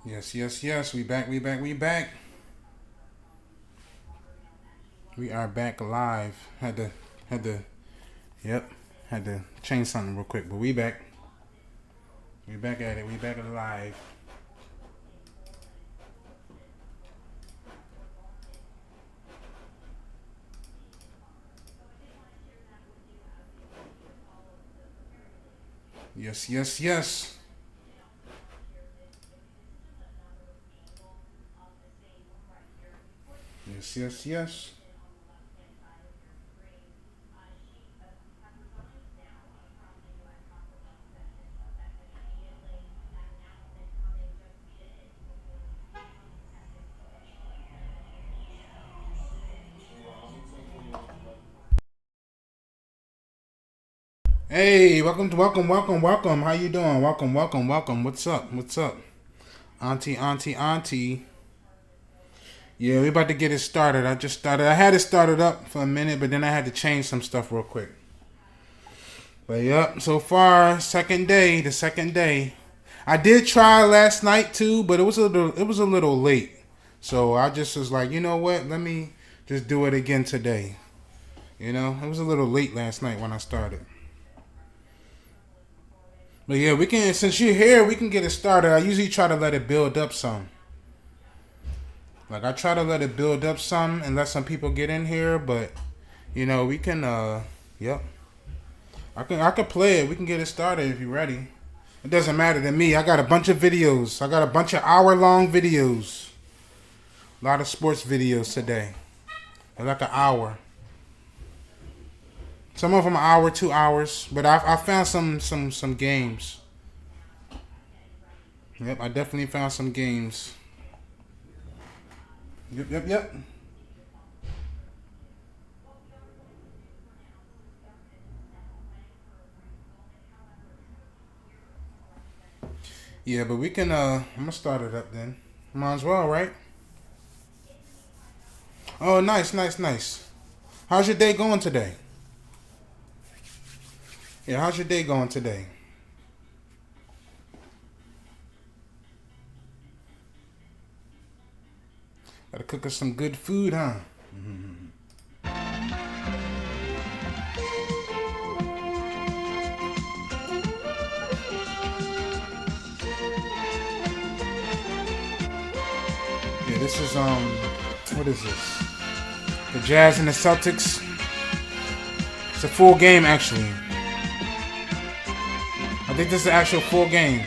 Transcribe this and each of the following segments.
Yes, yes, yes. We back, we back, we back. We are back live. Yep. Had to change something real quick, but we back. We back at it. We back live. Yes, yes, yes. Yes, yes, yes. Hey, welcome. How you doing? Welcome. What's up? What's up? Auntie. Yeah, we about to get it started. I just started. I had it started up for a minute, but then I had to change some stuff real quick. But yep, so far second day, the second day. I did try last night too, but it was a little late. So I just was like, you know what? Let me just do it again today. It was a little late last night when I started. But yeah, we can since you're here, we can get it started. I usually try to let it build up some. Like I try to let it build up some and let some people get in here, but we can yep. I can play it. We can get it started if you're ready. It doesn't matter to me. I got a bunch of videos. I got a bunch of hour-long videos. A lot of sports videos today. They're like an hour. Some of them an hour, 2 hours. But I found some games. Yep, I definitely found some games. Yep. Yeah, but we can. I'm gonna start it up then. Might as well, right? Oh, nice. How's your day going today? Yeah, how's your day going today? Gotta cook us some good food, huh? Yeah, this is what is this? The Jazz and the Celtics. It's a full game actually. I think this is the actual full game.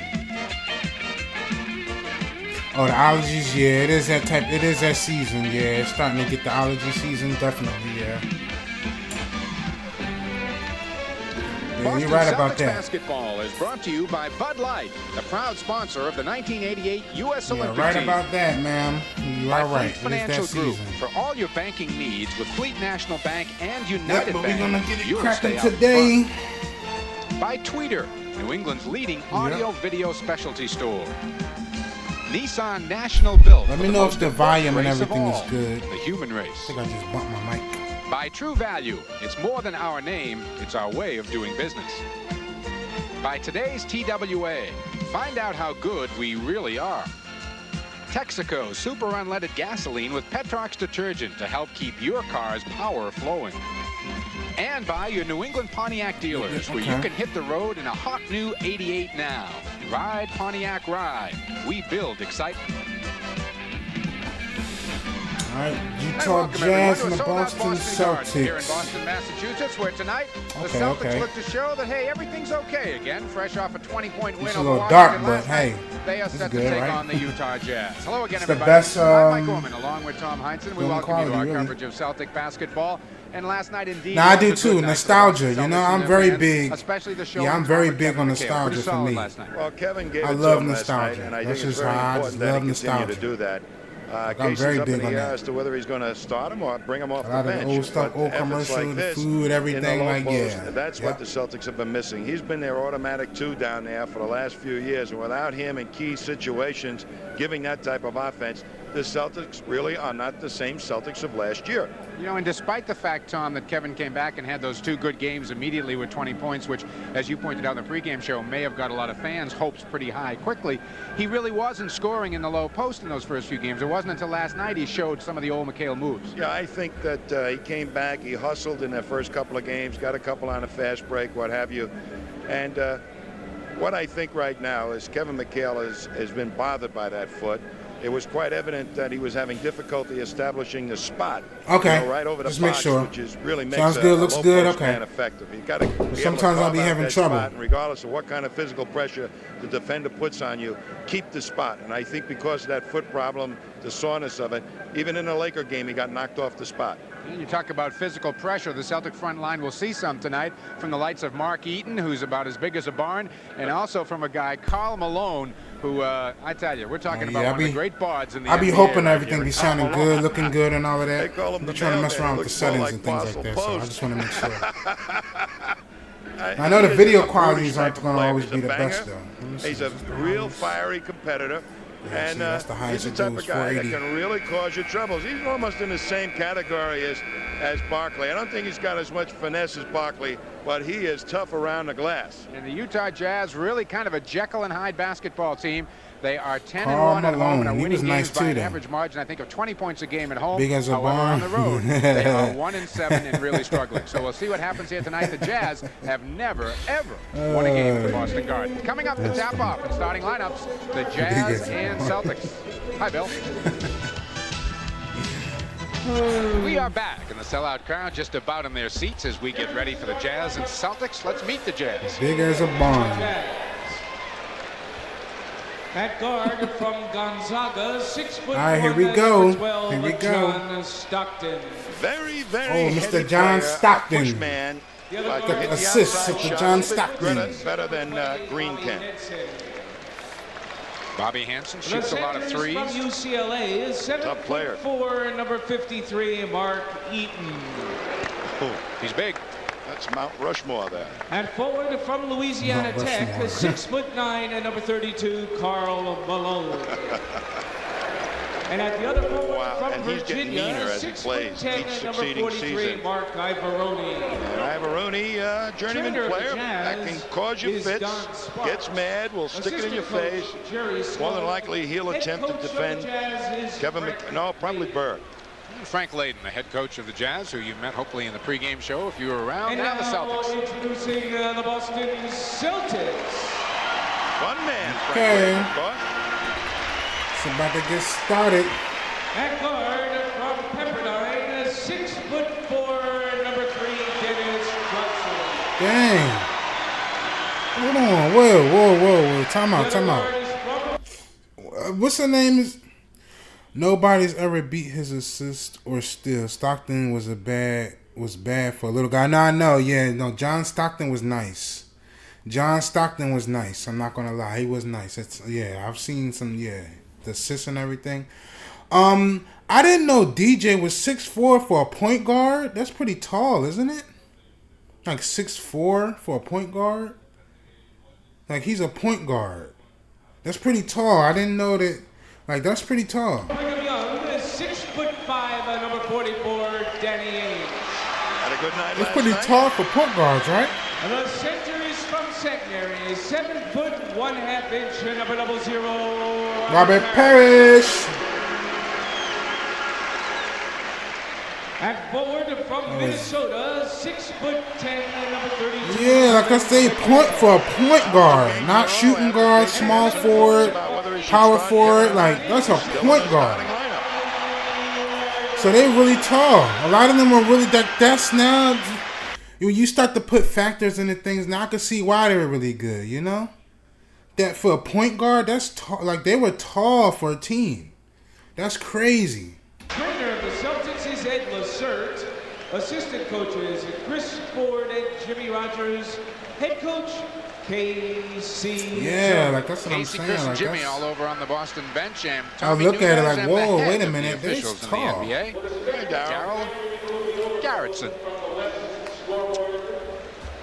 Oh, the allergies, yeah, it is that type. It is that season, yeah. It's starting to get the allergy season, definitely, yeah. Yeah, you're Boston right about Celtics that. basketball is brought to you by Bud Light, the proud sponsor of the 1988 U.S. Yeah, Olympic right team. about that, ma'am. You By are Fleet right. It is that Financial Group season. for all your banking needs with Fleet National Bank and Yep, United but we're Bank. gonna get it You'll cracking stay out today. front. By Tweeter, New England's leading Yep. audio-video specialty store. Nissan National Built. Let for me the know if most the important volume and race of everything is all, good. the human I race. think I just bumped my mic. By True Value, it's more than our name, it's our way of doing business. By today's TWA, find out how good we really are. Texaco Super Unleaded Gasoline with Petrox detergent to help keep your car's power flowing. And by your New England Pontiac dealers, where you Okay. can hit the road in a hot new 88 now. Ride Pontiac Ride. We build excitement. All right, And Utah welcome Jazz everyone and to the a sold-out Boston Garden here in Celtics. Boston, Massachusetts, where tonight the Okay, Celtics okay. look to show that, hey, everything's okay again. Fresh off a 20-point win It's a over little Washington dark, but last hey, night, they are it's set to good, take right? on the Utah Jazz. Hello again, It's the everybody. best, I'm Mike Gorman, along with Tom Heinsohn. We film welcome you to quality, our really. coverage of Celtic basketball. And last night, indeed, Now I was do a good too. night for the Nostalgia, Boston you know, Celtics and I'm their very fans, big. especially the Yeah, I'm showman's very Robert big Kevin on McHale. nostalgia Pretty for solid me. last night. Well, Kevin gave I it to love him last night, nostalgia. and I That's think it's just very how I important just that he love continue nostalgia. to do that. I'm Casey's very up in big the on air that. as to whether he's going to start him or bring him off A the lot of the bench. old stuff, But old efforts commercial, like the this food, in the everything, low like, post, yeah. that's what the Celtics have been missing. He's been their automatic two down there for the last few years, and without him in key situations, giving that type of offense, the Celtics really are not the same Celtics of last year. You know, and despite the fact, Tom, that Kevin came back and had those 2 good games immediately with 20 points, which, as you pointed out in the pregame show, may have got a lot of fans' hopes pretty high quickly, he really wasn't scoring in the low post in those first few games. It wasn't until last night he showed some of the old McHale moves. Yeah, I think that he came back, he hustled in their first couple of games, got a couple on a fast break, what have you. And what I think right now is Kevin McHale has been bothered by that foot. It was quite evident that he was having difficulty establishing the spot. Okay. You know, right over the Just box, make sure. which is really makes Sounds good. Looks low good. post Okay. man effective. You got to. Sometimes I'll be having trouble. And regardless of what kind of physical pressure the defender puts on you, keep the spot. And I think because of that foot problem, the soreness of it, even in the Laker game, he got knocked off the spot. And you talk about physical pressure. The Celtic front line will see some tonight from the likes of Mark Eaton, who's about as big as a barn, and also from a guy, Karl Malone, who, I tell you, we're talking about one of the great bards in the I'll be NBA hoping right everything here. be sounding good, looking good, and all of They that. call him I'm the trying to mess mailman. around with the Looks more settings like and things like that, so I Post. just want to make sure. I know the video qualities aren't going to always be the best, though. He's a real fiery competitor. Yeah, And see, that's the highest he's the it type goes, of guy that 480. can really cause you troubles. He's almost in the same category as Barkley. I don't think he's got as much finesse as Barkley, but he is tough around the glass. And the Utah Jazz, really kind of a Jekyll and Hyde basketball team. They are 10-1 Karl at home and are Malone, he winning was nice games by an too, though. average margin, I think, of 20 points a game at home. Big as a However, on the barn. road, they are 1-7 and really struggling. So we'll see what happens here tonight. The Jazz have never, ever won a game at the Boston Garden. Coming up to tap off and starting lineups, the Jazz and Celtics. Hi, Bill. We are back, and the sellout crowd just about in their seats as we get ready for the Jazz and Celtics. Let's meet the Jazz. Big as a barn. At guard from Gonzaga, 6'1". All right, here we go. 12, Here we go. John Stockton. Very, very Oh, Mr. heady John player, Stockton. a push man. The other Like guard, hit the assists outside of the shot John a bit Stockton. better than Green can. Bobby Hansen The shoots a lot of center threes. from UCLA is Tough player. 7'4", number 53, Mark Eaton. He's big. That's Mount Rushmore there. And forward from Louisiana Mount Tech, Rushmore. 6'9", and number 32, Karl Malone. And at the other forward Wow, from and he's getting Virginia, meaner as he plays 6'10", each and number succeeding 43, season. Mark Ivaroni. And Ivaroni, journeyman Trainer of the player, that Jazz can cause you is fits, Don Sparks. gets mad, will stick it in your Assistant face. coach, Jerry More Sloan. than likely, he'll Head attempt to coach of the defend Jazz is Kevin Frank No, probably Layden. Bird. Frank Layden, the head coach of the Jazz, who you met hopefully in the pregame show if you were around, And and the now Celtics. introducing the Boston Celtics. One man, Frank Okay. Layden, of course. It's about to get started. At guard from Pepperdine, 6'4", number 3, Dennis Johnson. Dang. Hold on. Whoa. Time out. The other guard is from What's her name? Is nobody's ever beat his assist or steal. Stockton was bad for a little guy. No, I know. Yeah, no. John Stockton was nice. I'm not gonna lie. He was nice. I've seen some. Yeah, the assists and everything. I didn't know DJ was 6'4" for a point guard. That's pretty tall, isn't it? Like 6'4" for a point guard. Like he's a point guard. That's pretty tall. I didn't know that. Like that's pretty tall. Brigham Young, 6'5", number 44, Danny Ainge. Had a good night That's last pretty night. tall for point guards, right? And the center is from Centenary, 7 foot 1/2 inch, and number 00. Robert Parrish. And forward from Minnesota, 6'10", and number 32. Yeah, like I say, point for a point guard, not shooting guard, small forward, power forward. Like that's a point guard. So they really tall. A lot of them are really that's now. When you start to put factors into things, now I can see why they were really good. You know, that for a point guard, that's tall. Like they were tall for a team. That's crazy. Trainer of the Celtics is Ed Lacerte. Assistant coaches Chris Ford and Jimmy Rogers. Head coach KC. Yeah, like that's what I'm Casey, saying. Chris, and Like Jimmy that's, all over on the Boston bench, and I Tommy look at it Nunez like, and whoa, the head wait a of minute, the they're officials in tall. the NBA, Hey, Darryl. Daryl Garrettson.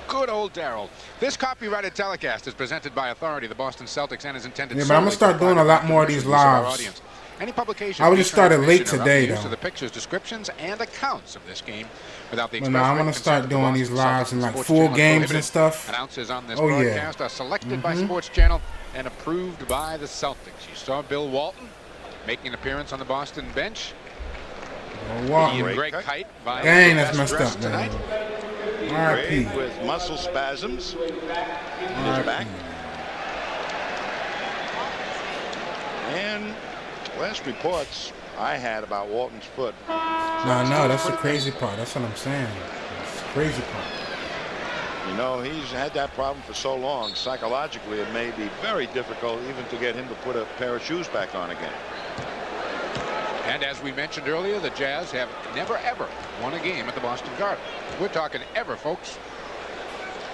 Good old Daryl. This copyrighted telecast is presented by authority of the Boston Celtics and is intended Yeah, but I'm gonna solely start for doing a private lot more of these commercial use of our lives. audience. Any publication I would just started late featuring today, use though. of the pictures, descriptions, and accounts of this game without the But express no, I'm written gonna consent start of the doing Boston these lives Celtics. and like Sports full Channel is games prohibited. and stuff. Announcers on this Oh, yeah. broadcast are selected by Sports Channel and approved by the Celtics. You saw Bill Walton making an appearance on the Boston bench. He and Greg Kite vying Dang, for that's best messed dressed up, man. tonight. R.I.P. Greg with muscle spasms in his back. And last reports I had about Walton's foot. No, that's the crazy part. That's what I'm saying. It's the crazy part. You know, he's had that problem for so long. Psychologically, it may be very difficult even to get him to put a pair of shoes back on again. And as we mentioned earlier, the Jazz have never, ever won a game at the Boston Garden. We're talking ever, folks.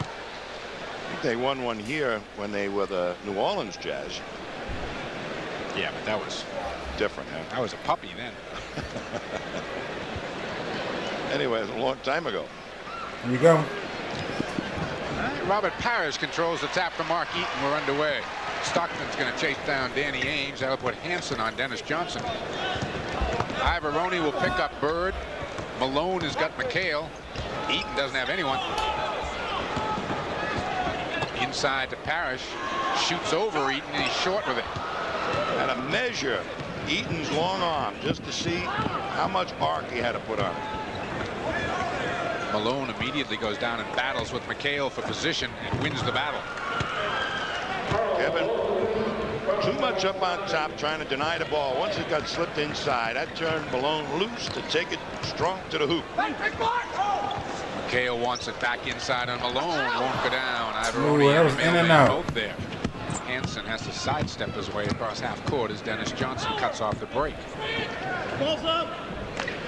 I think they won one here when they were the New Orleans Jazz. Yeah, but that was different, huh? I was a puppy then. Anyway, it was a long time ago. Here we go. Robert Parrish controls the tap to Mark Eaton. We're underway. Stockton's going to chase down Danny Ainge. That'll put Hansen on Dennis Johnson. Ivoroni will pick up Bird. Malone has got McHale. Eaton doesn't have anyone. Inside to Parrish. Shoots over Eaton, and he's short with it. And a measure Eaton's long arm just to see how much arc he had to put on it. Malone immediately goes down and battles with McHale for position and wins the battle. Kevin, too much up on top trying to deny the ball. Once it got slipped inside, that turned Malone loose to take it strong to the hoop. McHale wants it back inside on Malone. Won't go down. Ooh, that was in and out. Both there. Hansen has to sidestep his way across half court as Dennis Johnson cuts off the break.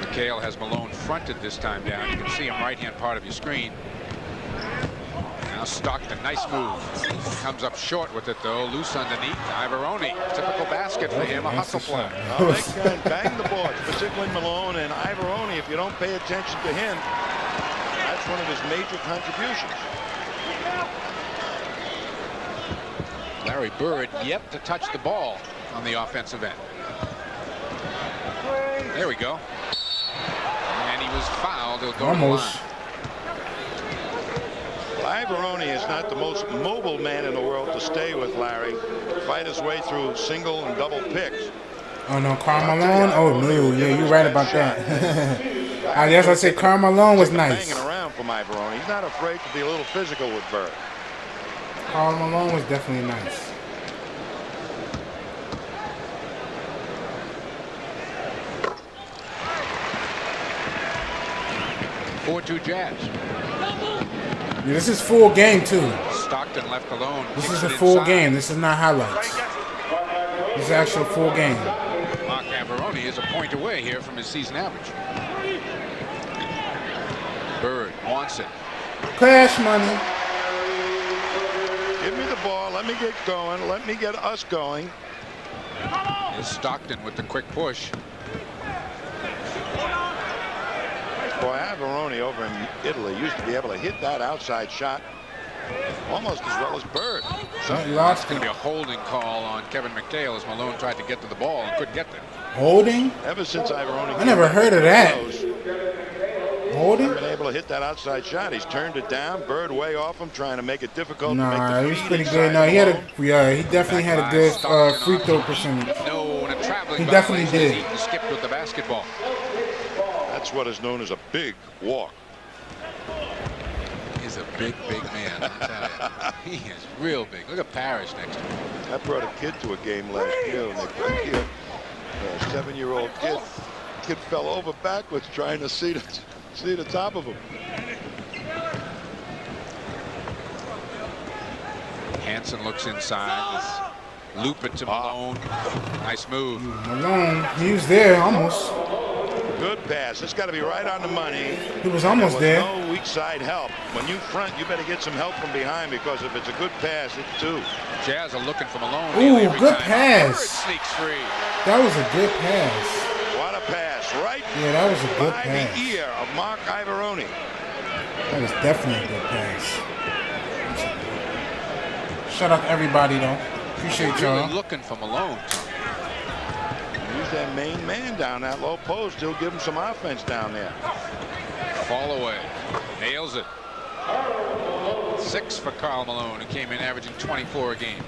McHale has Malone fronted this time down. You can see him right-hand part of your screen. Now Stockton, nice move. Comes up short with it though. Loose underneath. Ivoroni, typical basket for him. A hustle play. Well, they can bang the boards, particularly Malone and Ivoroni. If you don't pay attention to him, that's one of his major contributions. Larry Bird yet to touch the ball on the offensive end. There we go. And he was fouled. He'll go almost. to the line. Ivoroni is not the most mobile man in the world to stay with Larry. Fight his way through single and double picks. Oh no, Karl Malone. Oh no, yeah, you're right about that. I guess I said Karl Malone was nice. Hanging around from Ivoroni. He's not afraid to be a little physical with Bird. Karl Malone was definitely nice. 4-2 Jazz. Yeah, this is full game too. Stockton left alone. This is a full game. This is not highlights. This is actual full game. Mark Averoni is a point away here from his season average. Bird wants it. Cash money. Give me the ball. Let me get going. Let me get us going. Is Stockton with the quick push. Boy, Averoni over in Italy used to be able to hit that outside shot almost as well as Bird. That's going to be a holding call on Kevin McHale as Malone tried to get to the ball and couldn't get there. Holding? Ever since Ivoroni, I never heard of that. Holding? Been able to hit that outside shot. He's turned it down. Bird way off him, trying to make it difficult. Nah, to make the he was feed pretty inside good. No, he had Malone. he definitely had a good free throw percentage. No, and a traveling He definitely violation. did. He skipped with the basketball. That's what is known as a big walk. He's a big, big man, I'll tell you. He is real big. Look at Parrish next to him. I brought a kid to a game last year, and they played here. A 7-year-old kid. Kid fell over backwards trying to see the top of him. Hansen looks inside. Loop it to Malone. Nice move. Malone, he was there almost. Good pass. It's got to be right on the money. He was almost there. there. No weak side help. When you front, you better get some help from behind, because if it's a good pass, it's two. Jazz are looking for Malone. Ooh, every good time. pass. Bird sneaks free. That was a good pass. What a pass. Right Yeah, that was a good by pass. the ear of Mark Ivoroni. That was definitely a good pass. Shout out to everybody though. Appreciate Really y'all. looking for Malone. He's their main man down that low post. He'll give him some offense down there. Fall away. Nails it. 6 for Karl Malone, who came in averaging 24 a game.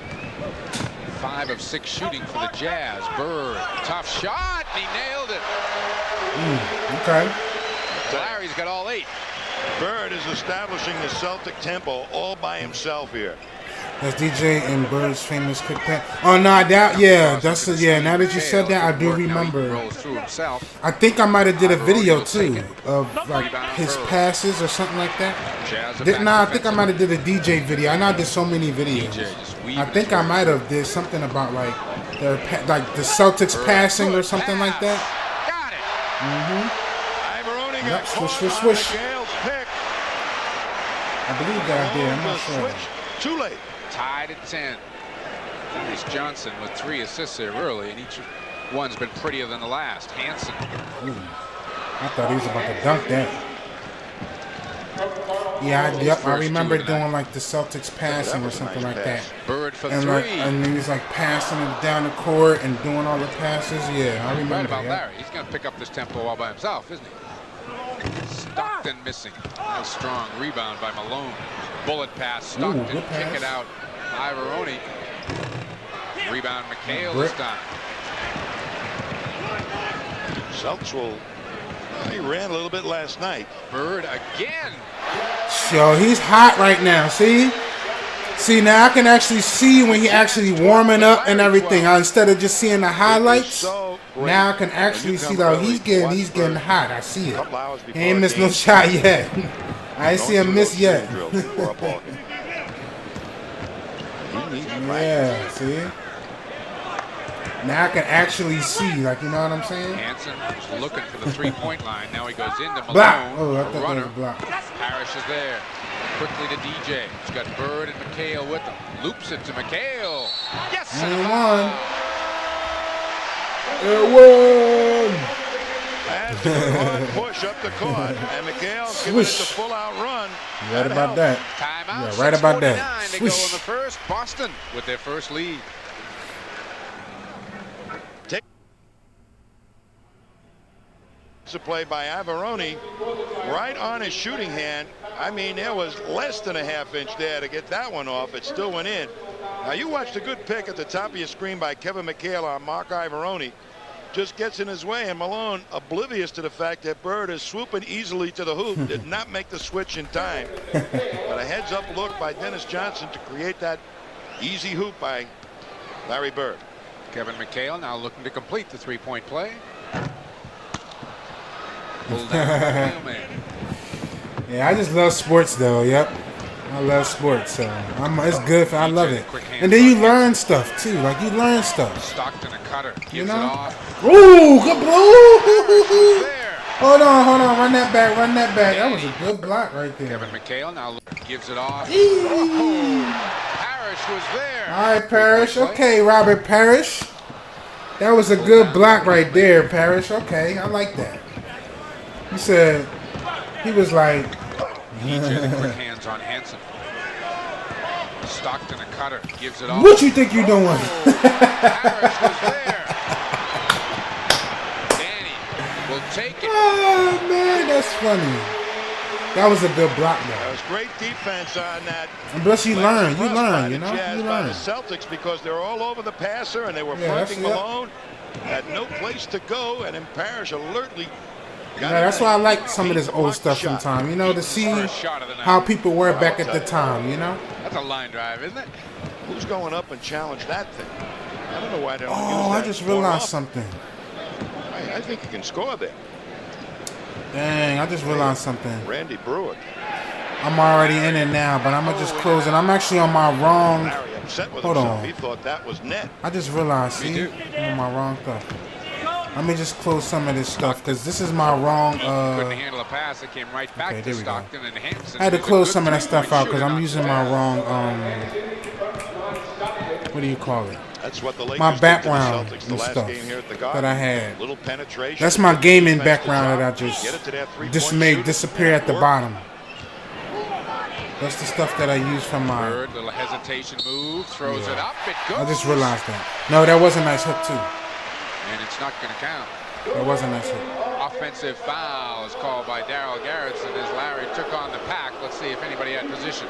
5 of 6 shooting for the Jazz. Bird, tough shot, and he nailed it. Okay. Larry's got all 8. Bird is establishing the Celtic tempo all by himself here. That's DJ and Bird's famous quick pass. Oh no, that's now that you said that, I do remember. I think I might have did a video too of like his passes or something like that. I think I might have did a DJ video. I know I did so many videos. I think I might have did something about like the Celtics passing or something like that. Yep, swish. I believe that I did. I'm not sure. Too late. Tied at 10. Dennis Johnson with 3 assists there early, and each one's been prettier than the last. Hansen. I thought he was about to dunk that. Yeah, I remember doing like the Celtics passing or something like that. Bird for and 3. And he was like passing it down the court and doing all the passes. Yeah, I remember. Right about Larry. He's going to pick up this tempo all by himself, isn't he? Stockton missing. Nice strong rebound by Malone. Bullet pass. Stockton kick it out. Ivoroni. Rebound McHale this time. Celtics he ran a little bit last night. Bird again. Yo, he's hot right now. See, now I can actually see when he actually warming up and everything. Instead of just seeing the highlights, now I can actually see though he's getting hot. I see it. He ain't missed no shot yet. I ain't see him miss yet. Yeah, see. Now I can actually see, like, you know what I'm saying? Hansen is looking for the 3-point line. Now he goes into Malone. Block. Oh, I thought that was a block. Parrish is there. Quickly to DJ. He's got Bird and McHale with him. Loops it to McHale. Yes, and it won. That's a hard push up the court, and McHale giving it the full-out run. You right about that. Timeout. Yeah, right about that. To go in the first. Boston with their first lead. A play by Ivoroni right on his shooting hand. I mean, there was less than a half-inch there to get that one off. It still went in. Now you watched a good pick at the top of your screen by Kevin McHale on Mark Ivoroni. Just gets in his way, and Malone, oblivious to the fact that Bird is swooping easily to the hoop, did not make the switch in time. But a heads-up look by Dennis Johnson to create that easy hoop by Larry Bird. Kevin McHale now looking to complete the 3-point play. Yeah, I just love sports though. Yep, I love sports. So it's good. I love it. And then you learn stuff too. Like you learn stuff. Stockton a cutter. Gives it off. Ooh, good blow. Hold on. Run that back. That was a good block right there. Kevin McHale now gives it off. Parrish was there. All right, Parrish. Okay, Robert Parrish. That was a good block right there, Parrish. Okay, I like that. He said, he was like, DJ, the quick hands on Hansen. Stockton a cutter, gives it off. What you think you're doing? Parrish was there. Danny will take it. Oh, man, that's funny. That was a good block, though. That was great defense on that. And plus, you learn, you know? You By learn. the Celtics because they were all over the passer and they were fronting Malone. Had no place to go, and then Parrish alertly. Yeah, that's why I like some of this old stuff sometimes, you know, to see how people were back at the time, you know? That's a line drive, isn't it? Who's going up and challenge that thing? I don't know why they don't use Oh, that. I just realized something. I think you can score there. Dang, I just realized something. Randy Brewer. I'm already in it now, but I'm going to just close it. I'm actually on my wrong. Larry upset with Hold himself. on. He thought that was net. I just realized, see? I'm on my wrong stuff. Let me just close some of this stuff because this is my wrong. Couldn't handle a pass. It came right back to Stockton and Hansen. I had to close some of that stuff out because I'm using my wrong. What do you call it? That's what the Lakers my did background to the Celtics the and last stuff game here at the that I had. Little penetration. That's my gaming defense background that I just made disappear at the bottom. That's the stuff that I use from my. Bird, little hesitation move, throws it up. It goes. I just realized that. No, that was a nice hook too. And it's not going to count. It wasn't nice hit. Offensive foul is called by Darryl Garretson as Larry took on the pack. Let's see if anybody had position.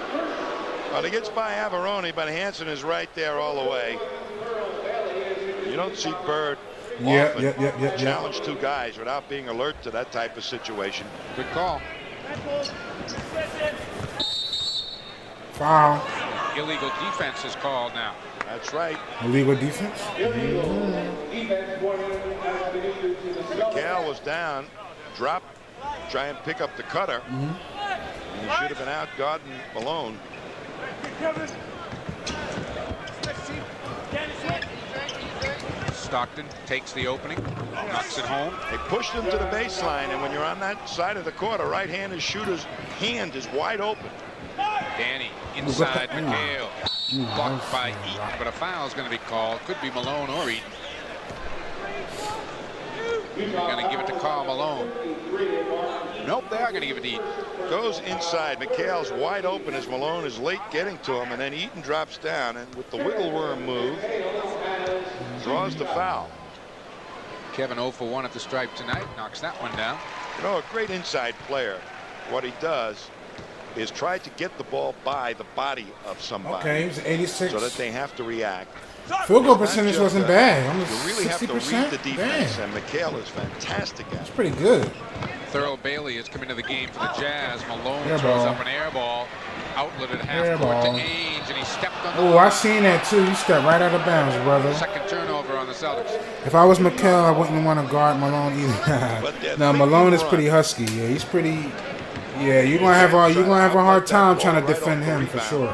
Well, he gets by Averoni, but Hansen is right there all the way. You don't see Bird often challenge two guys without being alert to that type of situation. Good call. Foul. Illegal defense is called now. That's right. Illegal defense? McHale was down, dropped, try and pick up the cutter. And he should have been out guarding Malone. Stockton takes the opening, knocks it home. They pushed him to the baseline, and when you're on that side of the court, a right-handed shooter's hand is wide open. Danny inside McHale. Blocked by Eaton, but a foul is going to be called. Could be Malone or Eaton. They're going to give it to Karl Malone. Nope, they are going to give it to Eaton. Goes inside. McHale's wide open as Malone is late getting to him, and then Eaton drops down, and with the wiggle worm move, draws the foul. Kevin 0 for 1 at the stripe tonight. Knocks that one down. You know, a great inside player, what he does is try to get the ball by the body of somebody. Okay, it was 86. So that they have to react. Field goal percentage wasn't bad. You Almost really 60%. have to read the defense, Damn. and McHale is fantastic at It's it. pretty good. Thurl Bailey has come into the game for the Jazz. Malone Air throws ball. up an air ball. Outletted half Air court to ball. Ainge, and he stepped on the Oh, I seen that too. You stepped right out of bounds, brother. second turnover on the Celtics. If I was McHale, I wouldn't want to guard Malone either. No, Malone is pretty husky. Yeah, he's pretty. Yeah, you're gonna have a hard time trying to defend him for sure.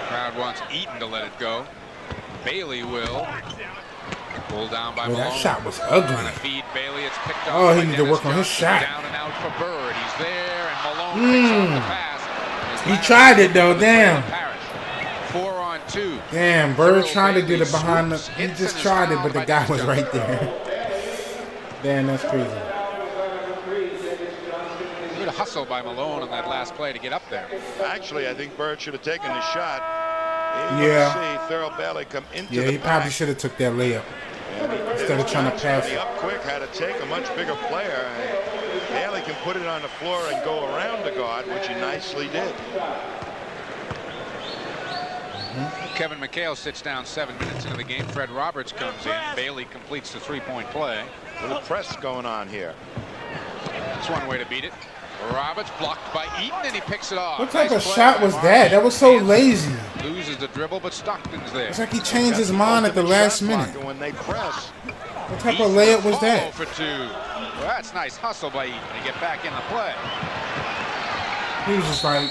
Crowd wants Eaton to let it go. Bailey will. Pulled down by Boy, Malone. that shot was ugly. Trying to feed Bailey. It's picked up. Oh, he by needs to Dennis work on his Johnson. shot. Down and out for Bird. He's there, and Malone picks up the pass. He tried it though. Damn. 4-on-2. Damn, Bird Thurl tried to Bailey get it behind the. swoops, He hits, just and is tried it, fouled but the by guy Dennis was Johnson. right there. Damn, that's crazy. Good hustle by Malone on that last play to get up there. Actually, I think Bird should have taken the shot. Yeah. See Thurl Bailey come into Yeah, the he probably pack. should have took that layup And he instead of trying to pass He it. up quick, had to take a much bigger player. And Bailey can put it on the floor and go around the guard, which he nicely did. Kevin McHale sits down 7 minutes into the game. Fred Roberts comes in. Bailey completes the three-point play. Little press going on here. That's one way to beat it. Roberts blocked by Eaton, and he picks it off. What type Nice of play shot by was Marsh. that? That was so lazy. Loses the dribble, but Stockton's there. It's like he changed his mind at the last minute. When they press, What type of layup was that? For 2. Well, that's nice hustle by Eaton to get back in the play. He was just like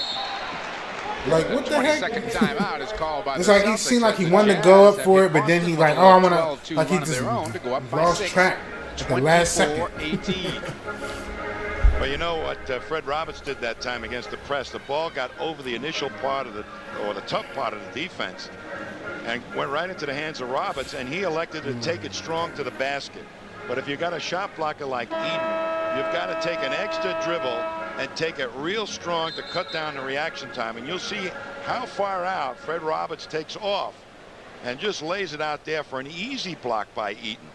what the heck? 22nd timeout is called by It's the like he Celtics seemed like as he the wanted to Jazz go up have for hit it, but then Boston he with like, a oh, I'm gonna 12-2 like he run of just their own to go up by lost 6. track at the last second. 24-18. well, you know what Fred Roberts did that time against the press. The ball got over the initial part of the tough part of the defense and went right into the hands of Roberts, and he elected to take it strong to the basket. But if you got a shot blocker like Eaton, you've got to take an extra dribble and take it real strong to cut down the reaction time. And you'll see how far out Fred Roberts takes off and just lays it out there for an easy block by Eaton.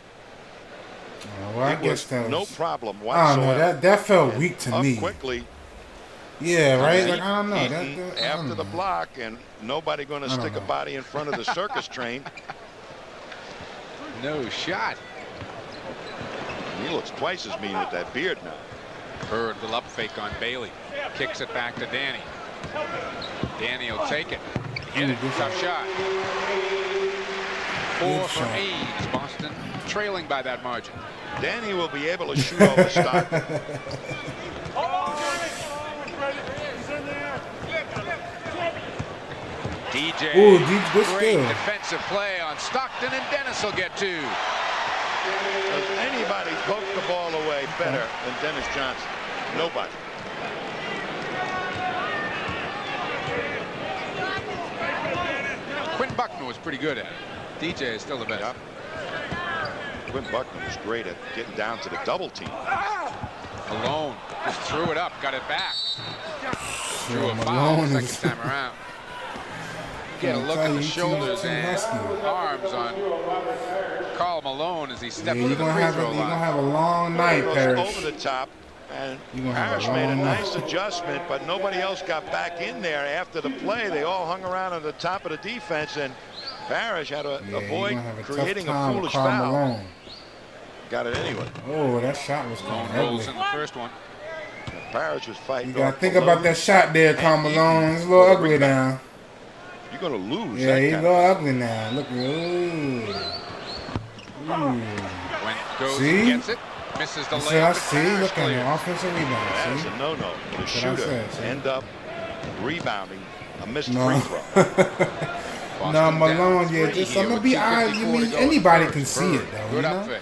Well, I It guess was that was no problem I whatsoever. don't know. That felt weak to Up me. quickly. Yeah, right. And Like I don't know. Eaton I don't after the know. block, and nobody going to I don't stick a know. body in front of the circus train. No shot. He looks twice as mean with that beard now. Bird will up fake on Bailey. Kicks it back to Danny. Danny will take it. Get it. Tough shot. 4 for shot. Ainge. Boston trailing by that margin. Danny will be able to shoot over Stockton. DJ. Ooh, good Great steal. defensive play on Stockton, and Dennis will get 2. Does anybody poke the ball away better than Dennis Johnson? Nobody. Quinn Buckner was pretty good at it. DJ is still the best. Yep. Quinn Buckner was great at getting down to the double team. Malone just threw it up, got it back. Drew a Yeah, foul Malone second is- time around. get a look at the shoulders too and husky. arms on Karl Malone as he steps Yeah, to you're the gonna free have throw you're gonna line. have a long night, Goes Parrish. over the top, and You're gonna have Parrish a made a long nice night. adjustment, but nobody else got back in there after the play. They all hung around on the top of the defense, and Parrish had to avoid creating a foolish foul. Malone. Got it anyway. Oh, that shot was Malone kind of rolls ugly. in the first one. Parrish was fighting. You gotta off think the about low. that shot there, Karl And Malone. easy It's a little for the ugly rebound. now. You're going to lose. Yeah, that he's a kind little of ugly now. Look, ooh. Ooh. When goes See? and gets it, misses the See, layup. I and see. Parrish Look at clears. the offensive rebound. That's See? a no-no. The what I shooter said, see? end up rebounding a missed No. free throw. No, Boston Malone, down yeah, three just here I'm gonna with be 2:54 I to mean, go. anybody Bird, can see it though, you good know. outfit.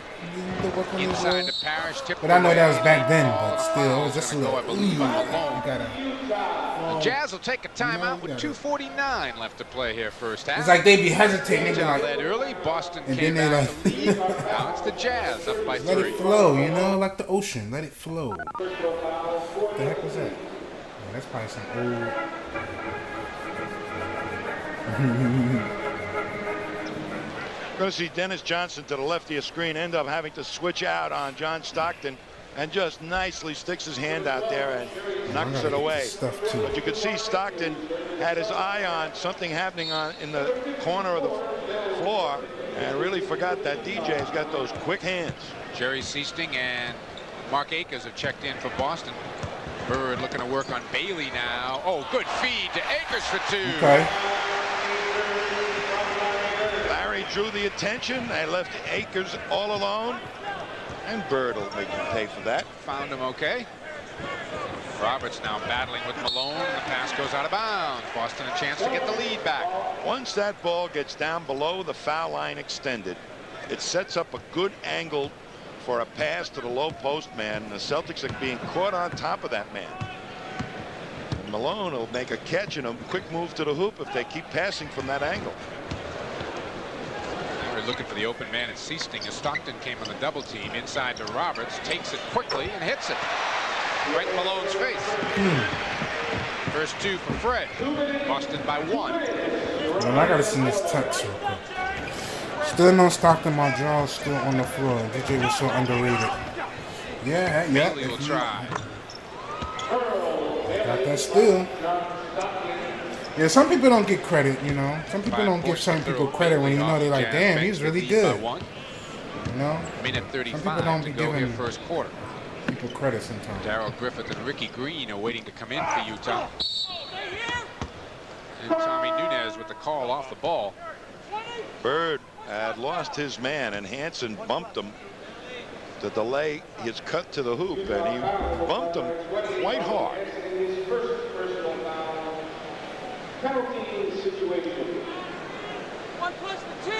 Inside to Parrish, tip. But I know that was back away. then, but still, it was just a Gonna little. go, I believe, on Malone. You gotta. The Jazz will take a timeout you with gotta- 2:49 left to play here first half. It's like they be hesitating. They be Jazz like, led early. Boston and came then they back to like- lead. Now it's the Jazz up by let 3. it flow, you know, like the ocean. Let it flow. What the heck was that? Oh, that's probably some old. Going to see Dennis Johnson to the left of your screen end up having to switch out on John Stockton and just nicely sticks his hand out there and knocks it away. Stuff too. But you could see Stockton had his eye on something happening in the corner of the floor and really forgot that DJ's got those quick hands. Jerry Seasting and Mark Akers have checked in for Boston. Bird looking to work on Bailey now. Oh, good feed to Akers for 2. Okay. Larry drew the attention. They left Akers all alone. And Bird will make him pay for that. Found him okay. Roberts now battling with Malone. And the pass goes out of bounds. Boston a chance to get the lead back. Once that ball gets down below the foul line extended, it sets up a good angle for a pass to the low post man. And the Celtics are being caught on top of that man. And Malone will make a catch and a quick move to the hoop if they keep passing from that angle. They were looking for the open man at Seasting as Stockton came on the double team inside to Roberts, takes it quickly and hits it right in Malone's face. First 2 for Fred. Boston by 1. Man, I gotta see this touch real quick. Still no Stockton. My jaw's still on the floor. DJ was so underrated. Yeah, Bailey will try. Got that still. Yeah, some people don't get credit, you know. Some people don't give certain people credit when you know they're like, damn, he's really good. You know? Minute Some people 35 don't to be go here giving first quarter. people credit sometimes. Darryl Griffith and Ricky Green are waiting to come in for Utah. And Tommy Nunez with the call off the ball. Bird had lost his man, and Hansen bumped him to delay his cut to the hoop, and he bumped him quite hard. Penalty situation. 1 plus the 2.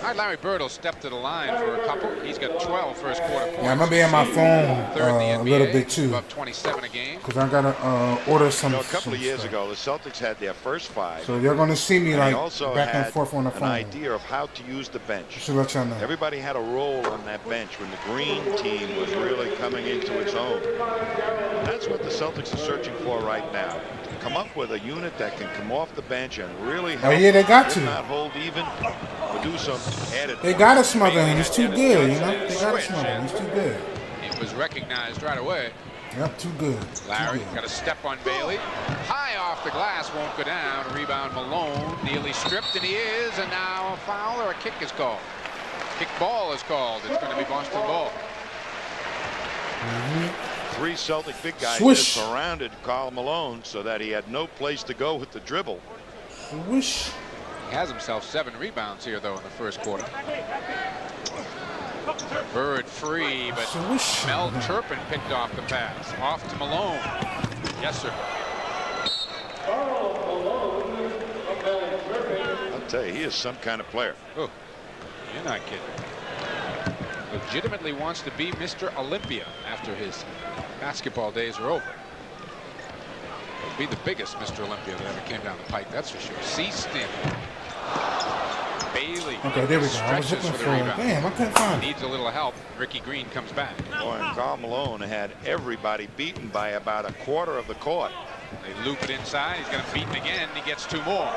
All right, Larry Bird will step to the line for a couple. He's got 12 first quarter points. Yeah, I'm gonna be on my phone Third in the a little NBA, bit too, above 27 a game. because I gotta order some. You know, a couple of years stuff. ago, the Celtics had their first 5. So you're gonna see me And like he also back and had forth on the an phone. idea of how to use the bench. Just to let y'all know. Everybody had a role on that bench when the green team was really coming into its own. That's what the Celtics are searching for right now. Come up with a unit that can come off the bench and really help. Oh yeah, they got if to. not hold even, or do some added. They gotta smother him. He's too And good, you Johnson know. and They gotta switch. smother him. He's too good. It was recognized right away. Yep, too good. Larry Too got a step on Bailey. High off the glass, won't go down. Rebound Malone, nearly stripped, and he is. And now a foul or a kick is called. Kick ball is called. It's going to be Boston ball. 3 Celtic big guys Swish. just surrounded Karl Malone so that he had no place to go with the dribble. good. Wish. He has himself 7 rebounds here, though, in the first quarter. Bird free, but Swish. Mel Turpin picked off the pass. Off to Malone. Yes, sir. I'll tell you, he is some kind of player. Oh, you're not kidding. Legitimately wants to be Mr. Olympia after his basketball days are over. He'll be the biggest Mr. Olympia that ever came down the pike, that's for sure. Seaston. Bailey. Okay, there we go. I was stretches looking for the for him. rebound. Damn, I couldn't find it. Needs a little help. Ricky Green comes back. Boy, and Karl Malone had everybody beaten by about a quarter of the court. They loop it inside. He's going to beat him again. He gets 2 more.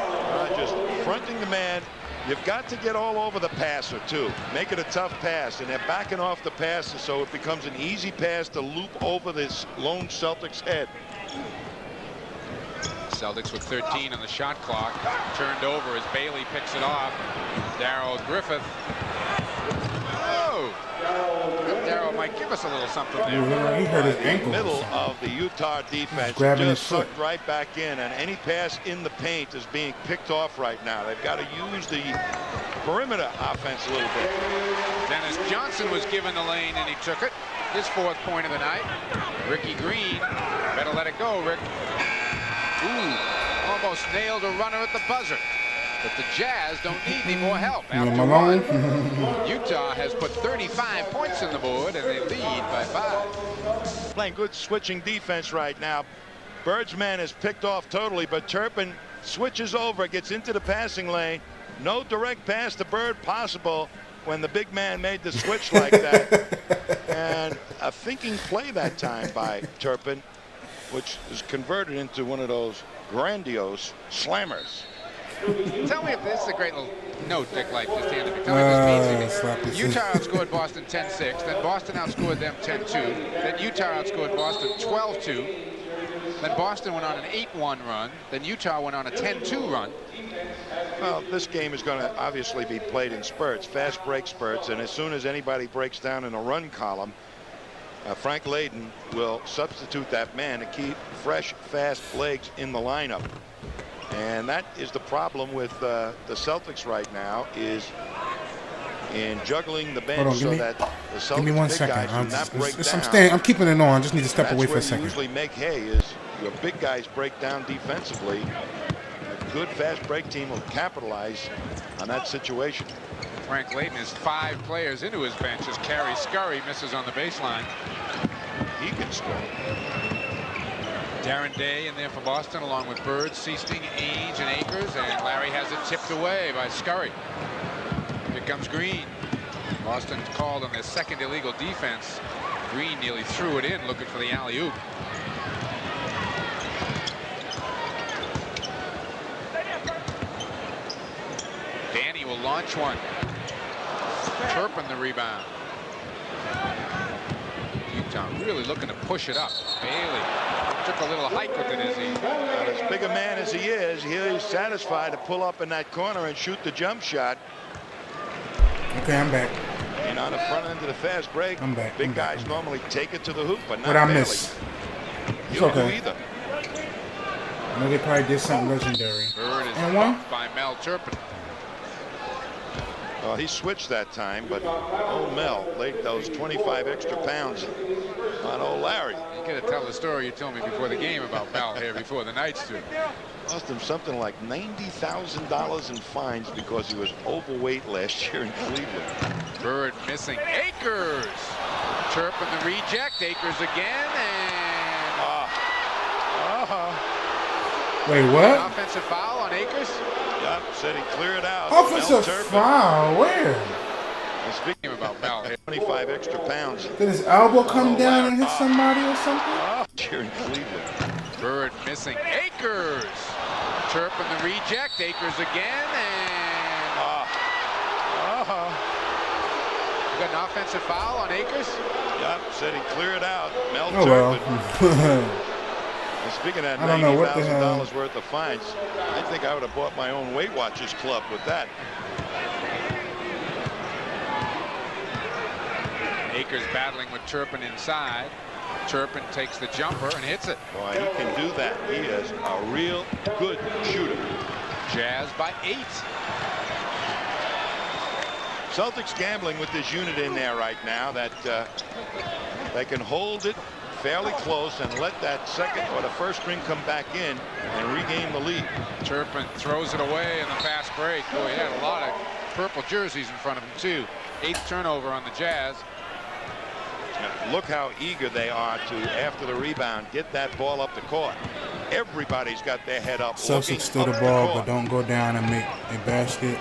Just fronting the man. You've got to get all over the passer, too. Make it a tough pass, and they're backing off the passer, so it becomes an easy pass to loop over this lone Celtics head. Celtics with 13 on the shot clock. Turned over as Bailey picks it off. Darryl Griffith. Oh! Darryl might give us a little something there. He hurt his ankle. Middle of the Utah defense just sucked right back in, and any pass in the paint is being picked off right now. They've got to use the perimeter offense a little bit. Dennis Johnson was given the lane and he took it. His 4th point of the night. Ricky Green. Better let it go, Rick. Ooh, almost nailed a runner at the buzzer. But the Jazz don't need any more help. Utah has put 35 points on the board, and they lead by 5. Playing good switching defense right now. Bird's man is picked off totally, but Turpin switches over, gets into the passing lane. No direct pass to Bird possible when the big man made the switch like that. And a thinking play that time by Turpin, which is converted into one of those grandiose slammers. Tell me if this is a great little note Dick Light just handed me. Tell me if this means Utah outscored Boston 10-6, then Boston outscored them 10-2, then Utah outscored Boston 12-2, then Boston went on an 8-1 run, then Utah went on a 10-2 run. Well, this game is going to obviously be played in spurts, fast break spurts, and as soon as anybody breaks down in a run column, Frank Layden will substitute that man to keep fresh, fast legs in the lineup. And that is the problem with the Celtics right now, is in juggling the bench so that the Celtics give me 1 big second. guys do not break down. I'm keeping it on. I just need to step away for a second. That's where you usually make hay, is your big guys break down defensively. A good fast break team will capitalize on that situation. Frank Layden is 5 players into his bench as Carey Scurry misses on the baseline. He can score. Darren Day in there for Boston, along with Bird, Seasting, Ainge, and Akers, and Larry has it tipped away by Scurry. Here comes Green. Boston called on their 2nd illegal defense. Green nearly threw it in, looking for the alley-oop. Danny will launch one. Turpin the rebound. Utah really looking to push it up. Bailey took a little hike with it as he. As big a man as he is, he's satisfied to pull up in that corner and shoot the jump shot. Okay, I'm back. And on the front end of the fast break, I'm back. big guys normally take it to the hoop, but not What I Bailey. miss? You It's don't okay. do either. I know they probably did something legendary. Bird is And one? bumped by Mel Turpin. Well, he switched that time, but old Mel laid those 25 extra pounds on old Larry. You got to tell the story you told me before the game about Mel here before the Knights do. Cost him something like $90,000 in fines because he was overweight last year in Cleveland. Bird missing. Akers. Turpin the reject. Akers again, and Wait, what? offensive foul on Akers. Yep, said he cleared out. Offensive foul? Where? And speaking About Mel here. 25 extra pounds Did his elbow come down and hit somebody or something? here in Cleveland. Bird missing. Akers. Turpin the reject. Akers again, and we got an offensive foul on Akers. Yep, said he cleared out. Mel Oh Turpin. well. And speaking of I don't know what the hell. $90,000 worth of fines, I think I would have bought my own Weight Watchers club with that. Akers battling with Turpin inside. Turpin takes the jumper and hits it. Boy, he can do that. He is a real good shooter. Jazz by 8. Celtics gambling with this unit in there right now that they can hold it fairly close and let that second or the first string come back in and regain the lead. Turpin throws it away in the fast break. Boy, he had a lot of purple jerseys in front of him, too. 8th turnover on the Jazz. Look how eager they are to, after the rebound, get that ball up the court. Everybody's got their head up. Celtics steal the ball, but don't go down and make a basket.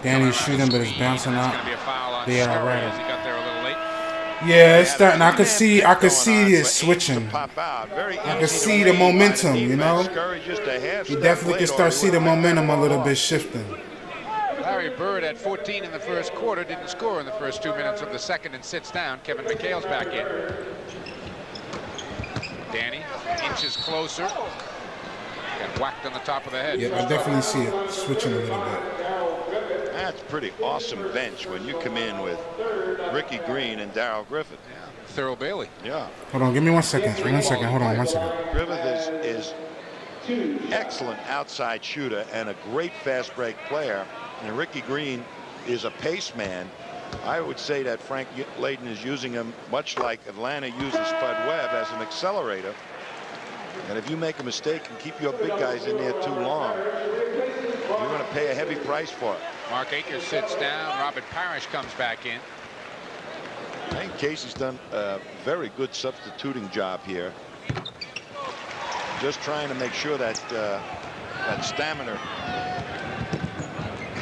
Danny's shooting, but it's bouncing out. It's going to be a foul on They are Scurry right. as he got there a little late. Yeah, it's Had a starting. I could three-man see. pick I could going see on it for Ayton switching. to pop out. Very I could easy to see the read by momentum, you defense. know. Scurry just a half You step definitely late, can or start he see the would've picked that momentum a ball little off. bit shifting. Larry Bird at 14 in the first quarter, didn't score in the first 2 minutes of the second and sits down. Kevin McHale's back in. Danny inches closer. Got whacked on the top of the head. Yeah, I definitely see it switching a little bit. That's pretty awesome bench when you come in with Ricky Green and Darrell Griffith. Yeah, Thurl Bailey. Yeah. Hold on, give me 1 second. 1 second. Hold on 1 second. Griffith is excellent outside shooter and a great fast break player. And Ricky Green is a pace man. I would say that Frank Layden is using him much like Atlanta uses Spud Webb as an accelerator. And if you make a mistake and keep your big guys in there too long, you're going to pay a heavy price for it. Mark Akers sits down. Robert Parrish comes back in. I think Casey's done a very good substituting job here. Just trying to make sure that that stamina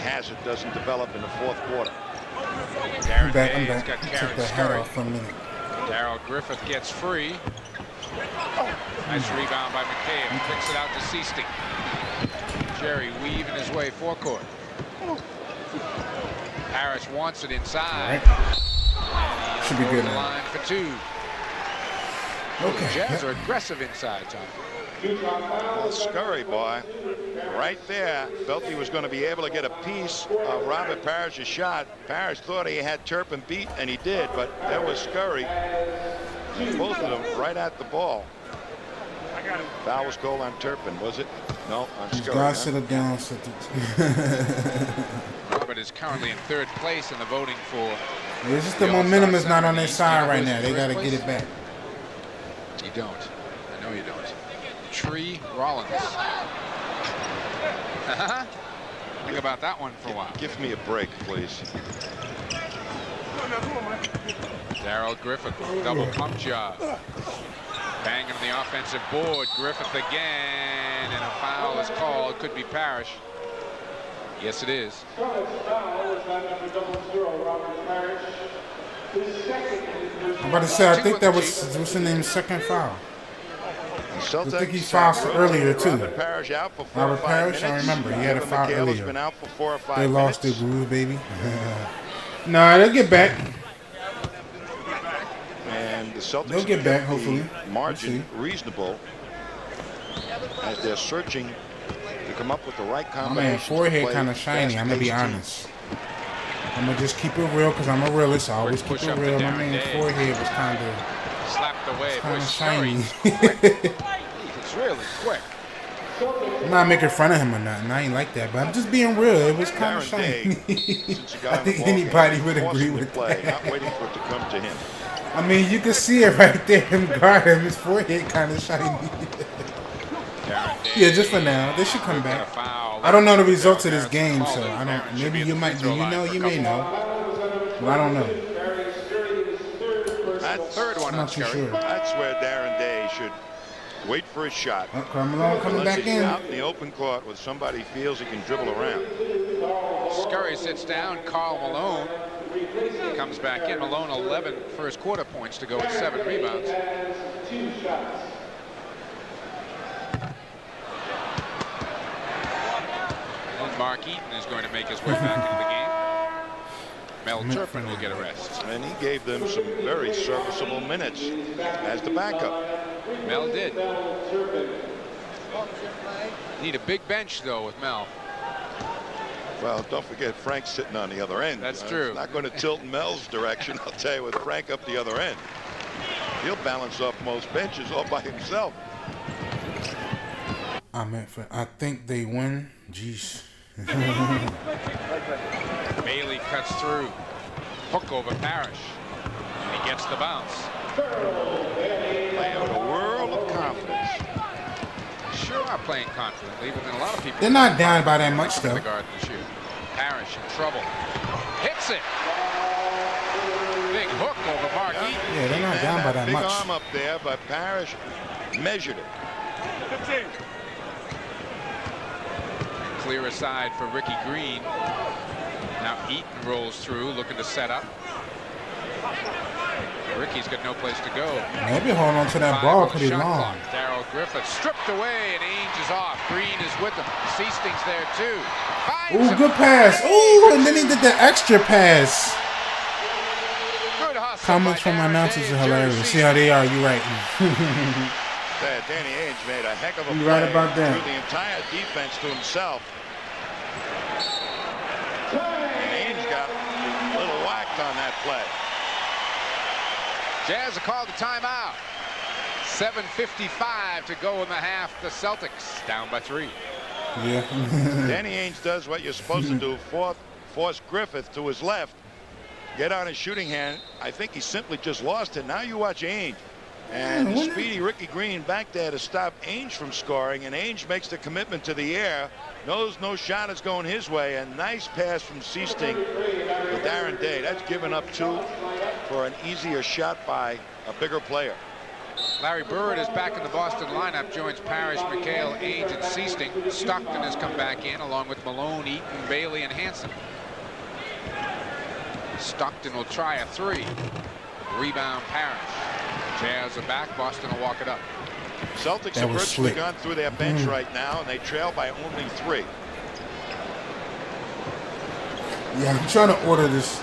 hazard doesn't develop in the fourth quarter. Darren I'm back. Hayes got I took Karen the hat Scurry. off for a minute. Darrell Griffith gets free. Nice rebound by McHale. Kicks it out to Seasting. Jerry weaving his way forecourt. Harris wants it inside. Right. Should be good The now. line for two. Okay. Jazz Yep. are aggressive inside, Tom. Well, Scurry, boy, right there, felt he was going to be able to get a piece of Robert Parrish's shot. Parrish thought he had Turpin beat, and he did, but there was Scurry. Both of them right at the ball. Foul was called on Turpin, was it? No, on Scurry. God Huh? sit it down. Robert is currently in third place in the voting for. It's just the momentum is not on their side right now. They got to get it back. You don't. I know you don't. Tree Rollins. Think about that one for a while. Give me a break, please. Darrell Griffith, double pump job. Banging the offensive board. Griffith again, and a foul is called. Could be Parrish. Yes, it is. I'm about to say, I think that was what's the name, second foul. Celtics, I think he fouled earlier too. Robert Parrish out for 4 or Robert 5 Parrish, I minutes. remember he had a Kevin foul McHale has earlier. been out for 4 or 5 They lost their minutes. groove, baby. Nah, they'll get back. And the Celtics They'll get have back, kept hopefully. the margin reasonable as they're searching to come up with the right My combination. man, forehead kind of shiny. I'm gonna be honest. I'm gonna just keep it real because I'm a realist. I always keep Push it up to real. My Darren man, Day. forehead was kind of Slapped away. Boy, shiny. It's really quick. I'm not making fun of him or nothing. I ain't like that, but I'm just being real. It was kind of Darren shiny. Day, since he got I on the think ball anybody game, would agree forcing the with play, that. not waiting for it to come to him. I mean, you can see it right there. Him guard him. His forehead kind of shiny. Darren Day. Yeah, just for now. They should come Got a back. foul. I don't know the results of this Harrison game, called so it. I Darren don't. should be Maybe at you the might. free Do throw you know? line for You a may couple. know. But I don't know. That Third one I'm on not too Scurry. sure. That's where Darren Day should wait for his shot. Oh, Carmelo coming Unless back he's in. out in the open court with somebody he feels he can dribble around. Scurry sits down. Karl Malone comes back in. Malone 11 first quarter points to go with 7 rebounds. And Mark Eaton is going to make his way back into the game. Mel Turpin will get a rest. And he gave them some very serviceable minutes as the backup. Mel did. Need a big bench though with Mel. Well, don't forget Frank's sitting on the other end. That's true. It's not going to tilt in Mel's direction, I'll tell you, with Frank up the other end. He'll balance off most benches all by himself. I think they win. Jeez. Bailey cuts through. Hook over Parrish. And he gets the bounce. Playing with a world of confidence. Sure are playing confidently, but then a lot of people They're not down by that much in the though. garden this year. Parrish in trouble. Hits it. Big hook over Mark Eaton. Yeah, they're not down by that big much. arm up there, but Parrish measured it. Clear aside for Ricky Green. Now Eaton rolls through, looking to set up. Ricky's got no place to go. Maybe hold on to that 5 ball on the pretty shot long. clock. Darryl Griffith stripped away, and Ainge is off. Green is with him. Seasting's there too. Finds Ooh, him. good pass. Ooh, and then he did the extra pass. Good hustle Comments by from Darren announcers Day are and Jerry hilarious. See how they are. You right. Danny Ainge made a heck of a You play right about that. through the entire defense to himself. And Ainge got a little whacked on that play. Jazz have called a timeout. 7:55 to go in the half. The Celtics down by 3. Yeah. Danny Ainge does what you're supposed to do. Force Griffith to his left. Get on his shooting hand. I think he simply just lost it. Now you watch Ainge. And speedy Ricky Green back there to stop Ainge from scoring. And Ainge makes the commitment to the air. Knows no shot is going his way. A nice pass from Seasting to Darren Day. That's given up 2 for an easier shot by a bigger player. Larry Bird is back in the Boston lineup. Joins Parrish, McHale, Ainge, and Seasting. Stockton has come back in along with Malone, Eaton, Bailey, and Hanson. Stockton will try a 3. Rebound Parrish. Jazz are back. Boston will walk it up. Celtics have virtually gone through their bench right now, and they trail by only 3. Yeah, I'm trying to order this.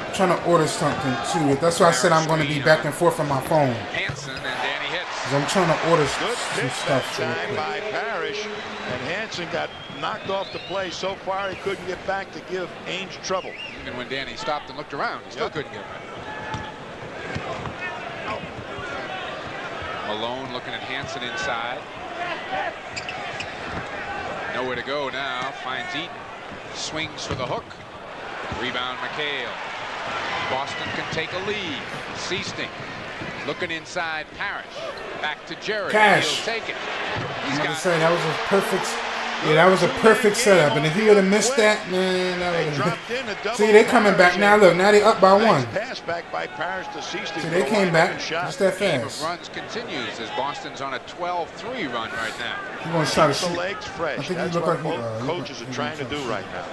I'm trying to order something too. That's why I said I'm going to be back and forth on my phone. Hanson and Danny hits. I'm trying to order Good some pitch stuff. that time by Parrish, and Hanson got knocked off the play so far he couldn't get back to give Ainge trouble. Even when Danny stopped and looked around, he still couldn't get back. Malone looking at Hanson inside. Nowhere to go now. Finds Eaton. Swings for the hook. Rebound McHale. Boston can take a lead. Seasting looking inside Parrish. Back to Jerry. Cash. He'll take it. I'm going to say that was a perfect. Yeah, that was a perfect setup. And if he would have missed that, man, that would have. See, they coming back now. Look, now they up by 1. Pass back by Parrish to Seasting. See, they came back just that fast. Game of runs continues as Boston's on a 12-3 run right now. He wants to try to The shoot. legs fresh. I think That's he looked what like both coaches are trying to do right now.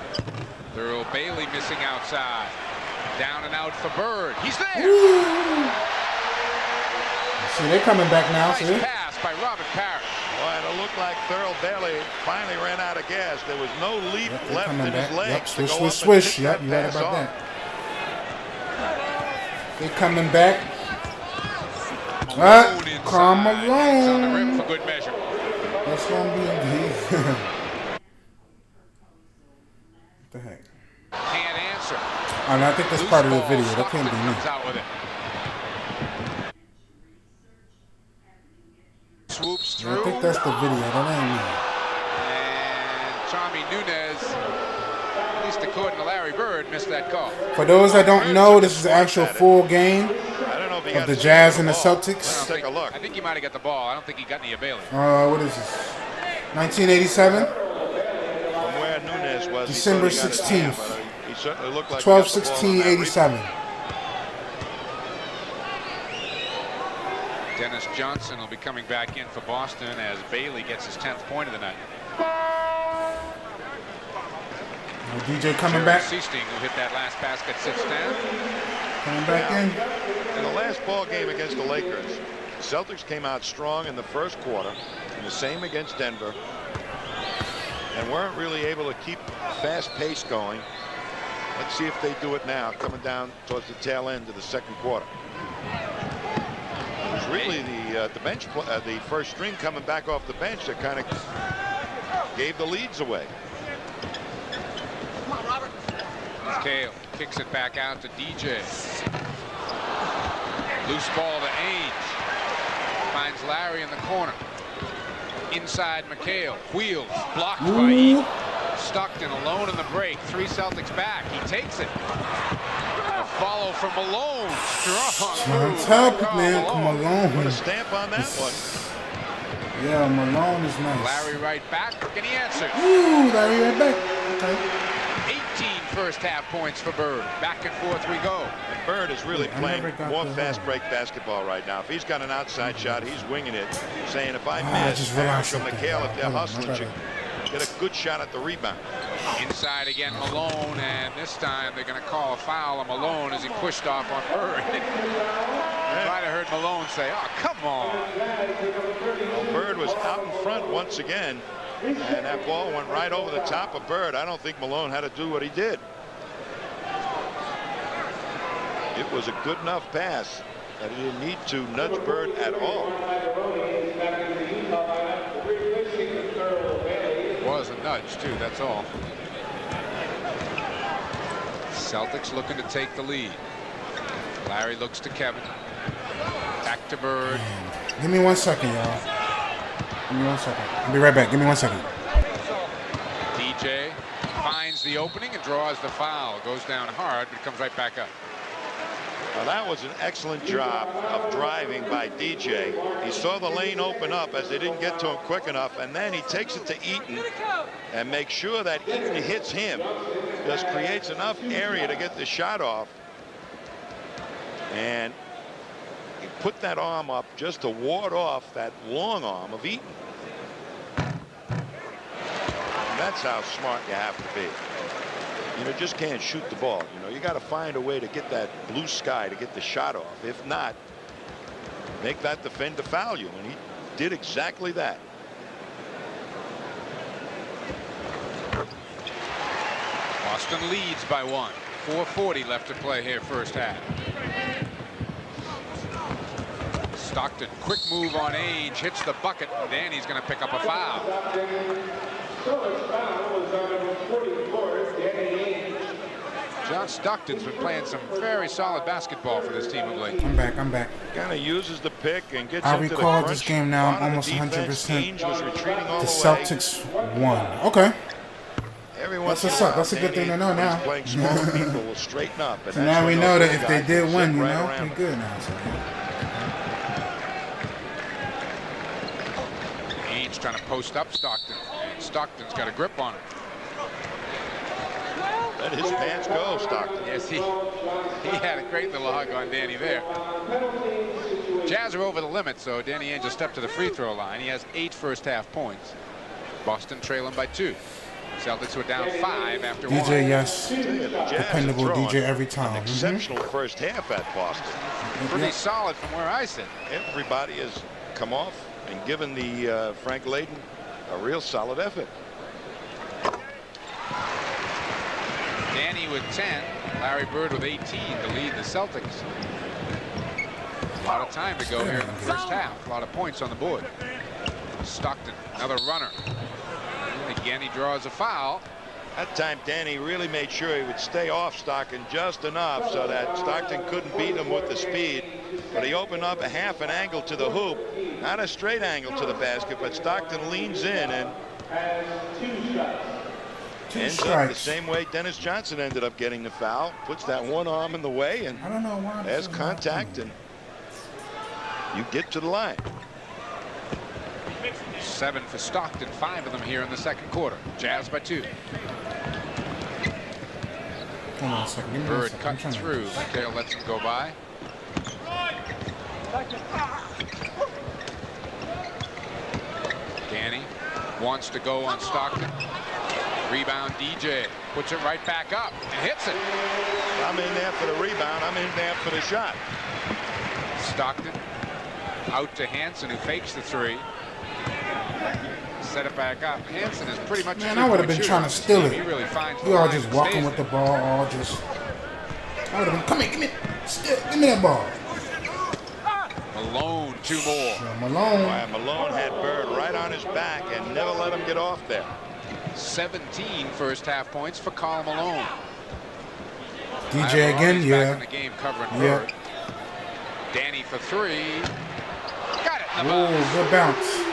Thurl Bailey missing outside. Down and out for Bird. He's there. Ooh. See, they're coming back now. Nice See? pass by Robert Parrish. Boy, it looked like Thurl Bailey finally ran out of gas. There was no leap left in his legs. Yep, to swish, go swish, up and swish. pick Yep, you right pass about off. that. They coming back. Malone inside. Karl Hands on the Malone. rim for good measure. That's gonna be a what the heck? Can't answer. Oh, no, I think that's Loose part of the ball. video. That Stockton can't be me. comes out with it. Swoops through. I think that's the video. That ain't me. And Tommy Nunez, at least according to Larry Bird, missed that call. For those that don't know, this is the actual full game I don't know if he of got the a Jazz chance and the to ball. Celtics. Let's take a look. I think he might have got the ball. I don't think he got any of Bailey. What is this? 1987? From where Nunez was, December he thought he got 16th. his hand, but he certainly looked like he got the ball on that 12/16/87. Dennis Johnson will be coming back in for Boston as Bailey gets his 10th point of the night. DJ coming Jerry back. Seasting, who hit that last basket, sits down. Coming back in. In the last ball game against the Lakers, the Celtics came out strong in the first quarter, and the same against Denver, and weren't really able to keep fast pace going. Let's see if they do it now, coming down towards the tail end of the second quarter. It was really the bench, the first string coming back off the bench that kind of gave the leads away. McHale kicks it back out to DJ. Loose ball to Ainge. Finds Larry in the corner. Inside McHale. Wheels. Blocked by Eaton. Stockton alone in the break. 3 Celtics back. He takes it. A follow from Malone. Strong move. Top by man, Karl Malone. Put a stamp on that one. Yeah, Malone is nice. Larry right back, and he answers. Ooh, Larry right back. Okay. 18 first half points for Bird. Back and forth we go. Bird is really I playing never got more the fast break basketball right now. If he's got an outside shot, he's winging it, saying if I I miss, just Parrish realized or something. McHale, if they're Hold on, I hustling, gotta- get a good shot at the rebound. Inside again, Malone, and this time they're going to call a foul on Malone as he pushed off on Bird. I might have heard Malone say, "Oh, come on." Well, Bird was out in front once again, and that ball went right over the top of Bird. I don't think Malone had to do what he did. It was a good enough pass that he didn't need to nudge Bird at all. It was a nudge, too, that's all. Celtics looking to take the lead. Larry looks to Kevin. Back to Bird. Give me 1 second, y'all. Give me 1 second. I'll be right back. Give me 1 second. DJ finds the opening and draws the foul. Goes down hard, but comes right back up. Well, that was an excellent job of driving by DJ. He saw the lane open up as they didn't get to him quick enough, and then he takes it to Eaton and makes sure that Eaton hits him. Just creates enough area to get the shot off. And he put that arm up just to ward off that long arm of Eaton. And that's how smart you have to be. You know, just can't shoot the ball. You know, you got to find a way to get that blue sky to get the shot off. If not, make that defender foul you, and he did exactly that. Boston leads by 1. 4:40 left to play here, first half. Stockton, quick move on Ainge, hits the bucket, and Danny's going to pick up a foul. John Stockton's been playing some very solid basketball for this team of late. I'm back. I'm back. Kind of uses the pick and gets I into the recall crunch. this game now. I'm almost 100%. The Celtics won. Okay. That's what's up. That's a good thing to know now. Playing small people will straighten up. And So now we know that if they did win, you know, we're good now. So. Ainge trying to post up Stockton, and Stockton's got a grip on him. Let his pants go, Stockton. Yes, he had a great little hug on Danny there. Jazz are over the limit, so Danny Ainge will step to the free throw line. He has 8 first half points. Boston trailing by 2. Celtics were down 5 after 1. DJ, yes. Dependable DJ every time. Exceptional first half at Boston. Pretty solid from where I sit. Everybody has come off and given the Frank Layden a real solid effort. Danny with 10, Larry Bird with 18 to lead the Celtics. A lot of time to go here in the first half. A lot of points on the board. Stockton, another runner. Again, he draws a foul. That time, Danny really made sure he would stay off Stockton just enough so that Stockton couldn't beat him with the speed. But he opened up a half an angle to the hoop. Not a straight angle to the basket, but Stockton leans in and ends up the same way Dennis Johnson ended up getting the foul. Puts that one arm in the way, and I don't know why there's contact, and you get to the line. 7 for Stockton, 5 of them here in the second quarter. Jazz by 2. Hold on a second. Bird cutting through. McHale lets him go by. Danny wants to go on Stockton. Rebound DJ. Puts it right back up and hits it. I'm in there for the rebound. I'm in there for the shot. Stockton out to Hansen, who fakes the 3. Set it back up. Hansen is pretty much. Man, I would have been trying to steal it. He really finds We all just walking with the ball, all just. I would have been, come here, give me that ball. Malone, 2 more. Yeah, Malone. Wow, Malone had Bird right on his back and never let him get off there. 17 first half points for Karl Malone. DJ again, back yeah. in the game covering Yeah. Bird. Danny for 3. Got it in the Oh, box. good bounce.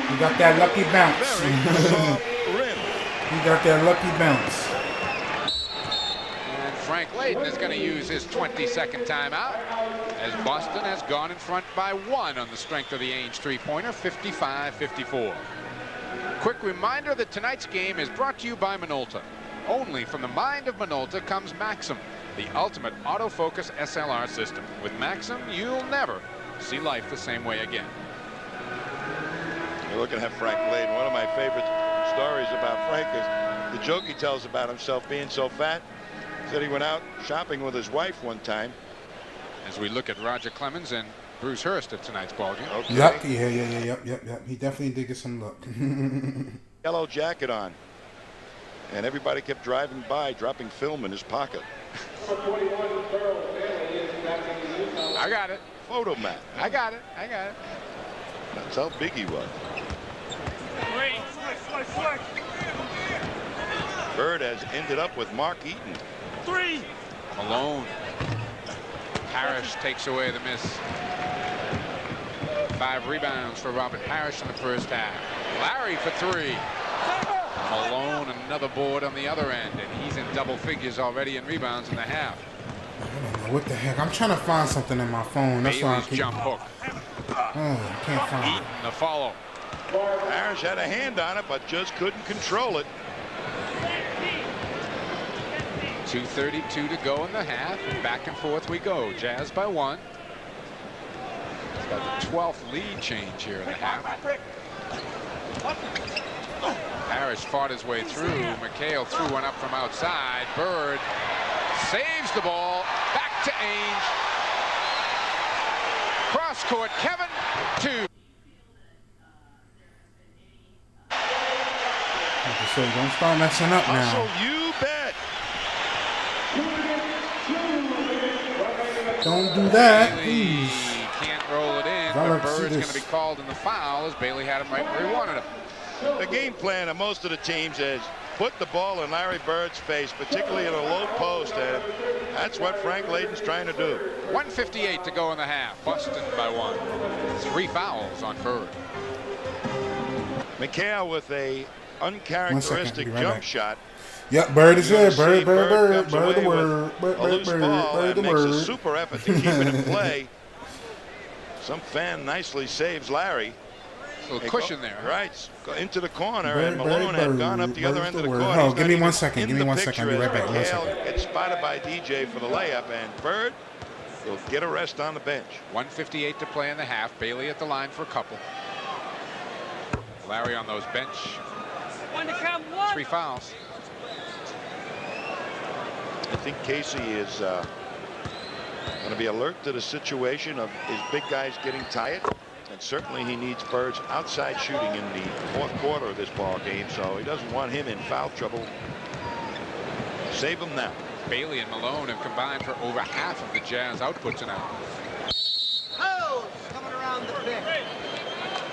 You got that lucky bounce. Very soft rim. You got that lucky bounce. And Frank Layden is going to use his 22nd timeout as Boston has gone in front by 1 on the strength of the Ainge three-pointer, 55-54. Quick reminder that tonight's game is brought to you by Minolta. Only from the mind of Minolta comes Maxim, the ultimate autofocus SLR system. With Maxim, you'll never see life the same way again. You're looking at Frank Layden, one of my favorite stories about Frank is the joke he tells about himself being so fat. Said he went out shopping with his wife one time. As we look at Roger Clemens and Bruce Hurst at tonight's ballgame. Okay. Yep, yep. He definitely did get some look. Yellow jacket on. And everybody kept driving by, dropping film in his pocket. I got it. Photo mat. I got it. That's how big he was. Bird has ended up with Mark Eaton. 3. Malone. Parrish takes away the miss. 5 rebounds for Robert Parrish in the first half. Larry for 3. Malone, another board on the other end, and he's in double figures already in rebounds in the half. I don't know what the heck. I'm trying to find something in my phone. That's why I Bailey's keep... jump hook. Oh, I can't find Eaton, the follow. Parrish had a hand on it, but just couldn't control it. 2:32 to go in the half, and back and forth we go. Jazz by 1. It's got the 12th lead change here in the half. Parrish fought his way through. McHale threw one up from outside. Bird saves the ball. Back to Ainge. Cross court. Kevin 2. So don't start messing up Hustle, now. you bet. Don't do that, Bailey please. can't roll it in, I'd but like to see Bird's going this. to be called in the foul as Bailey had him right where he wanted him. The game plan of most of the teams is put the ball in Larry Bird's face, particularly in a low post, and that's what Frank Layden's trying to do. 1:58 to go in the half. Boston by 1. 3 fouls on Bird. McHale with a uncharacteristic I'll be right jump back. shot. Yep, Bird is You're there. gonna see Bird comes the away word. with a loose ball Bird and the makes a word. super effort to keep it in play. Some fan nicely saves Larry. A little cushion there. Right, go into the corner, Bird, and Malone Bird, had gone up the other Bird's end of the the word. court. Oh, He's give not me even 1 second. in Give me the 1 second. I'll be picture right back. 1 as second. McHale gets spotted by DJ for the layup, and Bird will get a rest on the bench. 1:58 to play in the half. Bailey at the line for a couple. Larry on those bench. 1 to count. 1. 3 fouls. I think Casey is going to be alert to the situation of his big guys getting tired. And certainly he needs Bird's outside shooting in the fourth quarter of this ball game, so he doesn't want him in foul trouble. Save him now. Bailey and Malone have combined for over half of the Jazz output tonight. Coming around the bench.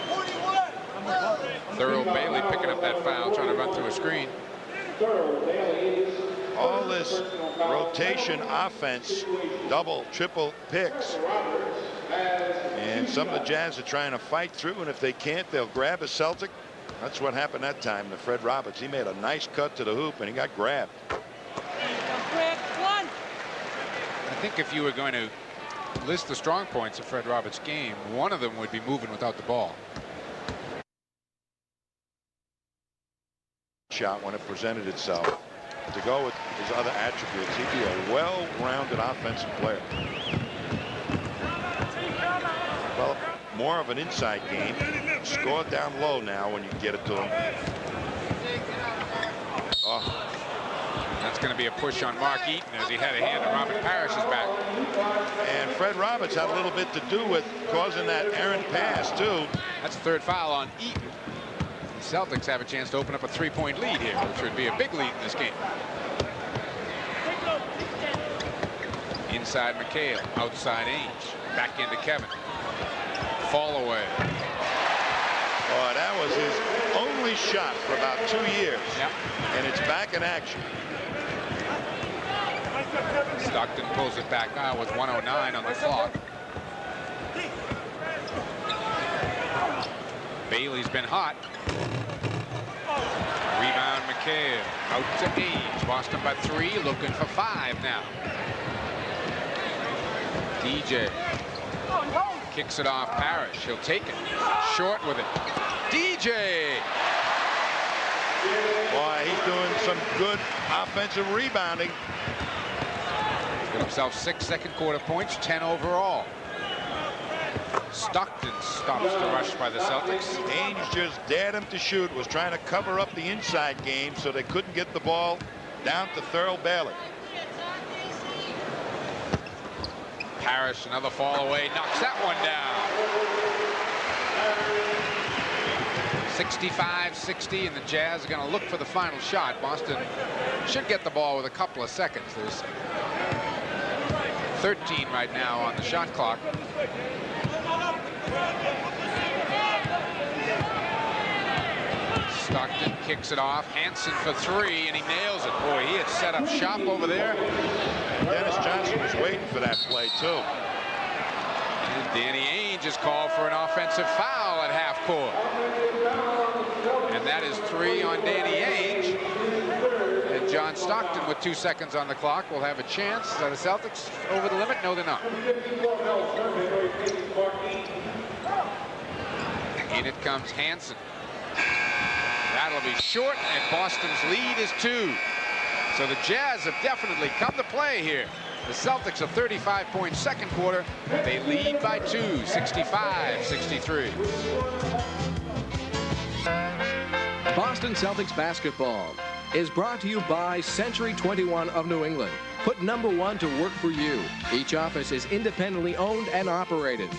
41. Thurl Bailey picking up that foul, trying to run through a screen. All this rotation offense, double, triple picks. And some of the Jazz are trying to fight through, and if they can't, they'll grab a Celtic. That's what happened that time to Fred Roberts. He made a nice cut to the hoop, and he got grabbed. 1. I think if you were going to list the strong points of Fred Roberts' game, one of them would be moving without the ball. Shot when it presented itself. To go with his other attributes, he'd be a well-rounded offensive player. Well, more of an inside game. Score down low now when you get it to him. Oh, That's going to be a push on Mark Eaton as he had a hand on Robert Parrish's back. and Fred Roberts had a little bit to do with causing that errant pass, too. That's the 3rd foul on Eaton. The Celtics have a chance to open up a 3-point lead here, which would be a big lead in this game. Inside McHale, outside Ainge, back into Kevin. Fall away. Oh, that was his only shot for about 2 years. Yep. And it's back in action. Stockton pulls it back out with 1:09 on the clock. Bailey's been hot. Rebound McHale. Out to Ainge. Boston by 3, looking for 5 now. DJ kicks it off Parrish. He'll take it. Short with it. DJ. Boy, he's doing some good offensive rebounding. Got himself 6 second quarter points, 10 overall. Stockton stops the rush by the Celtics. Ainge just dared him to shoot, was trying to cover up the inside game so they couldn't get the ball down to Thurl Bailey. Parrish, another fall away, knocks that one down. 65-60, and the Jazz are going to look for the final shot. Boston should get the ball with a couple of seconds. There's 13 right now on the shot clock. Stockton kicks it off. Hansen for three, and he nails it. Boy, he had set up shop over there. Dennis Johnson was waiting for that play, too. And Danny Ainge is called for an offensive foul at half court. And that is 3 on Danny Ainge. And John Stockton, with 2 seconds on the clock, will have a chance. Are the Celtics over the limit? No, they're not. In it comes Hansen. That'll be short, and Boston's lead is 2. So the Jazz have definitely come to play here. The Celtics a 35-point second quarter. They lead by 2, 65-63. Boston Celtics basketball is brought to you by Century 21 of New England. Put #1 to work for you. Each office is independently owned and operated.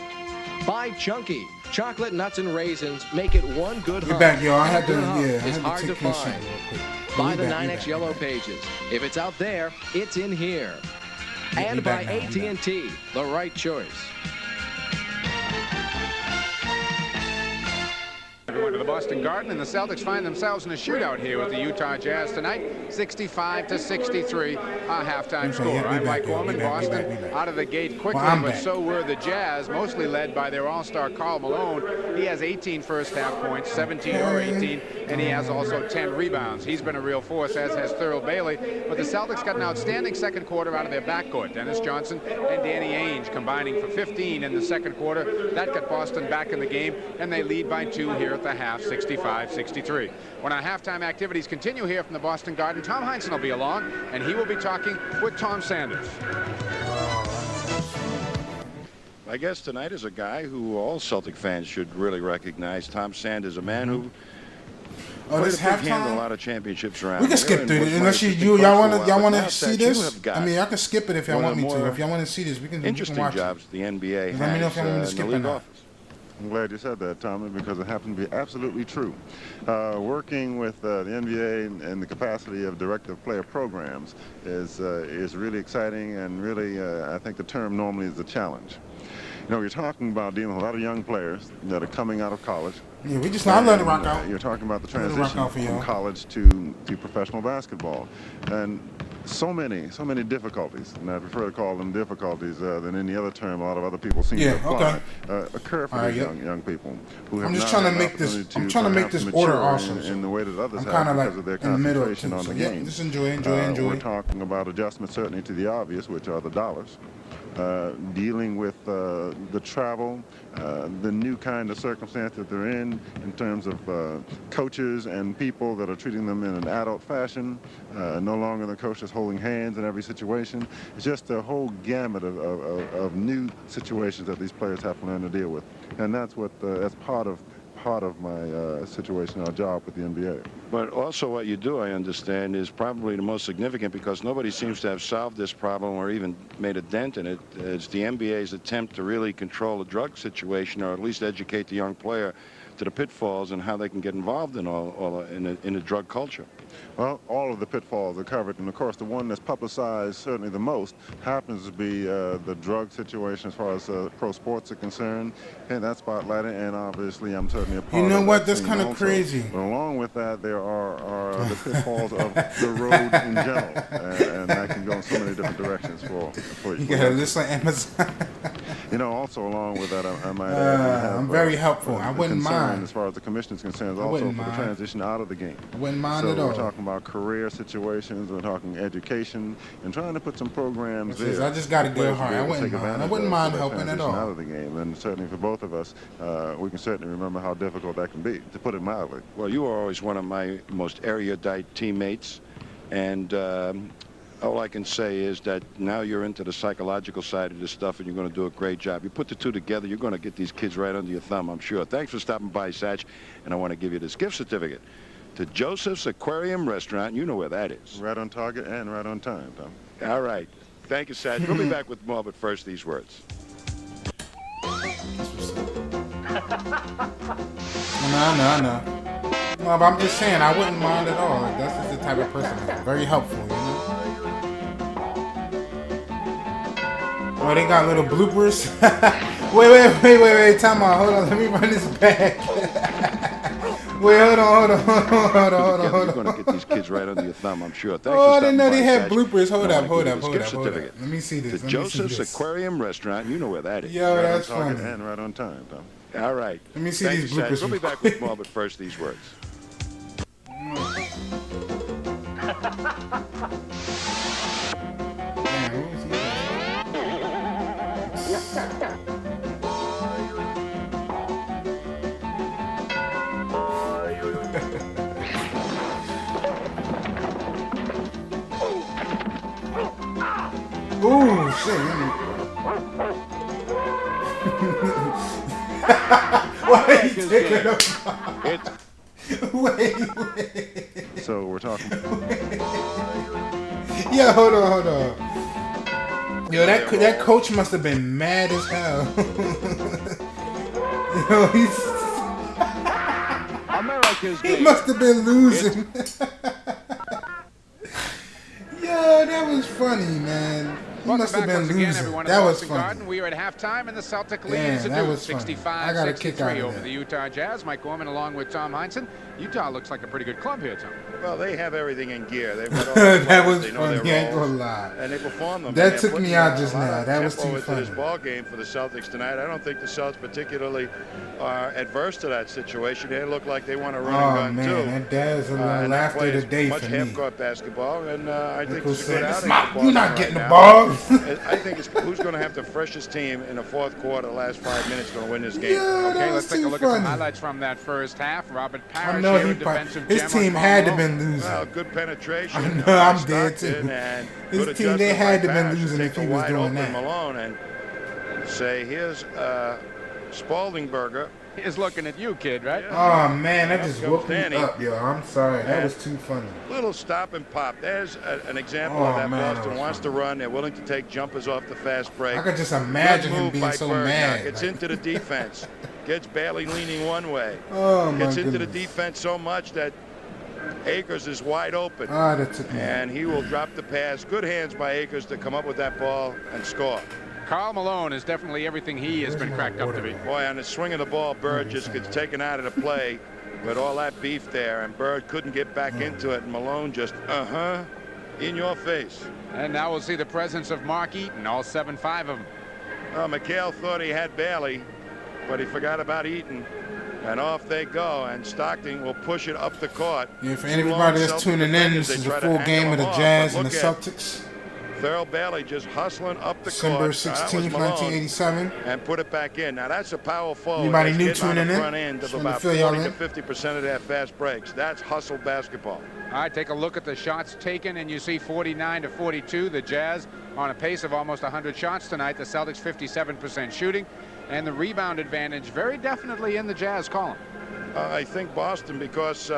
By Chunky. Chocolate, nuts, and raisins make it one good We're hug. back, y'all. I had to, And a good hug yeah, I is had hard to to take care of find. something real quick. Buy We the back, 9X we back. Yellow Pages. If it's out there, it's in here. We And by back now, we back. AT&T, the right choice. Everyone to the Boston Garden, and the Celtics find themselves in a shootout here with the Utah Jazz tonight. 65-63, our halftime score. Yeah, we I'm back, Mike yeah, we Gorman. back, we Boston back, we back. out of the gate quickly, Well, I'm but back. so were the Jazz, mostly led by their all-star Karl Malone. He has 18 first-half points, 17 or 18, and he has also 10 rebounds. He's been a real force, as has Thurl Bailey. But the Celtics got an outstanding second quarter out of their backcourt. Dennis Johnson and Danny Ainge combining for 15 in the second quarter. That got Boston back in the game, and they lead by 2 here at the half, 65-63. When our halftime activities continue here from the Boston Garden, Tom Heinsohn will be along, and he will be talking with Tom Sanders. My guest tonight is a guy who all Celtic fans should really recognize. Tom Sanders, a man who Oh, this handled a halftime? lot of championships around. We can skip here through and it was unless my y'all assistant want coach for to a while, but now see that this. you have got I mean, I can skip it if y'all one want of me the to. more If y'all want to see this, we can interesting watch jobs the NBA Let me know if has you want me to in skip the or league not. office. I'm glad you said that, Tommy, because it happened to be absolutely true. Working with the NBA and the capacity of director player programs is really exciting, and really, I think the term normally is a challenge. You know, you're talking about dealing with a lot of young players that are coming out of college. Yeah, we just, I'll let it rock out. You're talking about the Let it rock transition out for from y'all. college to professional basketball. And so many difficulties, and I prefer to call them difficulties than any other term a lot of other people seem Yeah, to apply, okay. occur for All right, these yep. young people who have I'm just not trying to had make this. opportunity I'm trying to make perhaps this order mature awesome. in the way that others I'm have kind of because like of their in the middle concentration too. on So the yeah, game. just enjoy. We're talking about adjustments certainly to the obvious, which are the dollars. Dealing with the travel, the new kind of circumstance that they're in terms of coaches and people that are treating them in an adult fashion. No longer the coach is holding hands in every situation. It's just a whole gamut of new situations that these players have to learn to deal with, and that's part of my situation, our job with the NBA. But also what you do, I understand, is probably the most significant, because nobody seems to have solved this problem or even made a dent in it. It's the NBA's attempt to really control the drug situation, or at least educate the young player to the pitfalls and how they can get involved in in the drug culture. Well, all of the pitfalls are covered, and of course the one that's publicized certainly the most happens to be the drug situation as far as pro sports are concerned, and that's spotlighted, and obviously I'm certainly a part of You know that what? That's scene kind of also. crazy. But along with that, there are the pitfalls of the road in general, and that can go in so many different directions for You got a list on Amazon. You know, also along with that, I might add, we have, I'm very helpful. I the wouldn't concern mind. as far as the commission is concerned, I also wouldn't for the mind. transition out of the game. I wouldn't mind So at all. we're talking about career situations, we're talking education, and trying to put some programs This is- there. I just got a for good players to heart. be I able to wouldn't take mind. I advantage wouldn't of mind for that helping at transition all. out of the game, and certainly for both of us, we can certainly remember how difficult that can be, to put it mildly. Well, you were always one of my most erudite teammates, and All I can say is that now you're into the psychological side of this stuff, and you're going to do a great job. You put the two together, you're going to get these kids right under your thumb, I'm sure. Thanks for stopping by, Satch, and I want to give you this gift certificate to Joseph's Aquarium Restaurant. You know where that is. Right on target and right on time, Tom. All right. Thank you, Satch. We'll be back with more, but first, these words. No. Well, but I'm just saying, I wouldn't mind at all. Like, that's just the type of person that's very helpful, you know? Oh, they got little bloopers. wait, time out. Hold on, let me run this back. Wait, hold on. You're going to get these kids right under your thumb, I'm sure. Thanks Oh, for I didn't know stopping they by, had Satch. bloopers. Hold Now I up. wanna give you this gift Let certificate me see this. to Joseph's Aquarium Restaurant. You know where that is. Yo, Right that's on target funny. and right on time, Tom. All right. Let me see Thank these you, Satch. bloopers. We'll be back with more, but first, these words. Man, what was he Ooh, shit. Why are you taking them? Wait. So we're talking. Yeah, hold on. Yo, that coach must have been mad as hell. Yo, he must have been losing. Yo, that was funny, man. He Welcome must have back been once again, losing. everyone. That at was Boston funny. Garden. We are at halftime, and the Celtic lead Damn, is a that dude, was funny. I got a kick out 65-63 of over that. the Utah Jazz. Mike Gorman along with Tom Heinsohn. Utah looks like a pretty good club here, Tom. Well, they have everything in gear. They've got all the That players, was they know funny. I their ain't gonna roles, lie. and they perform them. That And they're took putting me out a just lot now. of That was tempo too into funny. this ball game for the Celtics tonight. I don't think the Celtics particularly are adverse to that situation. They look like they want to run Oh and gun man, too. that Dad's a And that laughter play is today much for me. half-court basketball, and I think Nichols it's a good said, outing. for "You're not Boston getting the right ball." now. I think it's who's going to have the freshest team in the fourth quarter, the last 5 minutes, going to win this game. Yeah, Okay, that let's was take a too look at some funny. highlights from that first half. Robert I Parrish know here, he a defensive his gem team on had to Carl been losing. Well, good penetration. I know, I'm by dead Stockton, too. and His good team, they adjustment had by to been Parrish losing take if he a was wide doing open that. Malone and say, here's Spaldingberger. is looking at you, kid, right? Oh man, that just Comes woke me Danny. up, yo. I'm sorry, that And was too funny. Little stop and pop. There's an example Oh, of that. man, that Boston was wants to run. They're willing to take jumpers off the fast break. I could just imagine Good him move being by so Bird. Now mad. gets like- into the defense. Gets Bailey leaning one way. Oh my Gets into the goodness. defense so much that Akers is wide open. Ah, that took me. And he will drop the pass. Good hands by Akers to come up with that ball and score. Karl Malone is definitely everything he has been cracked up to be. Boy, on the swing of the ball, Bird just gets taken out of the play with all that beef there, and Bird couldn't get back into it, and Malone just, in your face. And now we'll see the presence of Mark Eaton, all 7-5 of them. McHale thought he had Bailey, but he forgot about Eaton. And off they go, and Stockton will push it up the court. Yeah, for Two anybody long that's Celtic tuning in, defenders, this they is a try to full angle game of him the off, Jazz but and the look at Celtics. Thurl Bailey just hustling up the December court. 16th, Malone, 1987. and put it back in. Now that's a power forward. Anybody that's new getting on tuning the in? front end of Just wanted to about fill y'all 40 to in. 50% of their fast breaks. That's hustle basketball. All right, take a look at the shots taken, and you see 49 to 42. The Jazz on a pace of almost 100 shots tonight. The Celtics 57% shooting, and the rebound advantage very definitely in the Jazz column. I think Boston, because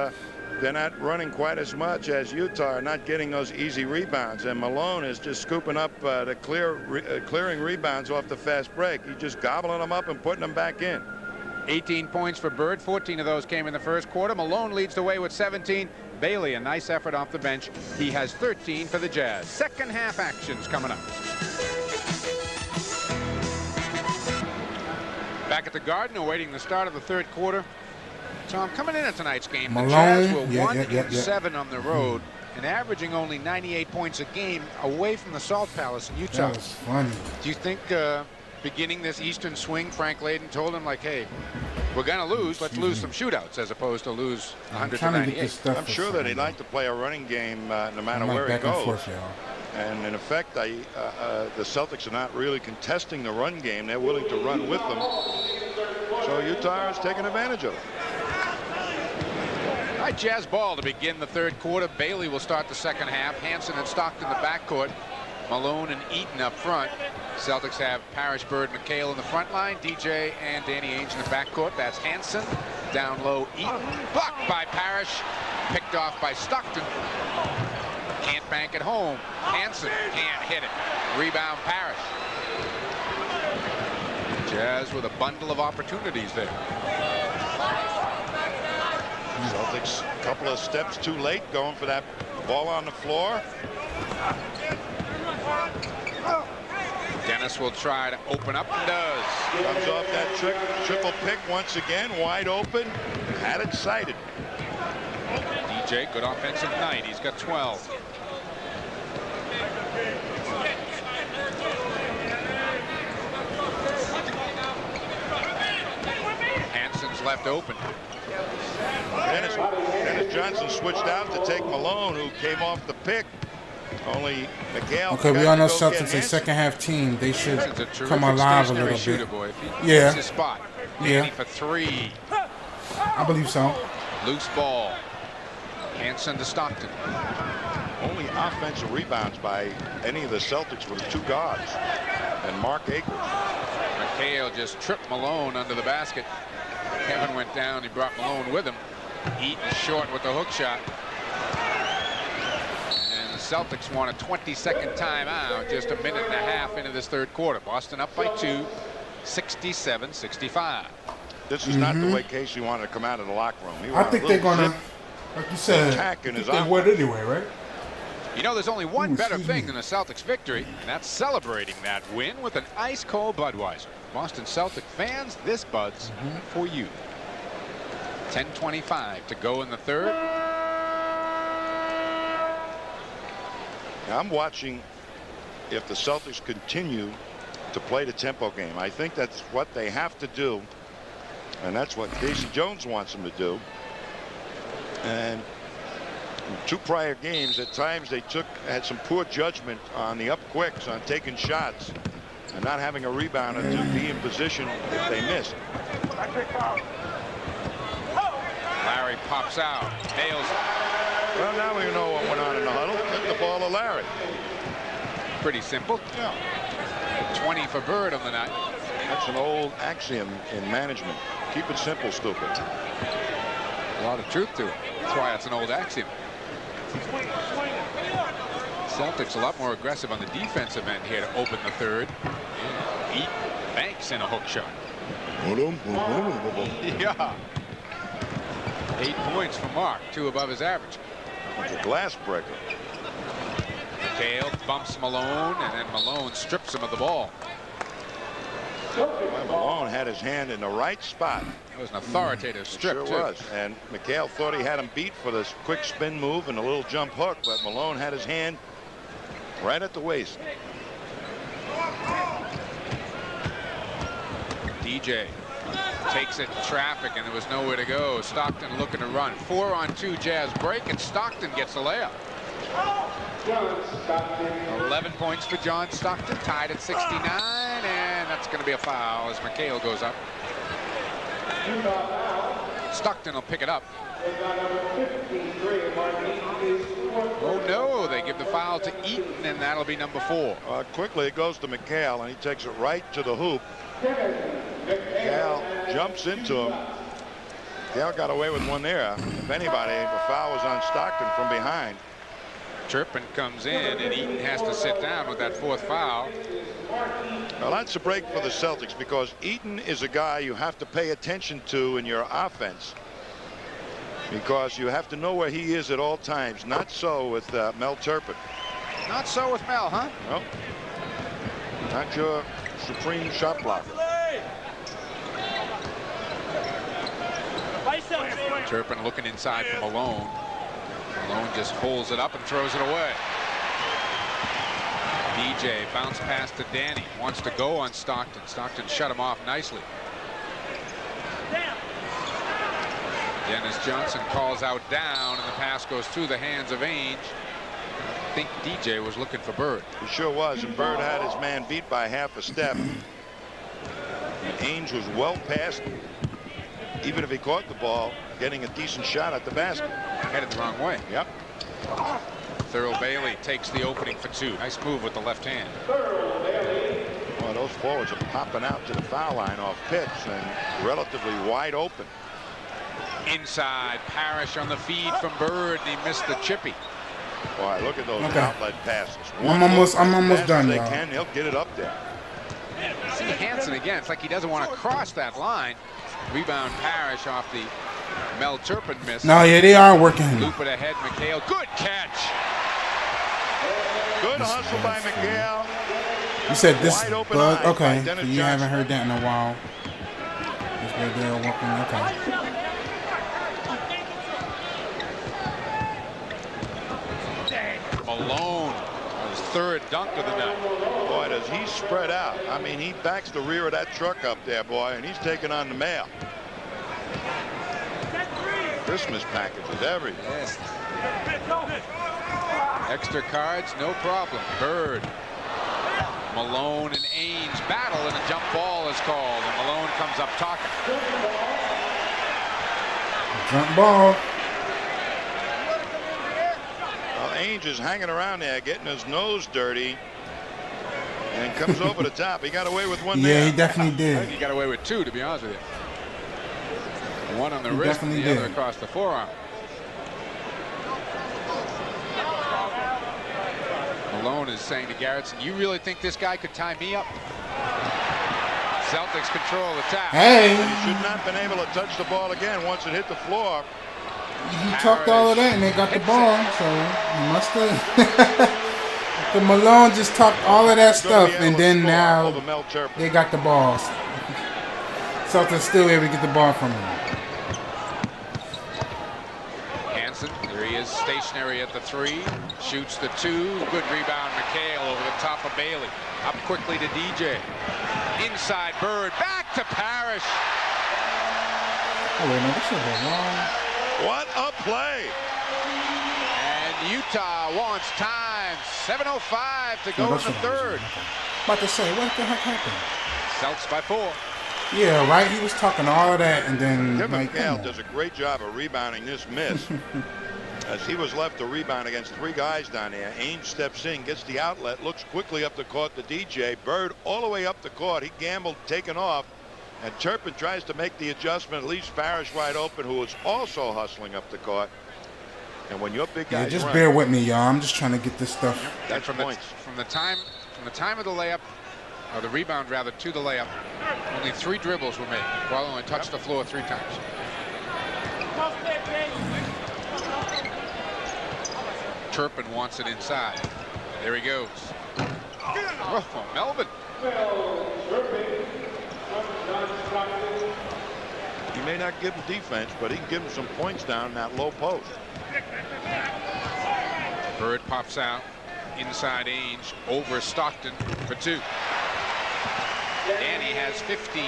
they're not running quite as much as Utah, are not getting those easy rebounds. And Malone is just scooping up the clearing rebounds off the fast break. He's just gobbling them up and putting them back in. 18 points for Bird. 14 of those came in the first quarter. Malone leads the way with 17. Bailey, a nice effort off the bench. He has 13 for the Jazz. Second half actions coming up. Back at the Garden, awaiting the start of the third quarter. Tom, coming into tonight's game, the Jazz were 1-7 on the road and averaging only 98 points a game away from the Salt Palace in Utah. That was funny. Do you think beginning this Eastern swing, Frank Layden told him, like, hey, we're going to lose, let's lose some shootouts as opposed to lose 100 to 98? I'm sure that he'd like to play a running game no matter where he goes. And in effect, the Celtics are not really contesting the run game. They're willing to run with them. So Utah is taking advantage of it. Right, Jazz ball to begin the third quarter. Bailey will start the second half. Hansen and Stockton in the backcourt. Malone and Eaton up front. Celtics have Parrish, Bird, McHale in the front line. DJ and Danny Ainge in the backcourt. That's Hansen. Down low, Eaton. Blocked by Parrish. Picked off by Stockton. Can't bank it home. Hansen can't hit it. Rebound Parrish. Jazz with a bundle of opportunities there. Celtics a couple of steps too late, going for that ball on the floor. Dennis will try to open up and does. Comes off that triple pick once again, wide open. Had it sighted. DJ, good offensive night. He's got 12. Hansen's left open. Dennis Johnson switched out to take Malone, who came off the pick. Only McHale. Okay, we all know Celtics a second half team. They should come alive a little bit. Boy. If he Yeah. his spot. Yeah. Danny for three. I believe so. Loose ball. Hansen to Stockton. Only offensive rebounds by any of the Celtics were the two guards and Mark Akers. McHale just tripped Malone under the basket. Kevin went down. He brought Malone with him. Eaton short with the hook shot. And the Celtics want a 20-second timeout just a minute and a half into this third quarter. Boston up by 2, 67-65. This is not the way Casey wanted to come out of the locker room. I think they're going to, like you said, attack in his they would anyway, right? You know, there's only one better thing than a Celtics victory, and that's celebrating that win with an ice-cold Budweiser. Boston Celtic fans, this Bud's for you. 10:25 to go in the third. Now I'm watching if the Celtics continue to play the tempo game. I think that's what they have to do, and that's what Casey Jones wants them to do. And in 2 prior games, at times they had some poor judgment on the up quicks, on taking shots and not having a rebounder to be in position if they missed. Larry pops out, nails it. Well, now we know what went on in the huddle. Get the ball to Larry. Pretty simple. Yeah. 20 for Bird on the night. That's an old axiom in management. Keep it simple, stupid. A lot of truth to it. That's why it's an old axiom. Celtics a lot more aggressive on the defensive end here to open the third. Eaton banks in a hook shot. Yeah. 8 points for Mark, 2 above his average. It's a glass breaker. McHale bumps Malone, and then Malone strips him of the ball. Well, Malone had his hand in the right spot. That was an authoritative strip, Sure too. was. And McHale thought he had him beat for this quick spin move and a little jump hook, but Malone had his hand right at the waist. DJ takes it in traffic, and there was nowhere to go. Stockton looking to run. 4-on-2 Jazz break, and Stockton gets a layup. 11 points for John Stockton, tied at 69, and that's going to be a foul as McHale goes up. Stockton will pick it up. Oh no, they give the foul to Eaton, and that'll be number 4. Quickly it goes to McHale, and he takes it right to the hoop. McHale jumps into him. McHale got away with one there. If anybody, the foul was on Stockton from behind. Turpin comes in, and Eaton has to sit down with that 4th foul. Well, that's a break for the Celtics, because Eaton is a guy you have to pay attention to in your offense, because you have to know where he is at all times. Not so with Mel Turpin. Not so with Mel, huh? No. Not your supreme shot blocker. Turpin looking inside for Malone. Malone just pulls it up and throws it away. DJ bounce pass to Danny. Wants to go on Stockton. Stockton shut him off nicely. Dennis Johnson calls out down, and the pass goes through the hands of Ainge. I think DJ was looking for Bird. He sure was, and Bird had his man beat by half a step. And Ainge was well past even if he caught the ball, getting a decent shot at the basket. Headed the wrong way. Yep. Thurl Bailey takes the opening for two. Nice move with the left hand. Well, those forwards are popping out to the foul line off pitch and relatively wide open. Inside, Parrish on the feed from Bird, and he missed the chippy. Boy, look at those Okay. outlet passes. I'm almost done, They y'all. can, they'll get it up there. See Hansen again. It's like he doesn't want to cross that line. Rebound Parrish off the Mel Turpin miss. No, yeah, they are working. Loop it ahead, McHale. Good catch. Good hustle by McHale. You said this Wide open bug? eye by Okay, Dennis you haven't Johnson. heard that in a while. That's where they're working. Okay. Malone on his third dunk of the night. Boy, does he spread out. I mean, he backs the rear of that truck up there, boy, and he's taking on the mail. Christmas packages, everything. Yes. Extra cards, no problem. Bird. Malone and Ainge battle, and a jump ball is called, and Malone comes up talking. Jump ball. Well, Ainge is hanging around there, getting his nose dirty, and comes over the top. He got away with one Yeah, there. he definitely I did. think he got away with two, to be honest with you. One on the He wrist and definitely the other did. across the forearm. Malone is saying to Garrettson, you really think this guy could tie me up? Celtics control the tap. Hey, He should not have been able to touch the ball again once it hit the floor. he talked all of that and they got the ball, so he must have. The Malone just talked all of that He's gonna stuff, be able and to then score now over Mel Turpin. they got the balls. Celtics still able to get the ball from him. Hansen, there he is, stationary at the three, shoots the two, good rebound McHale over the top of Bailey, up quickly to DJ, inside Bird, back to Parrish. Oh wait, no, this should have been long. What a play! And Utah wants time, 7:05 to go No, in the third. About to say, what the heck happened? Celtics by 4. Yeah, right. He was talking all of that, and then Kevin like, come McHale on. does a great job of rebounding this miss. As he was left to rebound against three guys down there, Ainge steps in, gets the outlet, looks quickly up the court to DJ. Bird all the way up the court. He gambled, taken off, and Turpin tries to make the adjustment, leaves Parrish wide open, who is also hustling up the court. And when your big Yeah, guys just run, bear with me, y'all. I'm just trying to get this stuff. that's From points. the time of the layup, or the rebound rather, to the layup, only 3 dribbles were made. While only touched the floor 3 times. Turpin wants it inside. There he goes. Oh, Melvin. He may not give him defense, but he can give him some points down in that low post. Bird pops out. Inside Ainge over Stockton for 2. Danny has 15.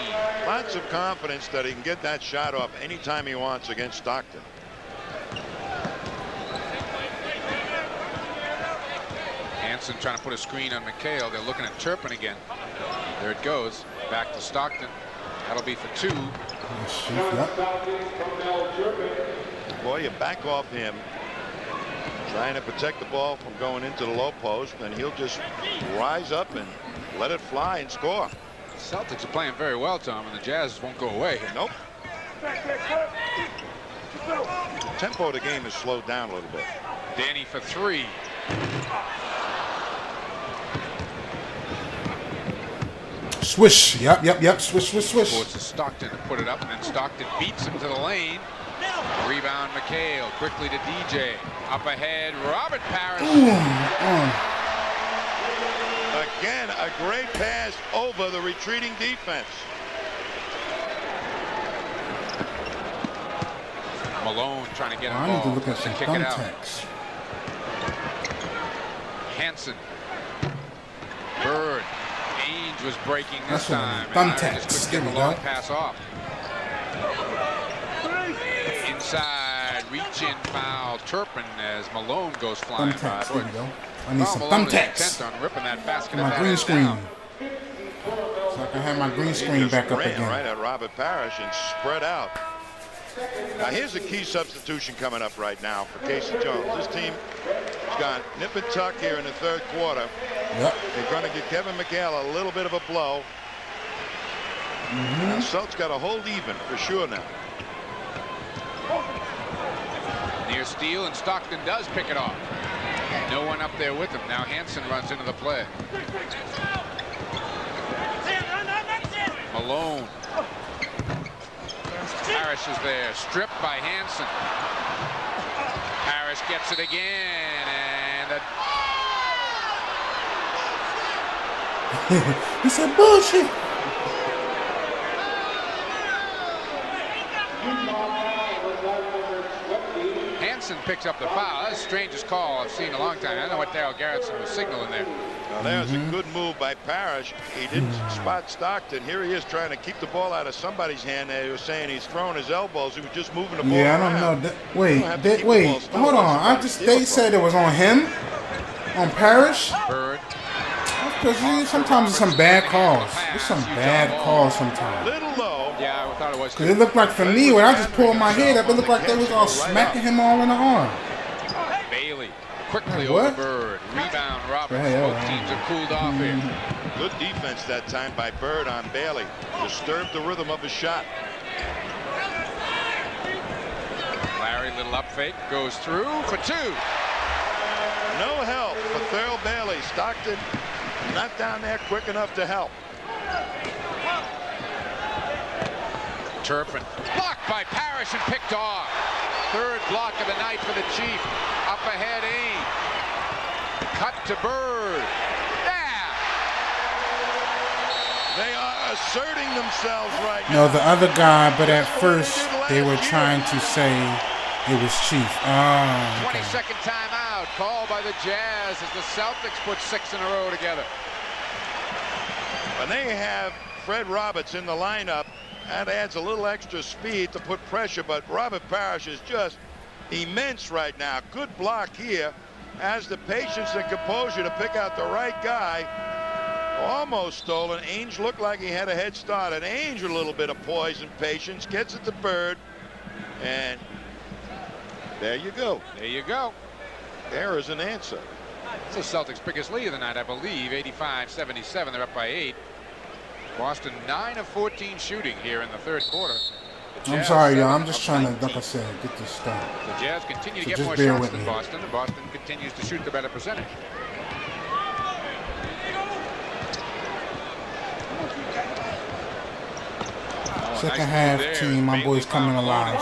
Lots of confidence that he can get that shot off anytime he wants against Stockton. Hansen trying to put a screen on McHale. They're looking at Turpin again. There it goes. Back to Stockton. That'll be for 2. Yep. Boy, you back off him, trying to protect the ball from going into the low post, and he'll just rise up and let it fly and score. Celtics are playing very well, Tom, and the Jazz won't go away here. Nope. The tempo of the game has slowed down a little bit. Danny for 3. Swish. Yep. Swish. Forces to Stockton to put it up, and then Stockton beats him to the lane. Rebound McHale quickly to DJ. Up ahead, Robert Parrish. Again, a great pass over the retreating defense. Malone trying to get I involved. need to look at some kick it out. thumbtacks. Hansen. Bird. Ainge was breaking this That's what time. I and mean. Ira Thumbtacks. just There couldn't we get the long go. pass off. Inside, reach in foul. Turpin as Malone goes flying by. Thumbtacks. Boy, There we go. I need some Malone is thumbtacks. intent on ripping that basket My at that green end screen. down. So I can have my green He screen just back up ran again. right at Robert Parrish and spread out. Now here's a key substitution coming up right now for Casey Jones. This team has gone nip and tuck here in the third quarter. Yep. They're going to give Kevin McHale a little bit of a blow. Now Celtics got to hold even for sure now. Near steal, and Stockton does pick it off. No one up there with him. Now Hansen runs into the play. Malone. Parrish is there, stripped by Hansen. Parrish gets it again, and He said bullshit. Hansen picks up the foul. That's the strangest call I've seen in a long time. I don't know what Darryl Garrettson was signaling there. Now there's a good move by Parrish. He didn't spot Stockton. Here he is trying to keep the ball out of somebody's hand. They were saying he's throwing his elbows. He was just moving the ball Yeah, I around. don't know. Wait, hold on. They said it was on him, on Parrish. Bird. Because sometimes it's some bad calls. It's some bad calls sometimes. Little low. Yeah, I thought it was. Cause it looked like for me when I just pulled my head up, it looked like they was all smacking him all in the arm. Bailey quickly What? over Bird. Rebound Roberts. Right, Both teams have cooled off here. Good defense that time by Bird on Bailey. Disturbed the rhythm of his shot. Larry, little up fake, goes through for two. No help for Thurl Bailey. Stockton not down there quick enough to help. Turpin blocked by Parrish and picked off. Third block of the night for the Chief. Up ahead, Ain. Cut to Bird. Yeah. They are asserting themselves right No, now. the other guy, but at first they were trying to say it was Chief. Oh, okay. 22nd timeout called by the Jazz as the Celtics put 6 in a row together. When they have Fred Roberts in the lineup, that adds a little extra speed to put pressure, but Robert Parrish is just immense right now. Good block here. Has the patience and composure to pick out the right guy. Almost stolen. Ainge looked like he had a head start. And Ainge with a little bit of poise and patience gets it to Bird. And there you go. There you go. There is an answer. It's the Celtics' biggest lead of the night, I believe. 85-77. They're up by 8. Boston 9 of 14 shooting here in the third quarter. The I'm Jazz sorry, 7 y'all. I'm just of trying to, 19. like I said, get this started. The Jazz continue to So get just more bear shots with than me. Boston, and Boston continues to shoot the better percentage. Second nice half move there. team, my Bailey boys coming found Malone alive.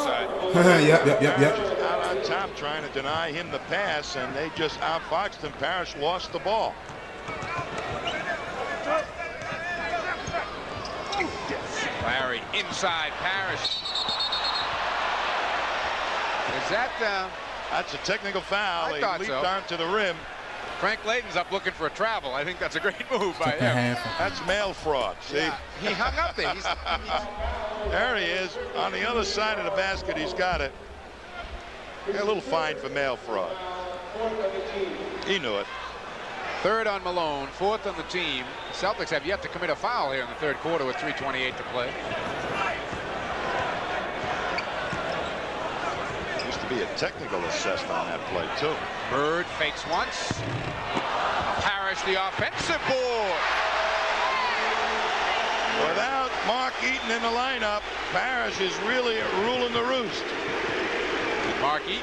inside. Yep. Out on top trying to deny him the pass, and they just outfoxed him. Parrish lost the ball. Larry inside Parrish. Is that That's a technical foul. I He thought leaped so. onto the rim. Frank Layton's up looking for a travel? I think that's a great move by Second him. half. That's mail fraud. See? Yeah, he hung up there. There he is on the other side of the basket. He's got it. Got a little fine for mail fraud. He knew it. Third on Malone, fourth on the team. Celtics have yet to commit a foul here in the third quarter with 3:28 to play. Used to be a technical assessment on that play too. Bird fakes once. Parrish the offensive board. Without Mark Eaton in the lineup, Parrish is really ruling the roost. Mark Eaton,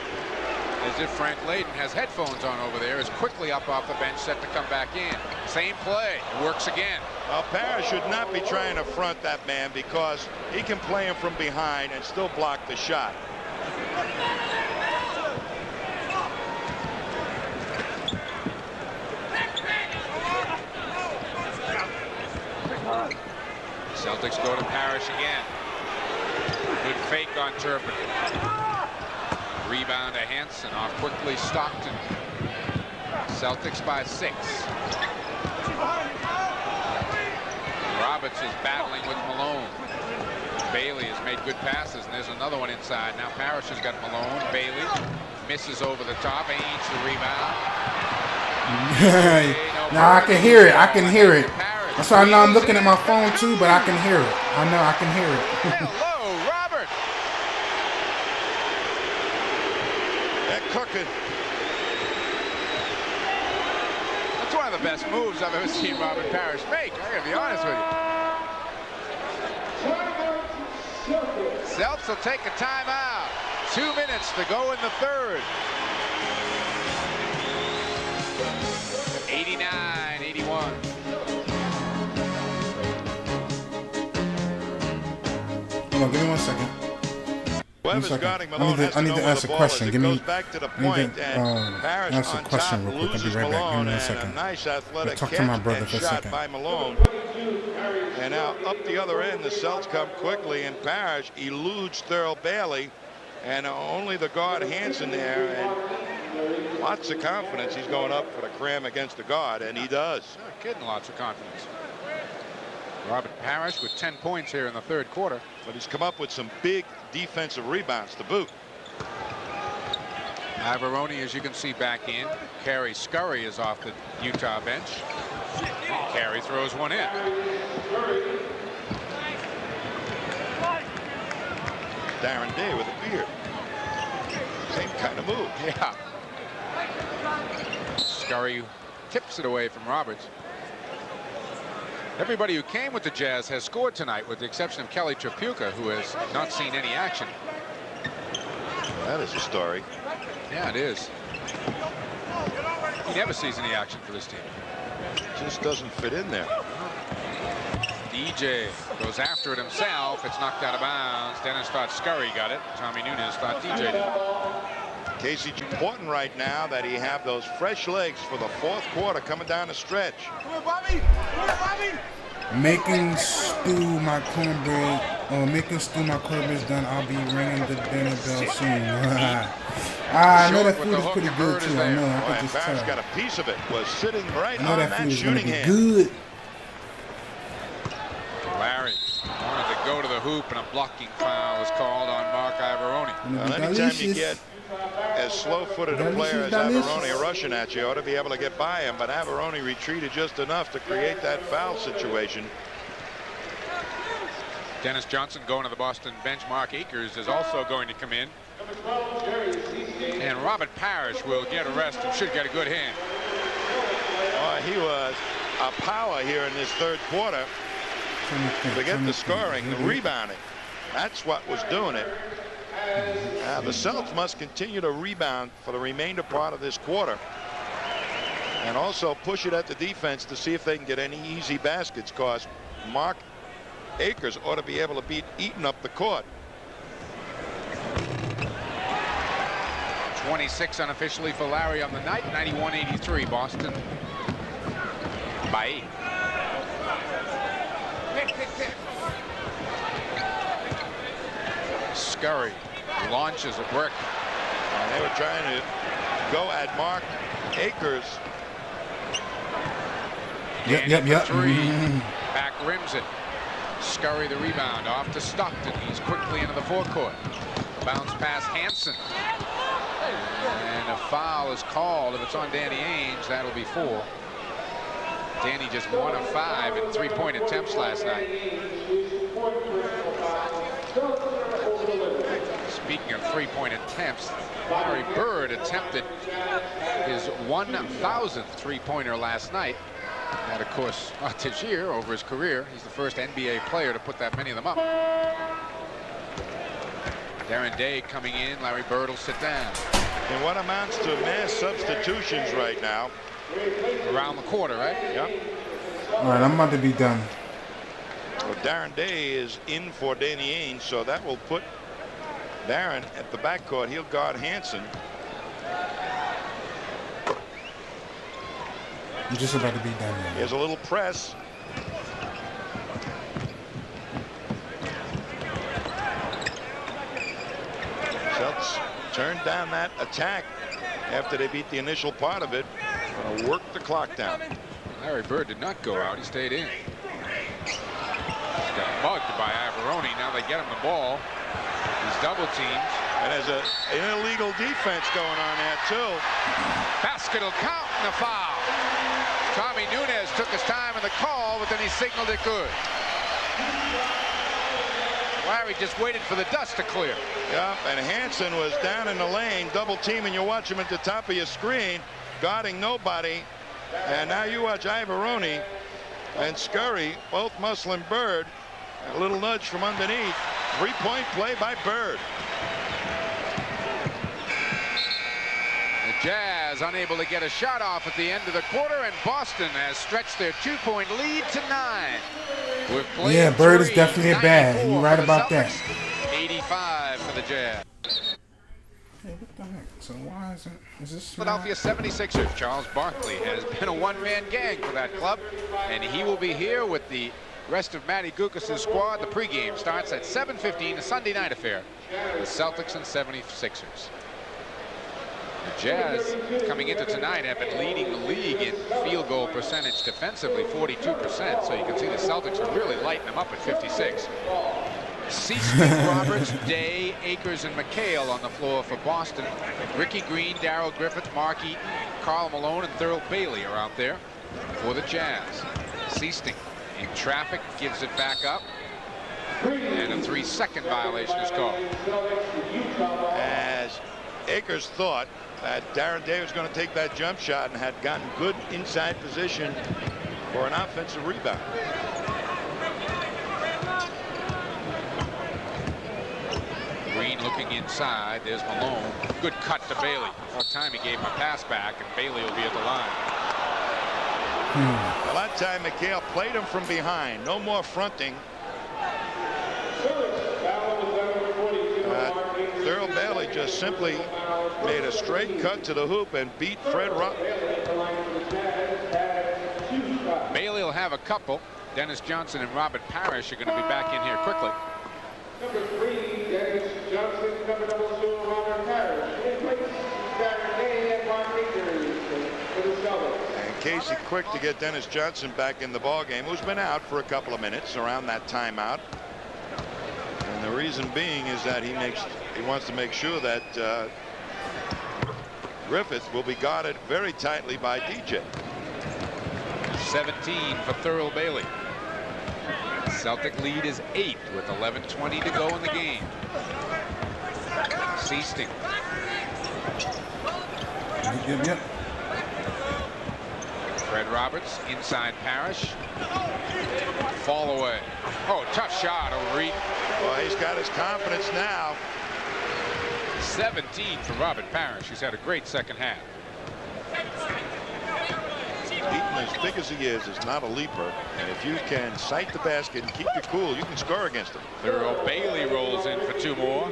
as if Frank Layton has headphones on over there, is quickly up off the bench, set to come back in. Same play, works again. Well, Parrish should not be trying to front that man because he can play him from behind and still block the shot. Celtics go to Parrish again. Good fake on Turpin. Rebound to Hansen, off quickly Stockton. Celtics by 6. Roberts is battling with Malone. Bailey has made good passes, and there's another one inside. Now Parrish has got Malone. Bailey misses over the top. Ainge the rebound. Now I can hear it. I can hear it. That's why I know I'm looking at my phone too, but I can hear it. I know I can hear it. Hello, Robert. cooking. That's one of the best moves I've ever seen Robert Parrish make. I gotta be honest with you. Celtics will take a timeout. 2 minutes to go in the third. 89-81. Hold on, give me 1 second. Whoever's guarding Malone I need to ask a question. Give me. back to the I need point, to and Parrish ask a on question top real quick. I'll be loses right back. Give Malone, me 1 and second. a nice athletic Talk catch to my brother and for a shot second. by Malone. And now up the other end, the Celtics come quickly, and Parrish eludes Thurl Bailey, and only the guard Hansen there, and lots of confidence. He's going up for the cram against the guard, and he does. Not kidding, lots of confidence. Robert Parrish with 10 points here in the third quarter. But he's come up with some big defensive rebounds to boot. Averoni, as you can see, back in. Carey Scurry is off the Utah bench. Carey throws one in. Darren Day with a beard. Same kind of move. Yeah. Scurry tips it away from Roberts. Everybody who came with the Jazz has scored tonight, with the exception of Kelly Tripucka, who has not seen any action. That is a story. Yeah, it is. He never sees any action for this team. Just doesn't fit in there. DJ goes after it himself. It's knocked out of bounds. Dennis thought Scurry got it. Tommy Nunes thought DJ did. Casey, it's important right now that he have those fresh legs for the fourth quarter coming down the stretch. Come on, Bobby. Come on, Bobby. Making stew my cornbread, or making stew my cornbread's done. I'll be ringing the dinner bell soon. I know that food is pretty good too. I know. I Boy, could just Parrish tell. got a piece of it. Was sitting right I know on that that food is gonna shooting be hand. good. Larry wanted to go to the hoop, and a blocking foul was called on Mark Iavaroni. Well, anytime you get as slow-footed a player as Averoni rushing at you, you ought to be able to get by him. But Averoni retreated just enough to create that foul situation. Dennis Johnson going to the Boston bench. Mark Akers is also going to come in. And Robert Parrish will get a rest and should get a good hand. He was a power here in this third quarter. Forget the scoring, the rebounding. That's what was doing it. The Celtics must continue to rebound for the remainder part of this quarter. And also push it at the defense to see if they can get any easy baskets, because Mark Akers ought to be able to beat Eaton up the court. 26 unofficially for Larry on the night. 91-83 Boston by 8. Scurry launches a brick. And they were trying to go at Mark Akers. Yep. Three. Back rims it. Scurry the rebound off to Stockton. He's quickly into the forecourt. Bounce pass Hansen. And a foul is called. If it's on Danny Ainge, that'll be 4. Danny just 1 of 5 in 3-point attempts last night. Speaking of 3-point attempts, Larry Bird attempted his 1,000th 3-pointer last night. And of course, this year, over his career, he's the first NBA player to put that many of them up. Darren Day coming in. Larry Bird will sit down. And what amounts to mass substitutions right now. Around the quarter, right? Yep. All right, I'm about to be done. Well, Darren Day is in for Danny Ainge, so that will put Darren at the backcourt. He'll guard Hansen. I'm just about to be done now. Here's a little press. Celtics turned down that attack after they beat the initial part of it. Gonna work the clock down. Larry Bird did not go out. He stayed in. He's got mugged by Averoni. Now they get him the ball. He's double teamed. And there's an illegal defense going on there too. Basket will count and a foul. Tommy Nunes took his time in the call, but then he signaled it good. Larry just waited for the dust to clear. Yep, and Hansen was down in the lane, double teaming. You watch him at the top of your screen, guarding nobody. And now you watch Ivoroni and Scurry both muscling Bird. A little nudge from underneath. 3-point play by Bird. The Jazz unable to get a shot off at the end of the quarter, and Boston has stretched their 2-point lead to 9. Yeah, Bird is definitely a bad. You're right about that. 85 for the Jazz. Hey, what the heck? So why is it? Is this Philadelphia 76ers. Charles Barkley has been a one-man gang for that club, and he will be here with the rest of Matty Gukas' squad. The pregame starts at 7:15, a Sunday night affair. The Celtics and 76ers. The Jazz, coming into tonight, have been leading the league in field goal percentage defensively, 42%. So you can see the Celtics are really lighting them up at 56. Seaston, Roberts, Day, Akers, and McHale on the floor for Boston. Ricky Green, Darryl Griffith, Mark Eaton, Karl Malone, and Thurl Bailey are out there for the Jazz. Seaston in traffic, gives it back up, and a 3-second violation is called. As Akers thought that Darren Day was going to take that jump shot and had gotten good inside position for an offensive rebound. Green looking inside. There's Malone. Good cut to Bailey. What time he gave him a pass back, and Bailey will be at the line. Well, that time McHale played him from behind. No more fronting. Thurl Bailey just simply made a straight cut to the hoop and beat Fred Rock. Bailey will have a couple. Dennis Johnson and Robert Parrish are going to be back in here quickly. Number 3, Dennis Johnson. Number 2, Robert Parrish. In place, Saturday and Mark Akers for the Celtics. And Casey quick to get Dennis Johnson back in the ballgame, who's been out for a couple of minutes around that timeout. And the reason being is that he wants to make sure that Griffith will be guarded very tightly by DJ. 17 for Thurl Bailey. Celtic lead is 8 with 11:20 to go in the game. Seaston. Yep. Fred Roberts inside Parrish. Fall away. Oh, tough shot over Eaton. Well, he's got his confidence now. 17 for Robert Parrish. He's had a great second half. Eaton, as big as he is not a leaper, and if you can sight the basket and keep you cool, you can score against him. Thurl Bailey rolls in for 2 more.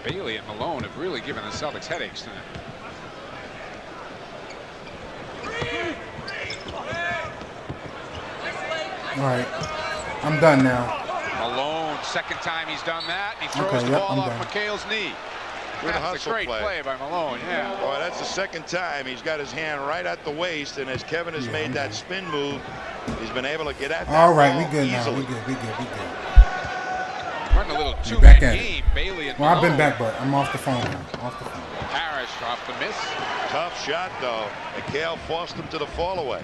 Bailey and Malone have really given the Celtics headaches tonight. All right, I'm done now. Malone, second time he's done that, and he throws the ball off McHale's knee. Good That's hustle a great play by Malone, yeah. Boy, that's the second time he's got his hand right at the waist, and as Kevin has made that spin move, he's been able to get at that All right, ball we good easily. now. We good. Running a little two-man game, Bailey and Well, Malone. I've been back, but I'm off the phone now. Parrish off the miss. Tough shot, though. McHale forced him to the fall away.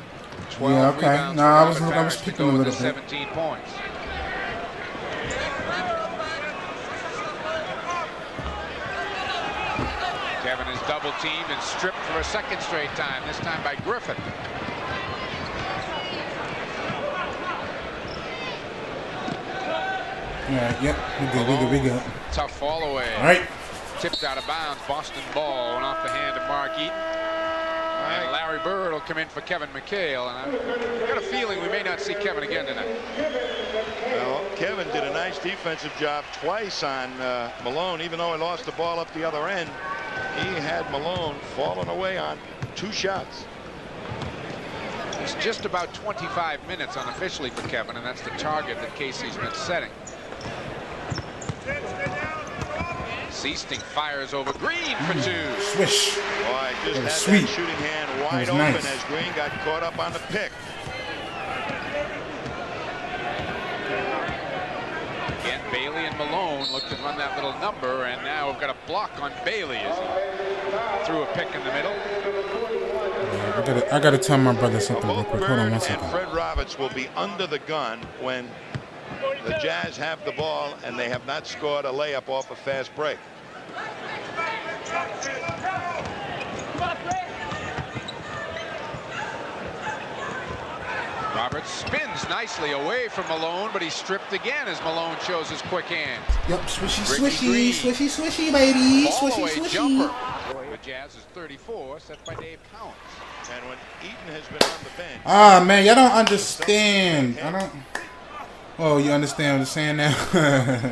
12 Yeah, okay. rebounds No, for I Robert was Parrish to peeking go a with little the bit. 17 points. Kevin is double teamed and stripped for a second straight time, this time by Griffith. Yeah, yep, we good. Tough fall away. All right. Tipped out of bounds. Boston ball went off the hand of Mark Eaton. And Larry Bird will come in for Kevin McHale. And I've got a feeling we may not see Kevin again tonight. Well, Kevin did a nice defensive job twice on Malone, even though he lost the ball up the other end. He had Malone falling away on 2 shots. It's just about 25 minutes unofficially for Kevin, and that's the target that Casey's been setting. Seaston fires over Green for 2. Swish. Boy, just had sweet. that shooting hand wide was open nice. as Green got caught up on the pick. Again, Bailey and Malone look to run that little number, and now we've got a block on Bailey as he threw a pick in the middle. I gotta tell my brother something real Both quick. Hold on Bird 1 and second. Fred Roberts will be under the gun when The Jazz have the ball, and they have not scored a layup off a fast break. Roberts spins nicely away from Malone, but he's stripped again as Malone shows his quick hands. Yep, swishy, Ricky Green. swishy, swishy, swishy, baby. Swishy, Fall-away swishy. jumper. The Jazz is 34, set by Dave Collins. And when Eaton has been on the bench. Ah, man, y'all don't understand. I don't. Oh, you understand what I'm saying now? Harris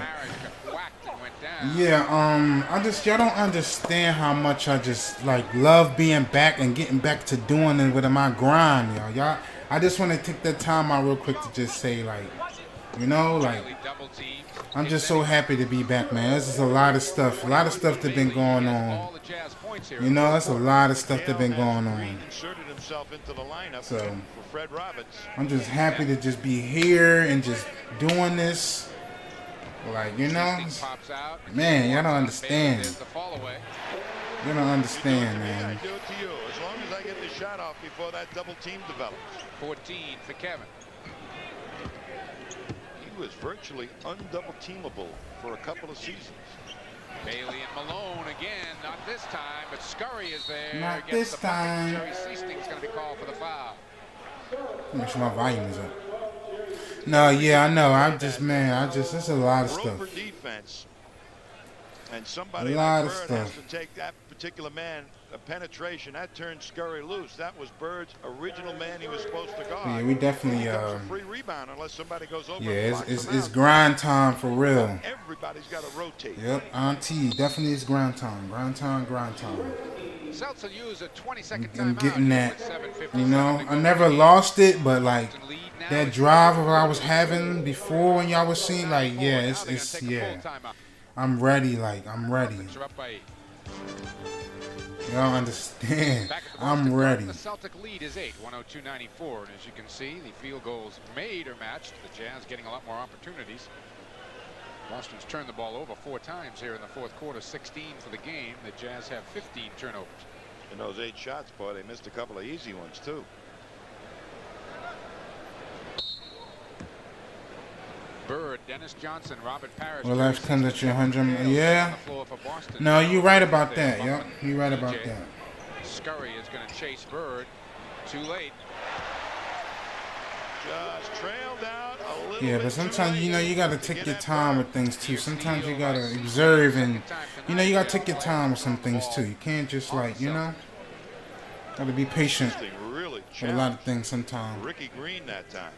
got whacked and went down. Yeah, y'all don't understand how much I just like love being back and getting back to doing it with my grind, y'all. I just want to take that time out real quick to just say, like, you know, like, I'm just so happy to be back, man. There's just a lot of stuff that's been going on. You know, that's a lot of stuff that's been going on. So, I'm just happy to just be here and just doing this. Like, you know, man, y'all don't understand. You don't understand, man. I do it to you as long as I get the shot off before that double team develops. 14 for Kevin. He was virtually undouble teamable for a couple of seasons. Bailey and Malone again, not this time, but Scurry is there. Not Gets this the bucket. time. Jerry Seasting's going to be called for the foul. Make sure my volume is up. No, yeah, I know. It's a lot of stuff. For defense. And somebody A lot like of Bird has stuff. to take that particular man a penetration. That turned Scurry loose. That was Bird's original man he was supposed to guard. Yeah, we definitely. A free rebound unless somebody goes over. Yeah, it's grind time for real. Everybody's got to rotate. Yep, Auntie, definitely it's grind time. Grind time. Celtics will use a 20-second I'm timeout getting that. with 7:57 You know, to go I in never the game. lost it, but like Lead now that is drive that I was having before when y'all was seeing, like, yeah, it's yeah. I'm ready, like I'm ready. Celtics are up by 8. Y'all understand? Back at the I'm Boston ready. Garden, the Celtic lead is 8, 102-94, and as you can see, the field goals made are matched. The Jazz getting a lot more opportunities. Boston's turned the ball over 4 times here in the fourth quarter, 16 for the game. The Jazz have 15 turnovers. In those 8 shots, boy, they missed a couple of easy ones too. Bird, Dennis Johnson, Robert Parrish. Well, life comes at you 100. Yeah. On the floor for Boston. No, you're right about There, that. Yep, you're right about DJ. that. Scurry is going to chase Bird. Too late. Just trailed out a little Yeah, bit but sometimes, too you know, late you gotta to take get your at time Bird. with things too. Sometimes you gotta observe and, you know, you gotta take your time with some things too. You can't just like, you know, gotta be patient This thing really with a lot of challenged things sometimes. Ricky Green that time.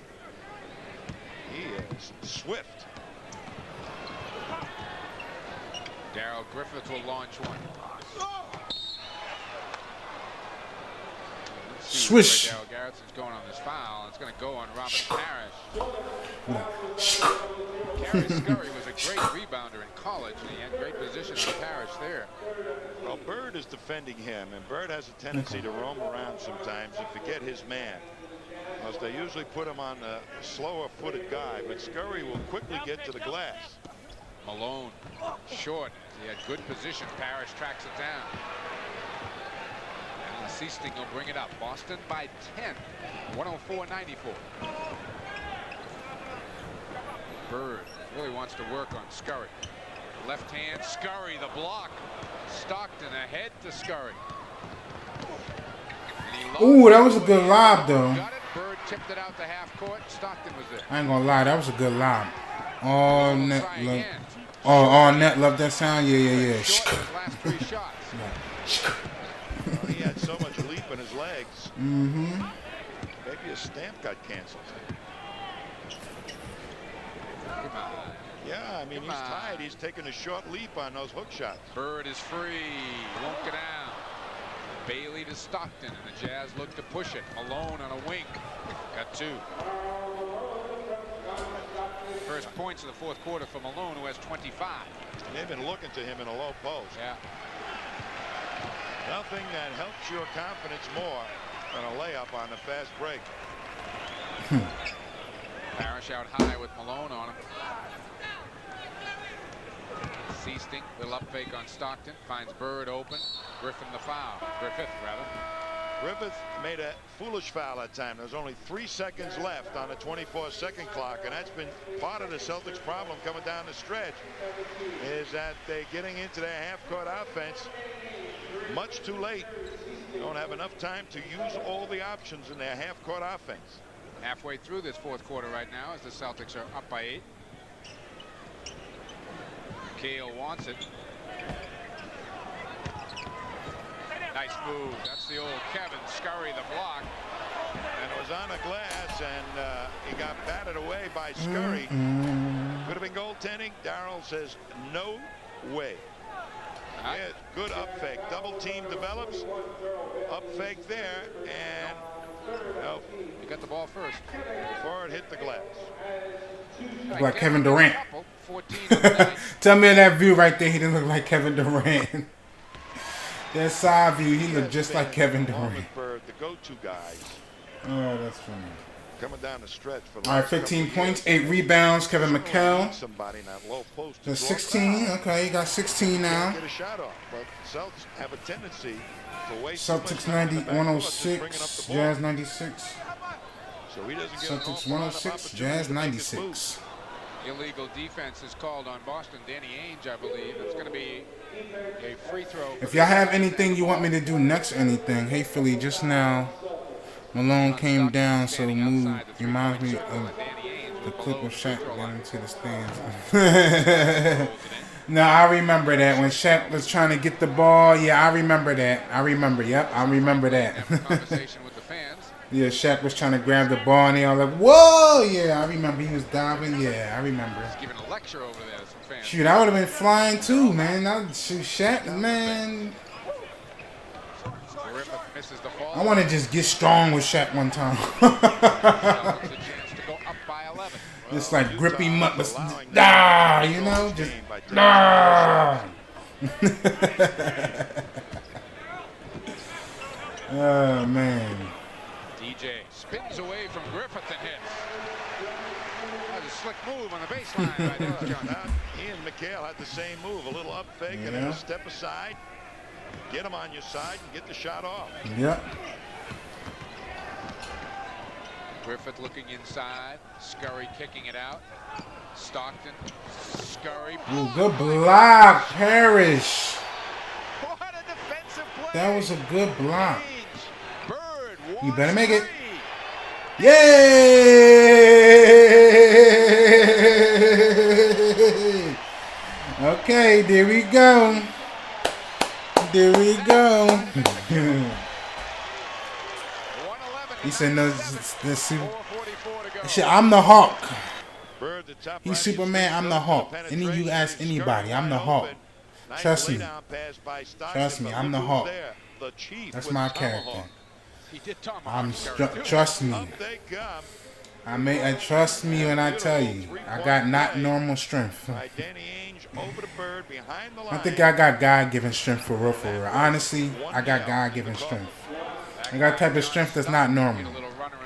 He is swift. Darrell Griffith will launch one. Let's see Swish. where Darrell Garrettson's going on this foul. It's going to go on Robert Parrish. Gary Scurry was a great rebounder in college, and he had great position on Parrish there. Well, Bird is defending him, and Bird has a tendency to roam around sometimes and forget his man. Because they usually put him on a slower-footed guy, but Scurry will quickly get to the glass. Malone, short. He had good position. Parrish tracks it down. And Seasting will bring it up. Boston by 10, 104-94. Bird really wants to work on Scurry. Left hand, Scurry, the block. Stockton ahead to Scurry. Ooh, that was a good lob though. Got it. Bird tipped it out to half court. Stockton was there. I ain't gonna lie, that was a good lob. All Malone net try love. again. Oh, all net love that sound. Yeah. Short in his last 3 shots. He had so much leap in his legs. Mm-hmm. Maybe his stamp got canceled. Come on. Yeah, I mean, he's tied. He's taking a short leap on those hook shots. Bird is free. Won't get down. Bailey to Stockton, and the Jazz look to push it. Malone on a wing. Got 2. First points of the fourth quarter for Malone, who has 25. They've been looking to him in a low post. Yeah. Nothing that helps your confidence more than a layup on a fast break. Parrish out high with Malone on him. Seasting, little up fake on Stockton. Finds Bird open. Griffith, rather. Griffith made a foolish foul that time. There's only 3 seconds left on the 24-second clock, and that's been part of the Celtics' problem coming down the stretch, is that they're getting into their half-court offense much too late. Don't have enough time to use all the options in their half-court offense. Halfway through this fourth quarter right now as the Celtics are up by 8. Cale wants it. Nice move. That's the old Kevin Scurry, the block. And it was on the glass, and he got batted away by Scurry. Could have been goaltending. Darryl says no way. Yeah, good up fake. Double team develops. Up fake there, and no. He got the ball first. Before it hit the glass. Look like Kevin Durant. 14 of the night. Tell me in that view right there, he didn't look like Kevin Durant. That side view, he looked just like Kevin Durant. The go-to guys. Oh, that's funny. Coming down the stretch for the All right, 15 points, 8 rebounds. Kevin McHale. Somebody in that low post. That's 16. Okay, you got 16 now. Get a shot off, but Celtics have a tendency to waste. Celtics 90, 106, Jazz 96. So he doesn't get Celtics 106, Jazz 96. Illegal defense is called on Boston. Danny Ainge, I believe. It's going to be a free throw. If y'all have anything you want me to do next or anything, hey Philly, just now Malone came down, so move reminds me of the clip of Shaq getting into the stands. No, I remember that when Shaq was trying to get the ball. Yeah, I remember that. I remember. Yep, I remember that. Conversation with the fans. Yeah, Shaq was trying to grab the ball, and they all like, "Whoa!" Yeah, I remember he was diving. Yeah, I remember. He's giving a lecture over there to some fans. Shoot, I would have been flying too, man. Shoot, Shaq, man. Misses the fall. I want to just get strong with Shaq one time. Just like grip him up, but you know, just Oh man. DJ spins away from Griffith and hits. That's a slick move on the baseline by Dennis Johnson. Ian McHale had the same move, a little up fake and then a step aside. Get him on your side and get the shot off. Yep. Griffith looking inside. Scurry kicking it out. Stockton. Scurry. Ooh, good block, Parrish. What a defensive play. That was a good block. Bird. You better make it. Yay! Okay, there we go. There we go. He said, "No, shit, I'm the Hawk. He's Superman. I'm the Hawk. Any you ask anybody, I'm the Hawk. Trust me. Trust me. I'm the Hawk. That's my character. Trust me. Trust me when I tell you, I got not normal strength. I think I got God-given strength for real, for real. Honestly, I got God-given strength. I got a type of strength that's not normal,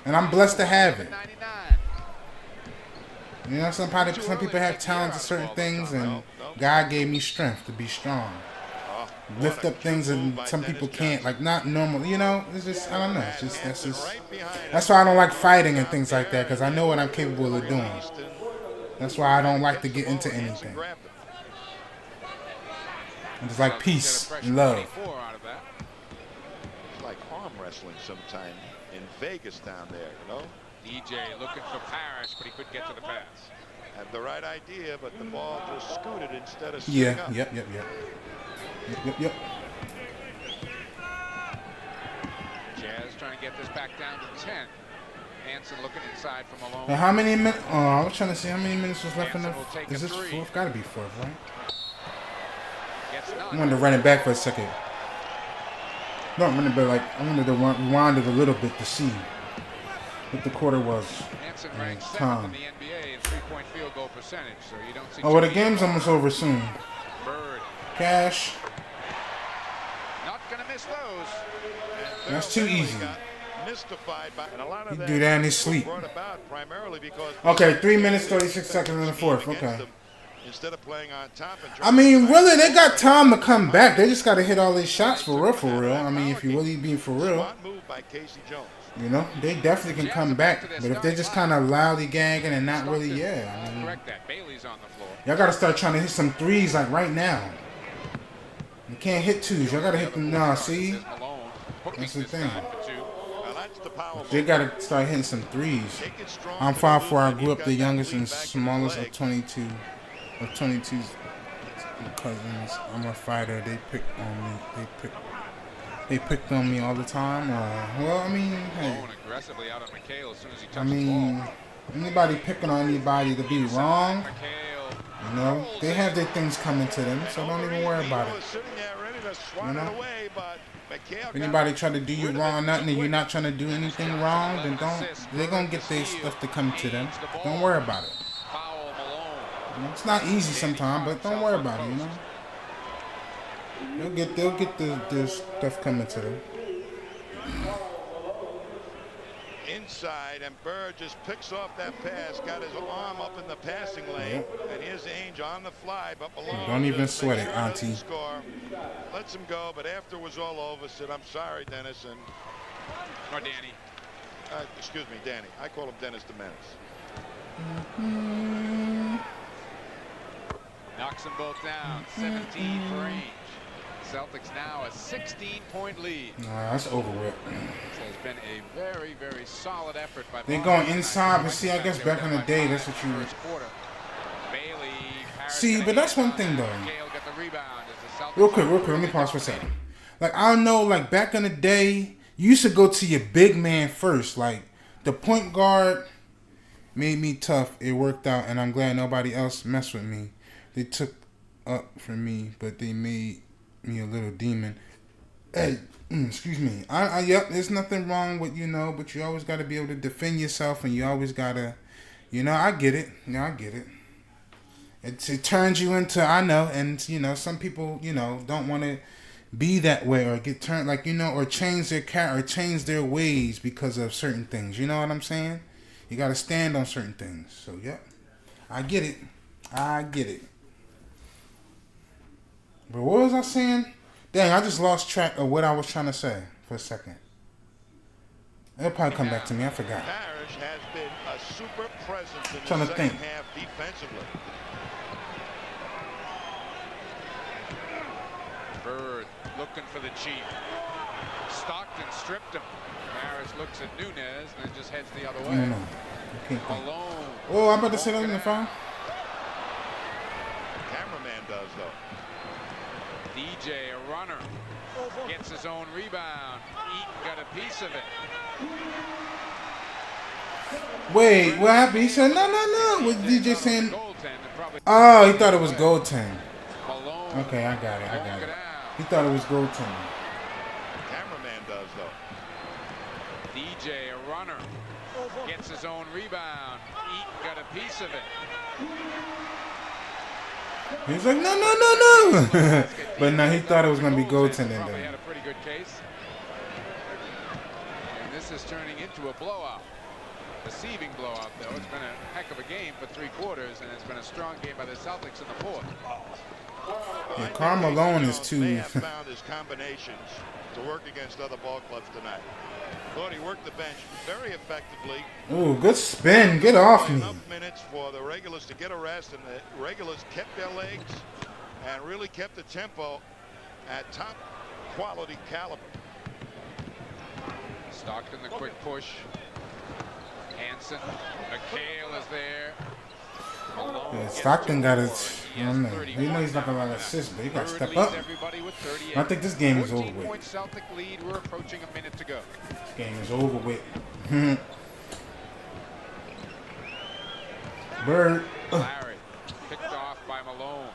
and I'm blessed to have it. You know, some people have talents at certain things, and God gave me strength to be strong. Lift up things and some people can't, like not normal. You know, it's just, I don't know. It's just that's why I don't like fighting and things like that, because I know what I'm capable of doing. That's why I don't like to get into anything. I just like peace and love. It's like arm wrestling sometime in Vegas down there, you know. DJ looking for Parrish, but he couldn't get to the pass. Had the right idea, but the ball just scooted instead of yeah. up. Yep. Jazz trying to get this back down to 10. Hansen looking inside from Malone. Now how many minutes? Oh, I was trying to see how many minutes was left in the. Is this fourth? Got to be fourth, right? I wanted to run it back for a second. No, I wanted to rewind it a little bit to see what the quarter was. Hansen ranks 7th in the NBA in three-point field goal percentage, so you don't see. Oh, well, the game's almost over soon. Bird. Cash. Not gonna miss those. That's too easy. Mystified by, and a lot of He do that in his sleep. brought about primarily because Okay, 3 minutes 36 seconds in the fourth. Okay. instead of playing on top. And I mean, really, they got time to come back. They just got to hit all these shots for real, for real. I mean, if you really be for real, Smart move by Casey Jones. you know, they definitely can come back. But if they're just kind of loudly gagging and not really, yeah, I mean, Correct that. Bailey's on the floor. y'all got to start trying to hit some threes like right now. You can't hit twos. Y'all got to hit them now, see? That's the thing. Well, that's the power They move. got to start hitting some threes. Take it strong I'm to the 5'4". I loop, grew and up you've the got that youngest and lead back in smallest his of 22. Of 22 cousins. I'm a fighter. They picked on me. They picked on me all the time. Well, I mean, hey, Malone aggressively out on McHale as soon as he I touched the mean, ball. anybody picking on anybody to be wrong, McHale. you know, they have their things coming to them, so don't even worry about it. You know? If anybody try to do you wrong or nothing, and you're not trying to do anything wrong, then they're gonna get their stuff to come to them. Don't worry about it. Foul Malone. You know, it's not easy sometimes, but don't worry about it. You know, they'll get their stuff coming to them. Inside, and Bird just picks off that pass, got his arm up in the passing lane, and here's Ainge on the fly, but Malone Don't even just sweat makes it, sure he doesn't Auntie. Score, lets him go, but after it was all over, said, "I'm sorry, Dennis," and Or Danny. excuse me, Danny. I call him Dennis the Menace. Knocks them both down. 17 for Ainge. Celtics now a 16-point lead. Nah, that's over with. This has been a very, very solid effort by They're Boston. going inside, but see, I guess back in the day, that's what you. First quarter. Bailey, Harris See, gonna but that's get one on thing, that. though. McHale got the rebound as the Celtics Real quick, let me pause for a second. Like, I know, like, back in the day, you used to go to your big man first. Like, the point guard made me tough. It worked out, and I'm glad nobody else messed with me. They took up for me, but they made me a little demon. Hey, excuse me. Yep, there's nothing wrong with, you know, but you always got to be able to defend yourself, and you always got to, you know, I get it. Yeah, I get it. It turns you into, I know, and, you know, some people, you know, don't want to be that way or get turned, like, you know, or change their or change their ways because of certain things. You know what I'm saying? You got to stand on certain things. So, yep, I get it. I get it. But what was I saying? Dang, I just lost track of what I was trying to say for a second. It'll probably come back to me. I forgot. Parrish has been a super presence in Trying the to second think. half defensively. Bird looking for the cheat. Stockton stripped him. Harris looks at Nunez and then just heads the other way. No. I can't think. Malone. Oh, I'm about to say that in the phone. Cameraman does, though. DJ, a runner, gets his own rebound. Eaton got a piece of it. Wait, what happened? He said, no. Was DJ saying? Goaltender probably. Oh, he thought it was goaltend. Malone. Okay, I got it. Won't get out. He thought it was goaltend. Cameraman does, though. DJ, a runner, gets his own rebound. Eaton got a piece of it. He's like, no. But no, he thought it was going to be goaltending Probably then. had a pretty good case. And this is turning into a blowout. Deceiving blowout, though. It's been a heck of a game for 3 quarters, and it's been a strong game by the Celtics in the 4th. Yeah, Karl Malone is too. May have found his combinations to work against other ball clubs tonight. Thought he worked the bench very effectively. Ooh, good spin. Get off me. Enough minutes for the regulars to get a rest, and the regulars kept their legs and really kept the tempo at top quality caliber. Stockton, the quick push. Hansen. McHale is there. Malone Yeah, gets Stockton got his. He I has don't know. 31. You know he's not going to assist, but he got to Bird step leads up. everybody with 38. I think this game is over 14-point with. Celtic lead. We're approaching a minute to go. This game is over with. Bird. Larry picked off by Malone.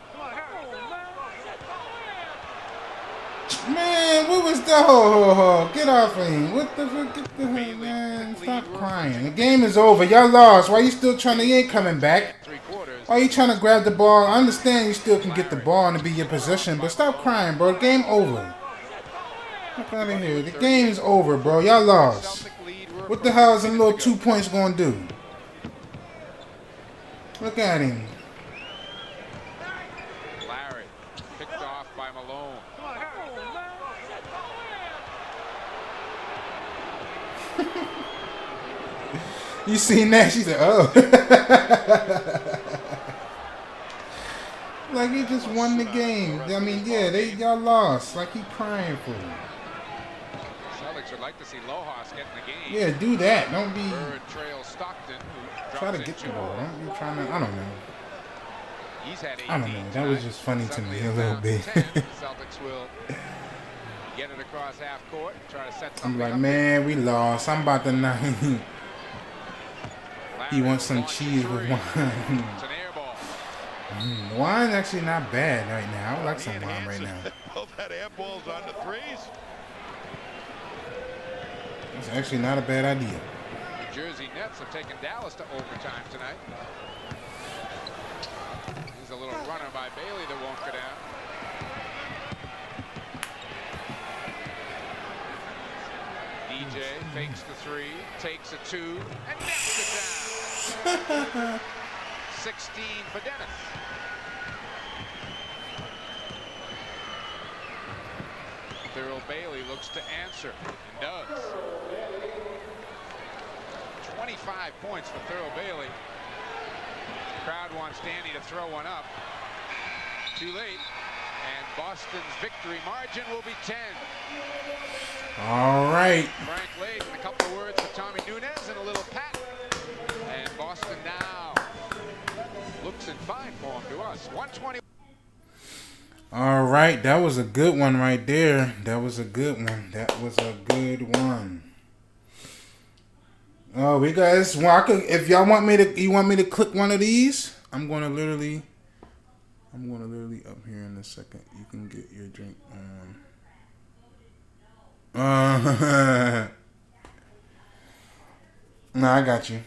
Man, what was the ho? Get off of him. What the fuck? Get the hell, man. Stop crying. The game is over. Y'all lost. Why you still trying to? You ain't coming back. 3 quarters. Why you trying to grab the ball? I understand you still can get the ball and it be your possession, but stop crying, bro. Game over. Look out of here. The game's over, bro. Y'all lost. Celtic lead. We're What the hell is a approaching little minute to 2 points gonna do? Look at him. You seen that? She said, "Oh." Like he just won the game. I mean, yeah, y'all lost. Like he crying for you. Celtics would like to see Lojas get in the game. Yeah, do that. Don't be Bird trails Stockton, who try to drops get the in ball. Don't be trying to. I don't know. He's had 18 I don't know. That was just funny to me a little bit. Celtics will get it across half court, try to set something I'm like, up. man, we lost. I'm about to not. He wants some Launches cheese with three. wine. It's an air ball. Wine's actually not bad right now. I like some wine right now. Both had air balls on the threes. It's actually not a bad idea. The Jersey Nets have taken Dallas to overtime tonight. There's a little runner by Bailey that won't go down. DJ fakes the three, takes a two, and nets it down. 16 for Dennis. Thurl Bailey looks to answer and does. 25 points for Thurl Bailey. Crowd wants Danny to throw one up. Too late. And Boston's victory margin will be 10. All right. Frank Layden, a couple of words for Tommy Nunez and a little pat. And Boston now looks in fine form to us. 120. All right. That was a good one right there. That was a good one. That was a good one. Oh, we guys. Well, if y'all want me to click one of these, I'm gonna literally up here in a second. You can get your drink on. No, I got you.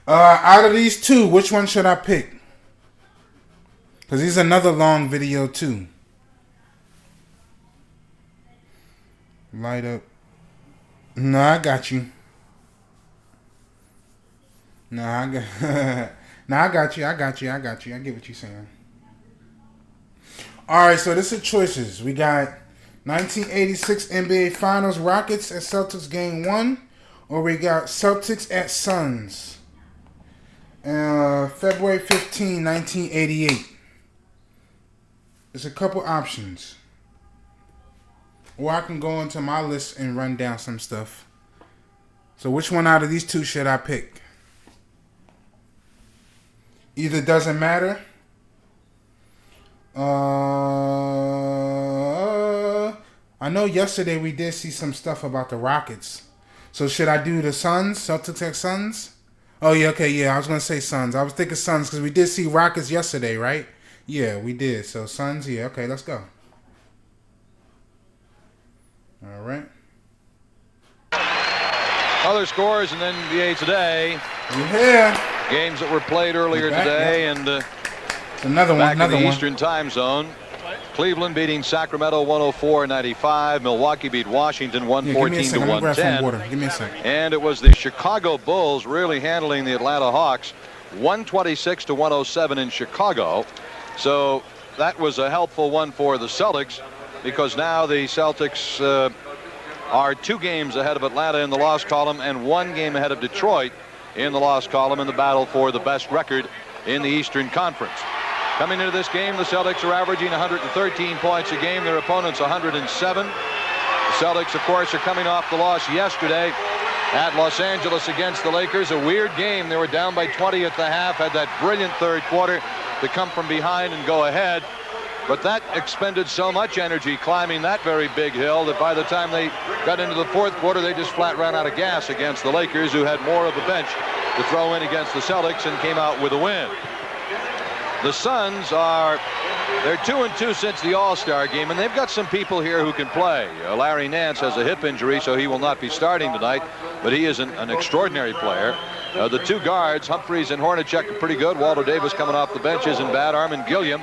Out of these two, which one should I pick? Because he's another long video too. Light up. No, I got you. I got you. I get what you're saying. All right, so this is choices. We got 1986 NBA Finals Rockets at Celtics Game 1, or we got Celtics at Suns. February 15, 1988. There's a couple options. Or I can go into my list and run down some stuff. So which one out of these two should I pick? Either doesn't matter. I know yesterday we did see some stuff about the Rockets. So should I do the Suns? Celtics at Suns? Oh, yeah, okay, yeah. I was going to say Suns. I was thinking Suns because we did see Rockets yesterday, right? Yeah, we did. So Suns, yeah. Okay, let's go. All right. Other scores in NBA today. Yeah. Games that were played earlier today, and another back one. in the Eastern Time Zone. Cleveland beating Sacramento 104-95. Milwaukee beat Washington 114-110. Give me a second. And it was the Chicago Bulls really handling the Atlanta Hawks 126-107 in Chicago. So that was a helpful one for the Celtics, because now the Celtics are 2 games ahead of Atlanta in the loss column and 1 game ahead of Detroit in the loss column in the battle for the best record in the Eastern Conference. Coming into this game, the Celtics are averaging 113 points a game. Their opponents 107. The Celtics, of course, are coming off the loss yesterday at Los Angeles against the Lakers. A weird game. They were down by 20 at the half, had that brilliant third quarter to come from behind and go ahead. But that expended so much energy climbing that very big hill that by the time they got into the fourth quarter, they just flat ran out of gas against the Lakers, who had more of a bench to throw in against the Celtics and came out with a win. The Suns they're 2-2 since the All-Star game, and they've got some people here who can play. Larry Nance has a hip injury, so he will not be starting tonight, but he is an extraordinary player. The 2 guards, Humphreys and Hornacek, are pretty good. Walter Davis coming off the bench isn't bad. Armin Gilliam,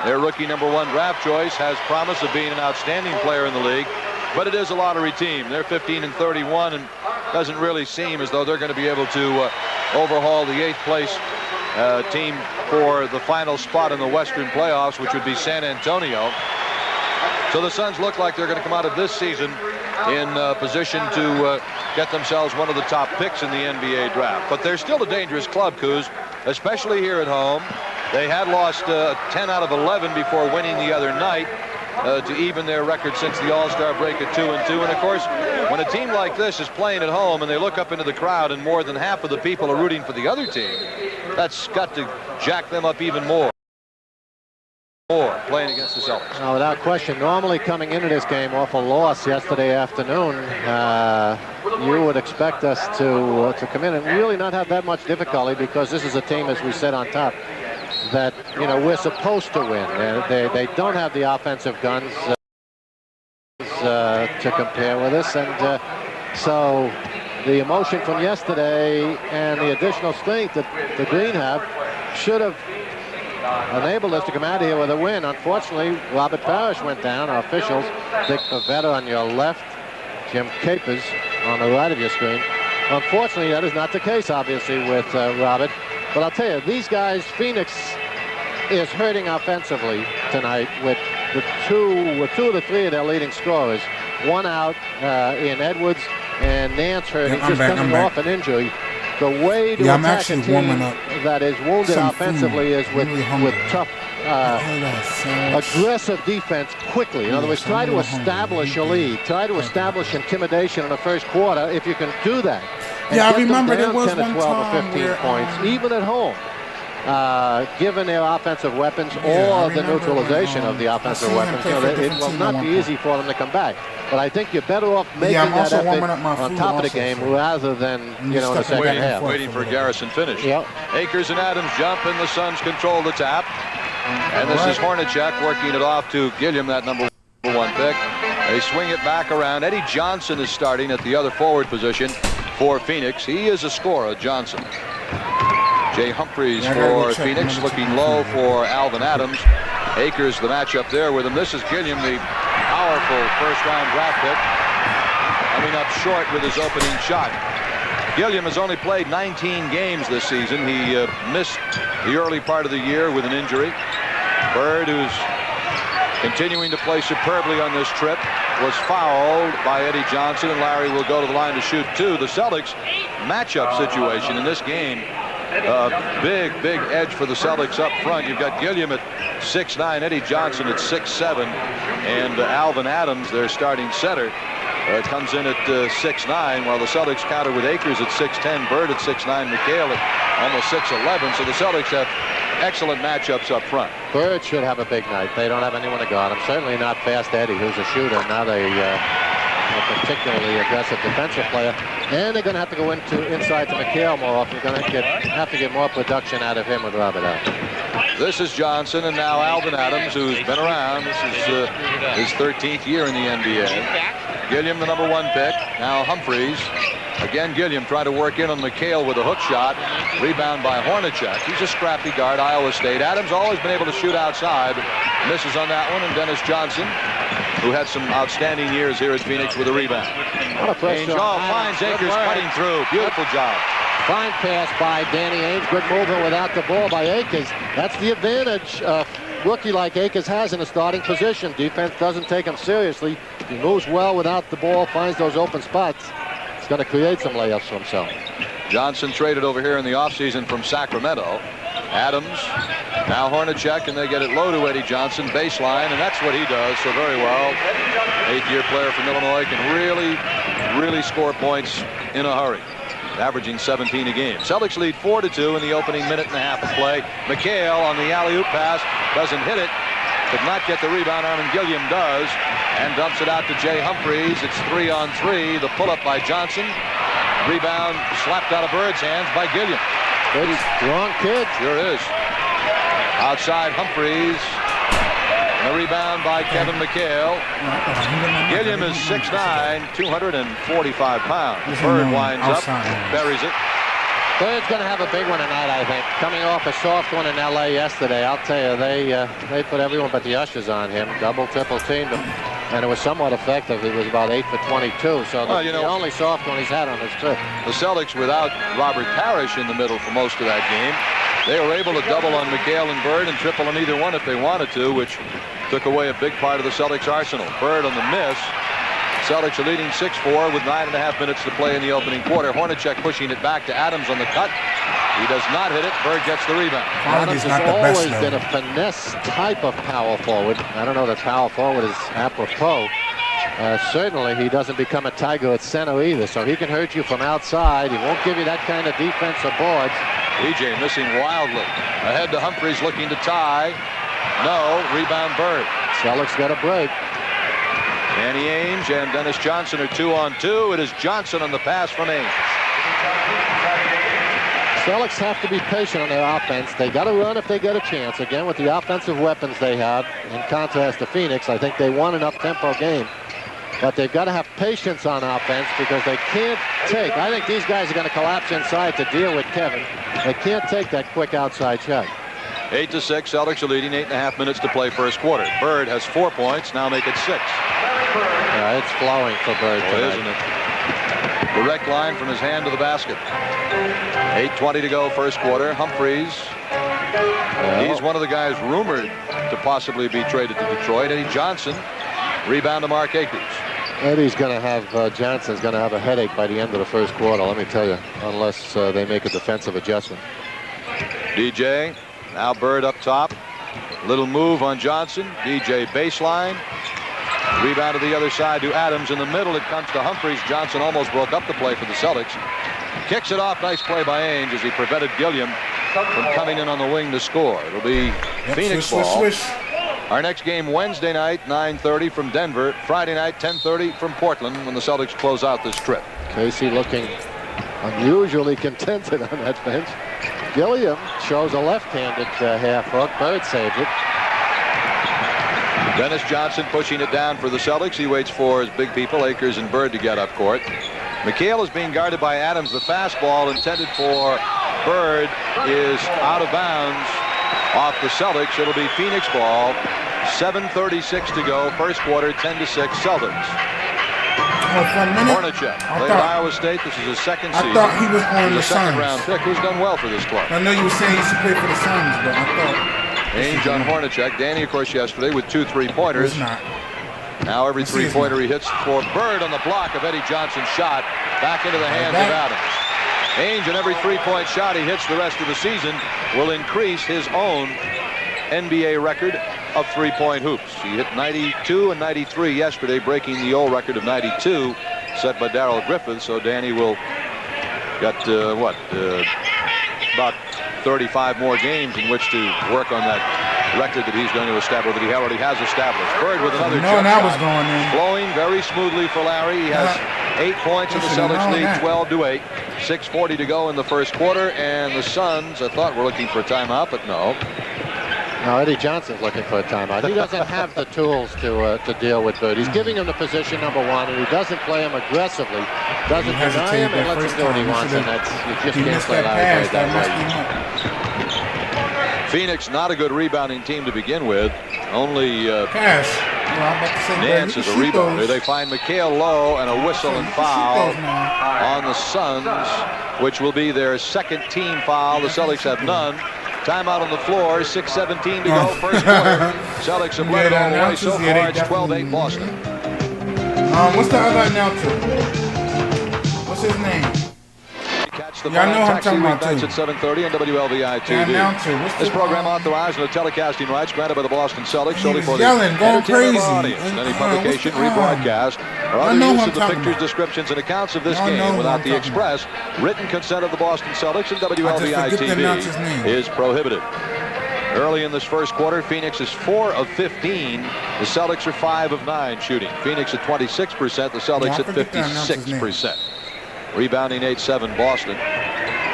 their rookie #1 draft choice, has promise of being an outstanding player in the league, but it is a lottery team. They're 15-31, and doesn't really seem as though they're going to be able to overhaul the 8th place team for the final spot in the Western playoffs, which would be San Antonio. So the Suns look like they're going to come out of this season in position to get themselves one of the top picks in the NBA draft. But they're still a dangerous club, Kuz, especially here at home. They had lost 10 out of 11 before winning the other night to even their record since the All-Star break at 2-2. And of course, when a team like this is playing at home and they look up into the crowd and more than half of the people are rooting for the other team, that's got to jack them up even more. Playing against the Celtics. No, without question. Normally coming into this game off a loss yesterday afternoon, you would expect us to come in and really not have that much difficulty, because this is a team, as we said on top, that we're supposed to win. They don't have the offensive guns to compare with us, and so the emotion from yesterday and the additional strength that the Green have should have enabled us to come out of here with a win. Unfortunately, Robert Parrish went down. Our officials, Dick Pavetta on your left, Jim Capers on the right of your screen. Unfortunately, that is not the case, obviously, with Robert. But I'll tell you, these guys, Phoenix is hurting offensively tonight with two of the three of their leading scorers. One out in Edwards, and Nance hurt. He's just coming off an injury. The way to attack a team that is wounded offensively is with tough, aggressive defense quickly. In other words, try to establish a lead. Try to establish intimidation in the first quarter if you can do that. Yeah, I remember there was 10 to 12 or 15 points, even at home. Given their offensive weapons or the neutralization of the offensive weapons, it will not be easy for them to come back. But I think you're better off making that effort on top of the game rather than, in the second half. Waiting for Garrison finish. Yep. Akers and Adams jump, and the Suns control the tap. And this is Hornacek working it off to Gilliam, that number 1 pick. They swing it back around. Eddie Johnson is starting at the other forward position for Phoenix. He is a scorer, Johnson. Jay Humphreys for Phoenix, looking low for Alvin Adams. Akers, the matchup there with him. This is Gilliam, the powerful first-round draft pick, coming up short with his opening shot. Gilliam has only played 19 games this season. He missed the early part of the year with an injury. Bird, who's continuing to play superbly on this trip, was fouled by Eddie Johnson, and Larry will go to the line to shoot 2. The Celtics matchup situation in this game, big edge for the Celtics up front. You've got Gilliam at 6'9", Eddie Johnson at 6'7", and Alvin Adams, their starting center, comes in at 6'9", while the Celtics counter with Akers at 6'10", Bird at 6'9", McHale at almost 6'11". So the Celtics have excellent matchups up front. Bird should have a big night. They don't have anyone to guard him. Certainly not Fast Eddie, who's a shooter. Now they a particularly aggressive defensive player, and they're going to have to go inside to McHale more often. They're going to have to get more production out of him with Robert Adams. This is Johnson, and now Alvin Adams, who's been around. This is his 13th year in the NBA. Gilliam, the number 1 pick. Now Humphreys. Again, Gilliam trying to work in on McHale with a hook shot. Rebound by Hornacek. He's a scrappy guard, Iowa State. Adams always been able to shoot outside, but misses on that one. And Dennis Johnson, who had some outstanding years here at Phoenix, with a rebound. Ainge finds Akers cutting through. Beautiful job. Fine pass by Danny Ainge. Good movement without the ball by Akers. That's the advantage a rookie like Akers has in a starting position. Defense doesn't take him seriously. He moves well without the ball, finds those open spots. He's going to create some layups for himself. Johnson traded over here in the offseason from Sacramento. Adams, now Hornacek, and they get it low to Eddie Johnson, baseline, and that's what he does so very well. 8th-year player from Illinois, can really score points in a hurry, averaging 17 a game. Celtics lead 4-2 in the opening minute and a half of play. McHale on the alley-oop pass, doesn't hit it, could not get the rebound. Armin Gilliam does, and dumps it out to Jay Humphreys. It's 3-on-3. The pull-up by Johnson. Rebound slapped out of Bird's hands by Gilliam. Good, strong kid. Sure is. Outside Humphreys. And the rebound by Kevin McHale. Gilliam is 6'9", 245 pounds. Bird winds up, buries it. Bird's going to have a big one tonight, I think. Coming off a soft one in L.A. yesterday, I'll tell you, they put everyone but the ushers on him. Double, triple teamed him. And it was somewhat effective. He was about 8 for 22, so the only soft one he's had on his trip. The Celtics without Robert Parrish in the middle for most of that game. They were able to double on McHale and Bird and triple on either one if they wanted to, which took away a big part of the Celtics arsenal. Bird on the miss. Celtics are leading 6-4 with 9.5 minutes to play in the opening quarter. Hornacek pushing it back to Adams on the cut. He does not hit it. Bird gets the rebound. Adams has always been a finesse type of power forward. I don't know that power forward is apropos. Certainly he doesn't become a Tiger at center either, so he can hurt you from outside. He won't give you that kind of defense or boards. DJ missing wildly. Ahead to Humphries looking to tie. No. Rebound Bird. Celtics got a break. Danny Ainge and Dennis Johnson are 2-on-2. It is Johnson on the pass from Ainge. Celtics have to be patient on their offense. They got to run if they get a chance. Again, with the offensive weapons they have, in contrast to Phoenix, I think they won an up-tempo game. But they've got to have patience on offense because they can't take. I think these guys are going to collapse inside to deal with Kevin. They can't take that quick outside shot. 8-6. Celtics are leading. 8.5 minutes to play first quarter. Bird has 4 points. Now make it 6. Yeah, it's flowing for Bird tonight. Isn't it? Direct line from his hand to the basket. 8:20 to go first quarter. Humphries. He's one of the guys rumored to possibly be traded to Detroit. Eddie Johnson. Rebound to Mark Akers. Eddie's going to have, Johnson's going to have a headache by the end of the first quarter, let me tell you, unless they make a defensive adjustment. DJ. Now Bird up top. Little move on Johnson. DJ baseline. Rebound to the other side to Adams. In the middle, it comes to Humphries. Johnson almost broke up the play for the Celtics. Kicks it off. Nice play by Ainge as he prevented Gilliam from coming in on the wing to score. It'll be Phoenix ball. Swish. Our next game Wednesday night, 9:30 from Denver. Friday night, 10:30 from Portland when the Celtics close out this trip. Casey looking unusually contented on that bench. Gilliam shows a left-handed half hook. Bird saved it. Dennis Johnson pushing it down for the Celtics. He waits for his big people, Akers and Bird, to get up court. McHale is being guarded by Adams. The fastball intended for Bird is out of bounds off the Celtics. It'll be Phoenix ball. 7:36 to go. First quarter, 10-6 Celtics. For a minute, Hornacek played at Iowa State. This is his second season. I thought he was on the second Suns. round pick who's done well for this club. I know you were saying he used to play for the Suns, but I thought. Ainge on Hornacek. Danny, of course, yesterday with 2 3-pointers. Now every 3-pointer he hits for Bird on the block of Eddie Johnson's shot. Back into the hands of Adams. Ainge on every 3-point shot he hits the rest of the season will increase his own NBA record of 3-point hoops. He hit 92 and 93 yesterday, breaking the old record of 92 set by Darrell Griffith. So Danny will got about 35 more games in which to work on that record that he's going to establish, that he already has established. Bird with another jump that shot. was going in. Flowing very smoothly for Larry. He has 8 points in the Celtics lead, 12-8. 6:40 to go in the first quarter, and the Suns, I thought, were looking for a timeout, but no. No, Eddie Johnson's looking for a timeout. He doesn't have the tools to deal with Bird. He's giving him the position number 1, and he doesn't play him aggressively. Doesn't deny him and lets him do what he wants, and that's, you just can't play Larry Bird that way. Phoenix, not a good rebounding team to begin with. Only Nance is a rebounder. They find McHale low and a whistle and foul on the Suns, which will be their second team foul. The Celtics have none. Timeout on the floor, 6:17 to go, first quarter. Celtics have led it all the way so far. It's 12-8 Boston. What's the other announcer? What's his name? Catch the I know I'm talking about too. At 7:30 on WLVI TV. This program authorized and the telecasting rights granted by the Boston Celtics solely for the entertainment of our audience. And any publication, rebroadcast, or other use of the pictures, descriptions, and accounts of this game without the express written consent of the Boston Celtics and WLVI TV is prohibited. Early in this first quarter, Phoenix is 4 of 15. The Celtics are 5 of 9 shooting. Phoenix at 26%, the Celtics at 56%. Rebounding 8-7 Boston.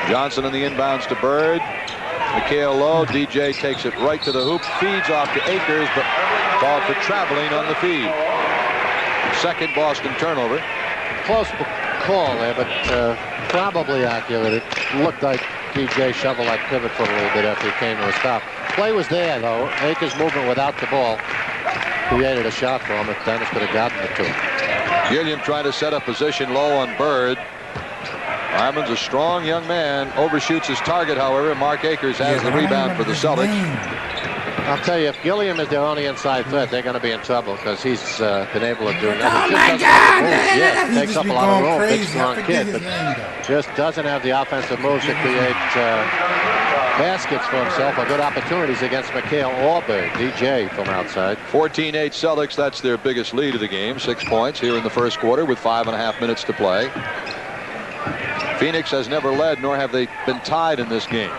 Johnson in the inbounds to Bird. McHale low. DJ takes it right to the hoop. Feeds off to Akers, but called for traveling on the feed. Second Boston turnover. Close call there, but probably accurate. It looked like DJ shoveled that pivot foot a little bit after he came to a stop. Play was there, though. Akers movement without the ball. created a shot for him if Dennis could have gotten it to him. Gilliam trying to set up position low on Bird. Hyman's a strong young man. Overshoots his target, however. Mark Akers has the rebound for the Celtics. I'll tell you, if Gilliam is their only inside threat, they're going to be in trouble because he's been able to do nothing. Oh my God! Yeah, takes up a lot of room. Big, Crazy. strong kid, but just doesn't have the offensive moves to create baskets for himself or good opportunities against McHale or Bird. DJ from outside. 14-8 Celtics. That's their biggest lead of the game. 6 points here in the first quarter with 5.5 minutes to play. Phoenix has never led, nor have they been tied in this game.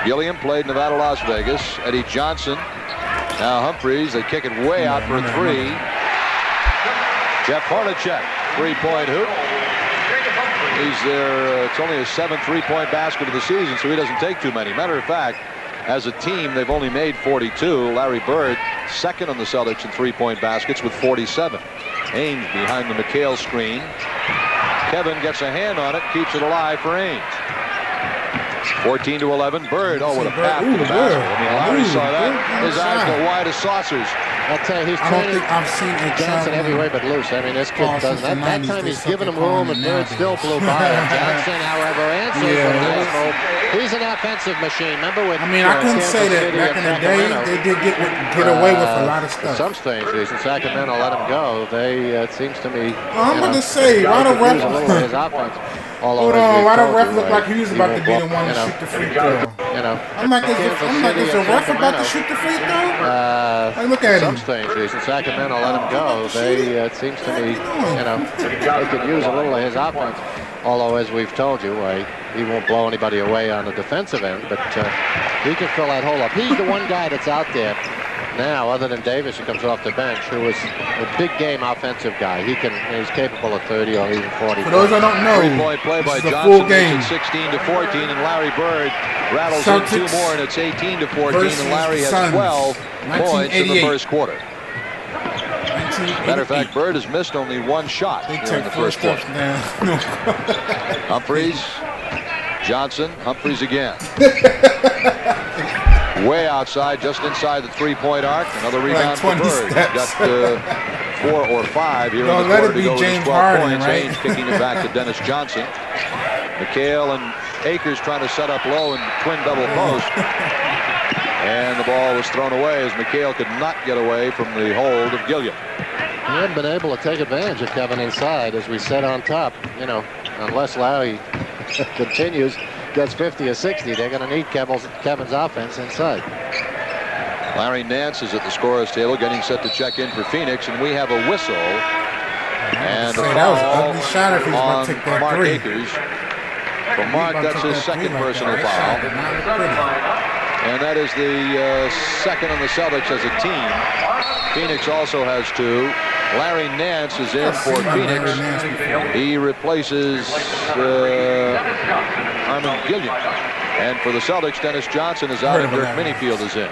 Gilliam played Nevada, Las Vegas. Eddie Johnson. Now Humphries. They kick it way out for a three. Jeff Hornacek, three-point hoop. He's there. It's only his 7th three-point basket of the season, so he doesn't take too many. Matter of fact, as a team, they've only made 42. Larry Bird, second on the Celtics in three-point baskets with 47. Ainge behind the McHale screen. Kevin gets a hand on it, keeps it alive for Ainge. 14-11. Bird, what a path to the basket. I mean, Larry saw that. His eyes go wide as saucers. I'll tell you, he's I don't training think I've seen it Johnson every way but loose. I mean, this kid doesn't. That time he's given him room, and Bird still blew by him. Johnson, however, answers for the nice move. He's an offensive machine. Remember with I mean, I couldn't say that back in the day. They did get away with a lot of For stuff. some strange reason, Sacramento let him go. They, it seems to me. I'm going to say, why the ref? His offense. Hold on, why the ref look like he was about to be the one to shoot the free throw? I'm like, is the ref about to shoot the free throw? Look at him. For some strange reason, Sacramento let him go. They, it seems to me, they could use a little of his offense. Although, as we've told you, he won't blow anybody away on the defensive end, but he can fill that hole up. He's the one guy that's out there now, other than Davis, who comes off the bench, who is a big game offensive guy. He's capable of 30 or even 40. For those I don't know, three-point play by this is a Johnson full game. makes it 16-14, and Larry Bird rattles in two more, and it's 18-14, and Larry has 12 points in the first quarter. Matter of fact, Bird has missed only one shot here in the first quarter. Humphries, Johnson, Humphries again. Way outside, just inside the three-point arc. Another rebound for Bird. He's got 4 or 5 here in the quarter to go with his 12 points. Ainge kicking it back to Dennis Johnson. McHale and Akers trying to set up low and twin double post. And the ball was thrown away as McHale could not get away from the hold of Gilliam. He hadn't been able to take advantage of Kevin inside, as we said on top. Unless Larry continues, gets 50 or 60, they're going to need Kevin's offense inside. Larry Nance is at the scorer's table getting set to check in for Phoenix, and we have a whistle and a foul on Mark Akers. For Mark, that's his second personal foul. And that is the second on the Celtics as a team. Phoenix also has 2. Larry Nance is in for Phoenix. He replaces Armin Gilliam. And for the Celtics, Dennis Johnson is out and Dirk Minifield is in.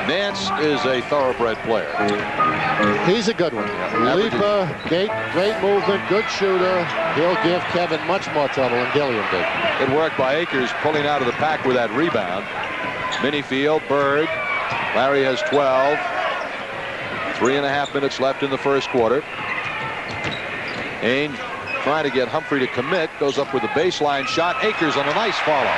Nance is a thoroughbred player. He's a good one. Leaper, great movement, good shooter. He'll give Kevin much more trouble than Gilliam did. Good work by Akers pulling out of the pack with that rebound. Minifield, Bird. Larry has 12. 3.5 minutes left in the first quarter. Ainge trying to get Humphrey to commit. Goes up with a baseline shot. Akers on a nice follow.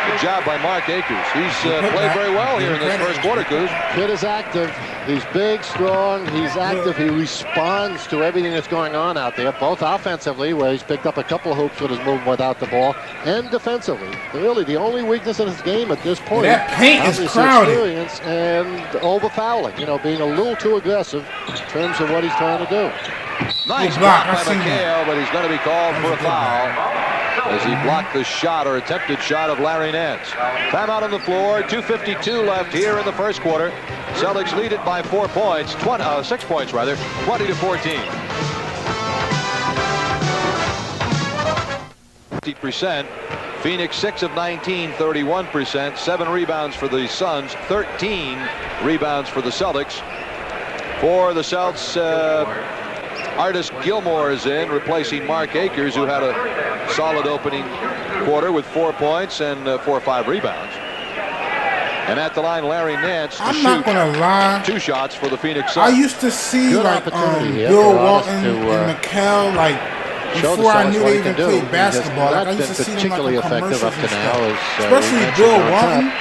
Good job by Mark Akers. He's played very well here in this first quarter, Coos. Kid is active. He's big, strong. He's active. He responds to everything that's going on out there, both offensively, where he's picked up a couple of hoops with his movement without the ball, and defensively. Really, the only weakness in his game at this point. That paint is crowded. Experience and over-fouling. Being a little too aggressive in terms of what he's trying to do. Nice block by McHale, but he's going to be called for a foul as he blocked the shot or attempted shot of Larry Nance. Timeout on the floor. 2:52 left here in the first quarter. Celtics lead it by 4 points, 6 points rather, 20-14. 50%. Phoenix 6 of 19, 31%. 7 rebounds for the Suns, 13 rebounds for the Celtics. For the Celts, Artis Gilmore is in, replacing Mark Akers, who had a solid opening quarter with 4 points and 4 or 5 rebounds. And at the line, Larry Nance to I'm shoot not gonna lie. 2 shots for the Phoenix I Suns. used to see Good like opportunity here Bill for us Walton to, and McHale like show the before I Celtics knew what they he even can do. played He has basketball. Like I not used been to see them particularly like on effective up commercials to and now, stuff. as we Especially mentioned Bill on Walton. top,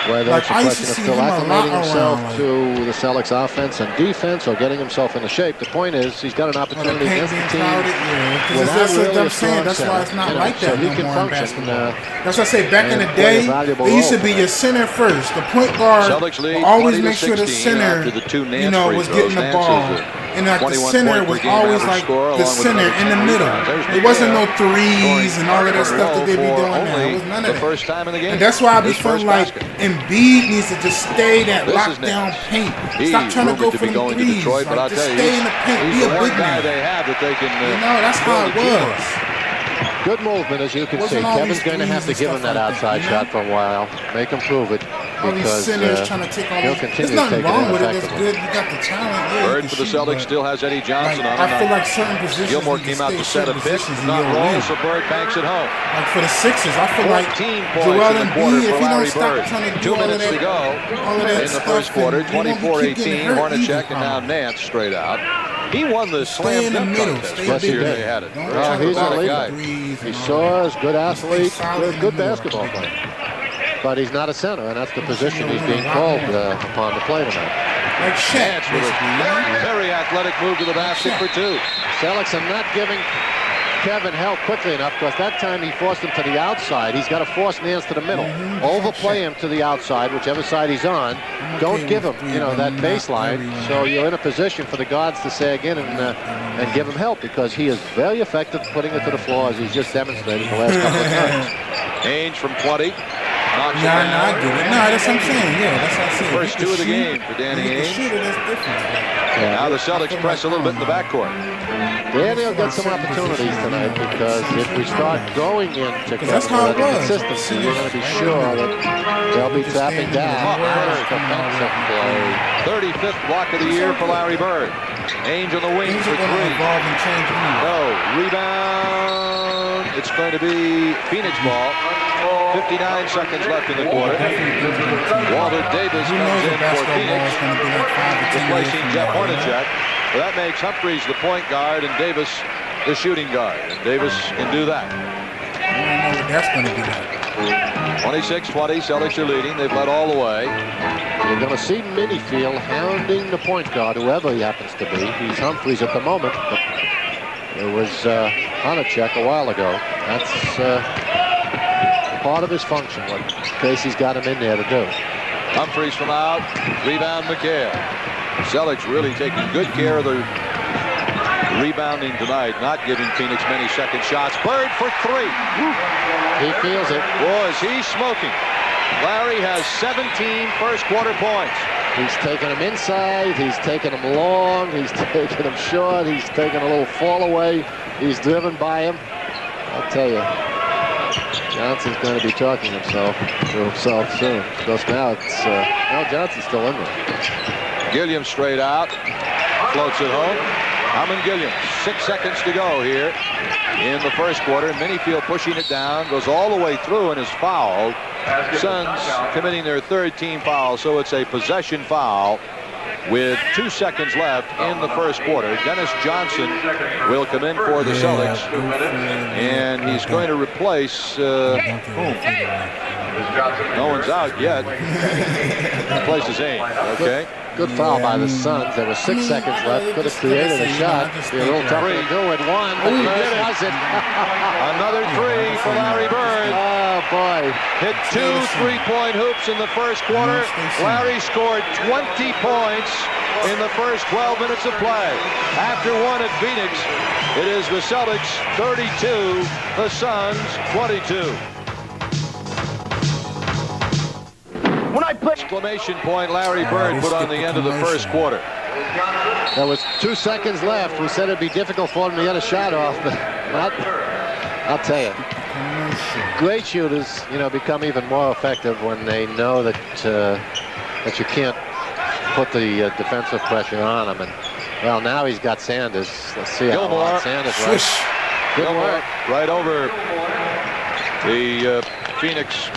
whether Like it's a I used to question of see still him a lot acclimating himself around, like, to the Celtics offense and defense or getting himself into shape. The point is he's got an the opportunity paint against the being team crowded, yeah. Because without that's what really I'm a saying. strong That's why it's center, not you know, like that so he no can more in function, basketball. That's why I say back in the and play a day, valuable there used to role be for your center first. The point guard Celtics lead will always 20 to make sure the 16 center, after the 2 Nance you know, free was throws. getting the Nance ball. is a And like the 21 center point per was game always average like scorer, the along with center another in the 10 middle. rebounds. There's It wasn't no Miguel threes and all of that scoring stuff that they be for doing now. only It was none the of that. first time in the game. And that's why I be His feeling first like basket. Embiid needs to just stay that This is lockdown Nance. paint. He's Stop trying to go rumored to for be them going to threes. Detroit, but Like, I'll just tell you, stay in the paint. he's Be the a one big guy man. they have that they can You know, that's how it build a team was. Good movement, as you can see. Wasn't all Kevin's these going to have to threes give and him that stuff like outside that, you know? shot for a while. Make him prove it, All these because sinners trying to take all he'll these. continue There's to nothing take it wrong in with it. That's effectively. good. You got the talent. Yeah, you Bird can for the shoot, Celtics but, still has Eddie Johnson like, on him. I feel like certain positions. Gilmore you came can out stay to set a certain pick, positions and not you'll roll, win. so Bird banks it home. Like for the Sixers, I feel like 14 points Joel in the quarter Embiid, for if he Larry don't stop Bird. trying to 2 do all of minutes that, to go all of that in the stuff, first quarter. and he won't keep getting 24-18, hurt Hornacek, either. and now Nance straight out. He won the Stay slam in the dunk middle. contest. Stay Last big. year they had it. Don't Very try to he's a block leader. guy. threes He and all saw that. as good athlete, solid in the good middle. basketball player. But he's not a center, and that's the position he's being called upon to play tonight. Like Shaq, Nance with basically. You a know? very athletic move to the basket for 2. Celtics are not giving Kevin help quickly enough, because that time he forced him to the outside. He's got to force Nance to the middle. Overplay him to the outside, whichever side he's on. Don't give him, you know, that baseline. So you're in a position for the guards to sag in and give him help, because he is very effective putting it to the floor, as he's just demonstrated the last couple of times. Ainge from 20. Knocks it Nah, down. I get it. Nah, that's what I'm saying. Yeah, that's what I said. First You 2 can of the shoot, game for Danny you can Ainge. shoot it, that's different. Now the Celtics press a little bit in the backcourt. Danny will get some opportunities tonight, because if we start going into that's how it was. consistency, you're going to be sure that they'll be trapping down defensive play. 35th block of the year for Larry Bird. Ainge on the wing Things for are going to 3. evolve and change anyway. No, rebound. It's going to be Phoenix ball. 59 seconds left in the quarter. Walter Davis Who knows comes if in for basketball Phoenix, is going to be like 5 or 10 years replacing from Jeff now. Hornacek. Well, that makes Humphries the point guard and Davis the shooting guard. And Davis can do that. I don't know what that's going to be like. 26-20, Celtics are leading. They've led all the way. You're going to see Minifield hounding the point guard, whoever he happens to be. He's Humphries at the moment, but it was Hornacek a while ago. That's part of his function, what Casey's got him in there to do. Humphries from out. Rebound McHale. Celtics really taking good care of the rebounding tonight, not giving Phoenix many second shots. Bird for 3. He feels it. Boy, is he smoking. Larry has 17 first quarter points. He's taking him inside. He's taking him long. He's taking him short. He's taking a little fall away. He's driven by him. I'll tell you, Johnson's going to be talking to himself soon. Because now it's now Johnson's still in there. Gilliam straight out. Floats it home. Hammond Gilliam. 6 seconds to go here in the first quarter. Minifield pushing it down. Goes all the way through and is fouled. Suns committing their 3rd team foul. So it's a possession foul with 2 seconds left in the first quarter. Dennis Johnson will come in for the Celtics. And he's going to replace... no one's out yet. Replaces Ainge. Okay. Good foul by the Suns. There were 6 seconds left. Could have created a shot. Be a little tougher to do with one, but Bird was it. Another 3 for Larry Bird. Oh, boy. Hit 2 3-point hoops in the first quarter. Larry scored 20 points in the first 12 minutes of play. After 1 at Phoenix, it is the Celtics 32, the Suns 22. When I play. Exclamation point Larry Bird put on the end of the first quarter. There was 2 seconds left. We said it'd be difficult for him to get a shot off, but I'll tell you, great shooters, you know, become even more effective when they know that that you can't put the defensive pressure on them. And well, now he's got Sanders. Let's see how long Sanders right. Good work right over the Phoenix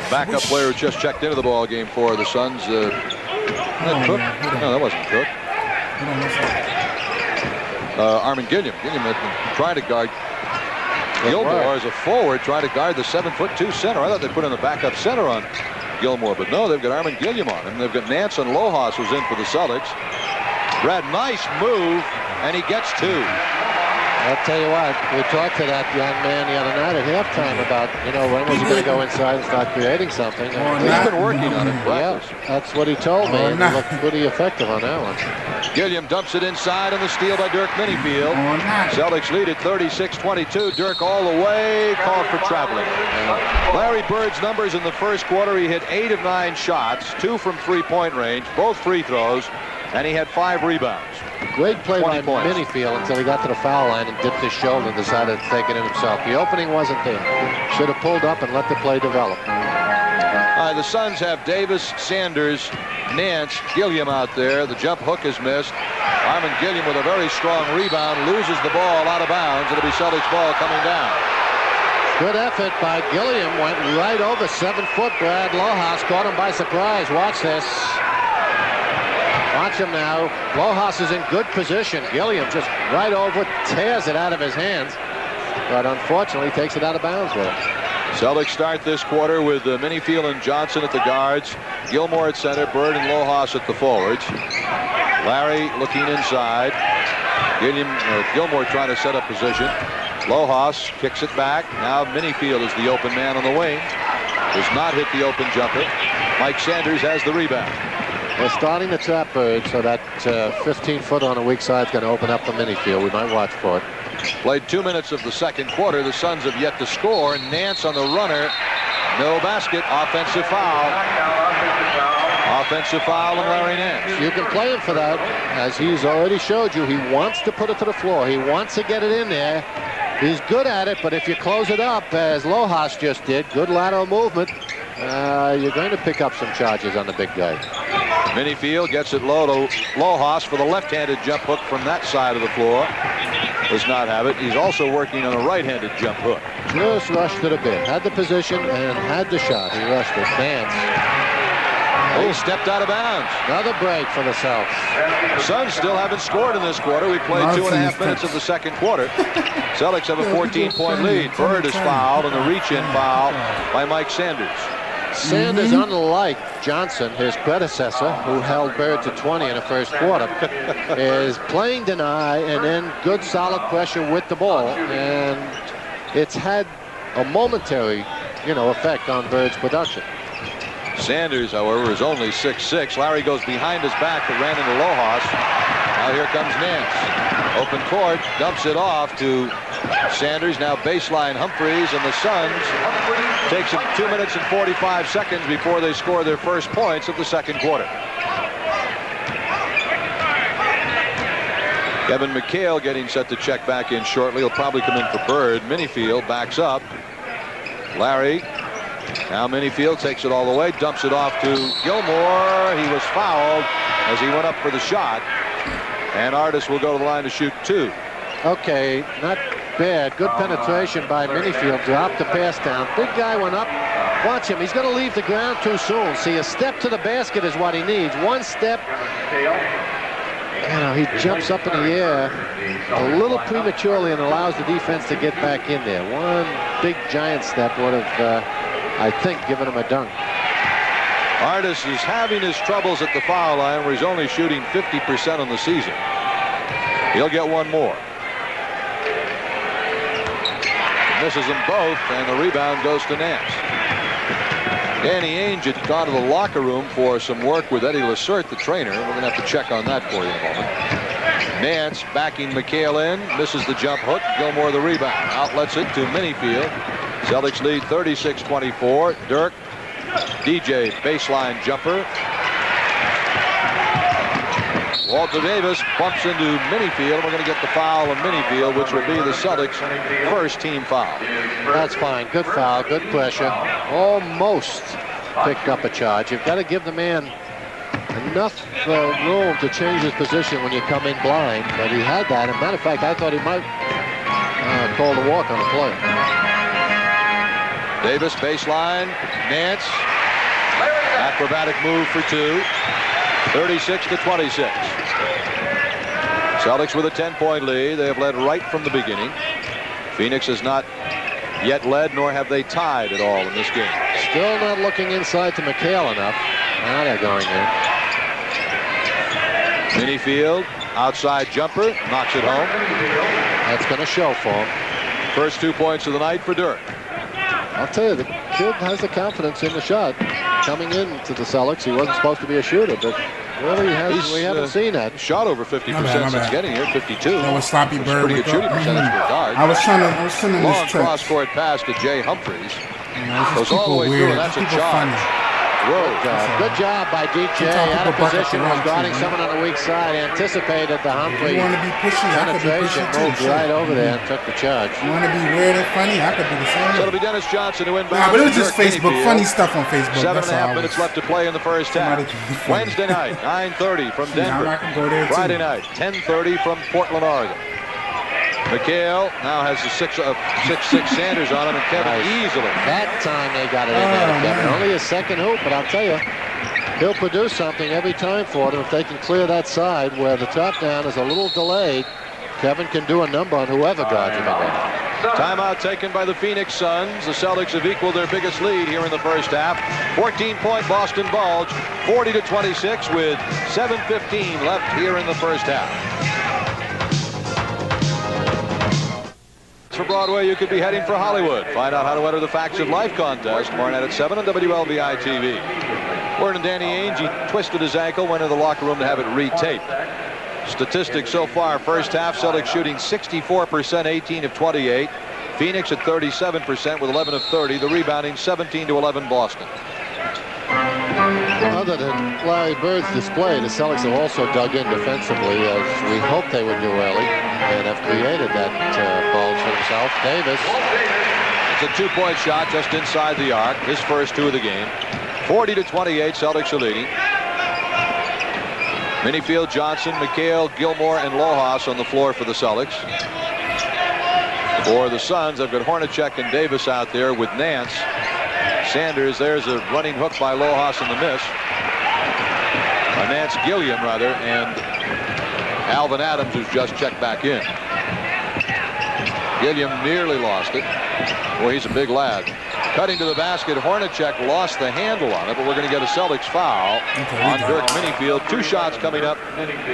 backup player who just checked into the ball game for the Suns. Cook? No, that wasn't Cook. Armin Gilliam. Gilliam had been trying to guard Gilmore as a forward, trying to guard the 7'2" center. I thought they put in a backup center on Gilmore, but no, they've got Armin Gilliam on him. They've got Nance and Lohas, who's in for the Celtics. Brad, nice move, and he gets 2. I'll tell you what, we talked to that young man the other night at halftime about, when was he going to go inside and start creating something. He's been working on it. Yeah, that's what he told me, and he looked pretty effective on that one. Gilliam dumps it inside on the steal by Dirk Minifield. Celtics lead at 36-22. Dirk all the way, called for traveling. Larry Bird's numbers in the first quarter, he hit 8 of 9 shots, 2 from three-point range, both free throws, and he had 5 rebounds. Great play by Minifield until he got to the foul line and dipped his shoulder and decided to take it in himself. The opening wasn't there. Should have pulled up and let the play develop. All right, the Suns have Davis, Sanders, Nance, Gilliam out there. The jump hook is missed. Armin Gilliam with a very strong rebound, loses the ball out of bounds. It'll be Celtics ball coming down. Good effort by Gilliam. Went right over 7-foot Brad Lohas. Caught him by surprise. Watch this. Watch him now. Lohas is in good position. Gilliam just right over, tears it out of his hands, but unfortunately takes it out of bounds with him. Celtics start this quarter with Minifield and Johnson at the guards, Gilmore at center, Bird and Lohas at the forwards. Larry looking inside. Gilmore trying to set up position. Lohas kicks it back. Now Minifield is the open man on the wing. Does not hit the open jumper. Mike Sanders has the rebound. They're starting the trap Bird, so that 15-footer on the weak side is going to open up for Minifield. We might watch for it. Played 2 minutes of the second quarter. The Suns have yet to score. Nance on the runner. No basket. Offensive foul. Offensive foul on Larry Nance. You can play him for that. As he's already showed you, he wants to put it to the floor. He wants to get it in there. He's good at it, but if you close it up, as Lohas just did, good lateral movement, you're going to pick up some charges on the big guy. Minifield gets it low to Lohas for the left-handed jump hook from that side of the floor. Does not have it. He's also working on a right-handed jump hook. Just rushed it a bit. Had the position and had the shot. He rushed it. Nance. Oh, stepped out of bounds. Another break for the Celtics. The Suns still haven't scored in this quarter. We played 2.5 minutes of the second quarter. Celtics have a 14-point lead. Bird is fouled and the reach-in foul by Mike Sanders. Sanders, unlike Johnson, his predecessor, who held Bird to 20 in the first quarter, is playing deny and then good solid pressure with the ball. And it's had a momentary, effect on Bird's production. Sanders, however, is only 6'6". Larry goes behind his back but ran into Lohas. Now here comes Nance. Open court, dumps it off to Sanders. Now baseline Humphreys, and the Suns takes it 2 minutes and 45 seconds before they score their first points of the second quarter. Kevin McHale getting set to check back in shortly. He'll probably come in for Bird. Minifield backs up. Larry. Now Minifield takes it all the way, dumps it off to Gilmore. He was fouled as he went up for the shot. And Artis will go to the line to shoot 2. Okay, not bad. Good penetration by Minifield. Dropped the pass down. Big guy went up. Watch him. He's going to leave the ground too soon. See, a step to the basket is what he needs. One step. He jumps up in the air a little prematurely and allows the defense to get back in there. One big giant step would have, I think, given him a dunk. Artis is having his troubles at the foul line where he's only shooting 50% on the season. He'll get one more. Misses them both, and the rebound goes to Nance. Danny Ainge had gone to the locker room for some work with Eddie Lacerte, the trainer. We're going to have to check on that for you in a moment. Nance backing McHale in, misses the jump hook. Gilmore the rebound. Outlets it to Minifield. Celtics lead 36-24. Dirk, DJ, baseline jumper. Walter Davis bumps into Minifield. We're going to get the foul on Minifield, which will be the Celtics' first team foul. That's fine. Good foul, good pressure. Almost picked up a charge. You've got to give the man enough room to change his position when you come in blind, but he had that. As a matter of fact, I thought he might call the walk on the play. Davis baseline. Nance. Acrobatic move for two. 36-26. Celtics with a 10-point lead. They have led right from the beginning. Phoenix has not yet led, nor have they tied at all in this game. Still not looking inside to McHale enough. Now they're going in. Minifield, outside jumper, knocks it home. That's going to show for him. First 2 points of the night for Dirk. I'll tell you, the kid has the confidence in the shot. Coming into the Celtics, he wasn't supposed to be a shooter, but really we haven't seen that. Shot over 50% since getting here, 52. That was sloppy bird. Pretty good shooting percentage for a guard. I was sending long this trick. cross-court pass to Jay Humphries. Goes Goes all the way through, and that's a charge. Good job by DJ. Out of position, was guarding someone on the weak side. Anticipated the Humphrey You want to be pushy, I could be penetration. pushy too. Moved right over there and took the charge. You want to be weird and funny? I could do the same. So it'll be Dennis Johnson who inbounds. Nah, but it was just Dirk Facebook. Minifield. Funny stuff on Facebook. 7.5 minutes left to play in the first half. Wednesday night, 9:30 from Denver. I can go there too. Friday night, 10:30 from Portland, Oregon. McHale now has the 6'6" Sanders on him, and Kevin easily. That time they got it in there to Kevin. Only a second hoop, but I'll tell you, he'll produce something every time for them if they can clear that side where the top down is a little delayed. Kevin can do a number on whoever guards him in there. Timeout taken by the Phoenix Suns. The Celtics have equaled their biggest lead here in the first half. 14-point Boston Bulge, 40-26 with 7:15 left here in the first half. For Broadway, you could be heading for Hollywood. Find out how to enter the Facts of Life contest tomorrow night at 7 on WLBI TV. Word on Danny Ainge, he twisted his ankle, went into the locker room to have it retaped. Statistics so far, first half, Celtics shooting 64%, 18 of 28. Phoenix at 37% with 11 of 30. The rebounding 17-11 Boston. Other than Larry Bird's display, the Celtics have also dug in defensively, as we hoped they would do early, and have created that bulge for themselves. Davis. It's a 2-point shot just inside the arc. His first 2 of the game. 40-28, Celtics are leading. Minifield, Johnson, McHale, Gilmore, and Lojas on the floor for the Celtics. For the Suns, I've got Hornacek and Davis out there with Nance. Sanders, there's a running hook by Lojas in the miss. Nance Gilliam, rather, and Alvin Adams, who's just checked back in. Gilliam nearly lost it. Boy, he's a big lad. Cutting to the basket, Hornacek lost the handle on it, but we're going to get a Celtics foul on Dirk Minifield. 2 shots coming up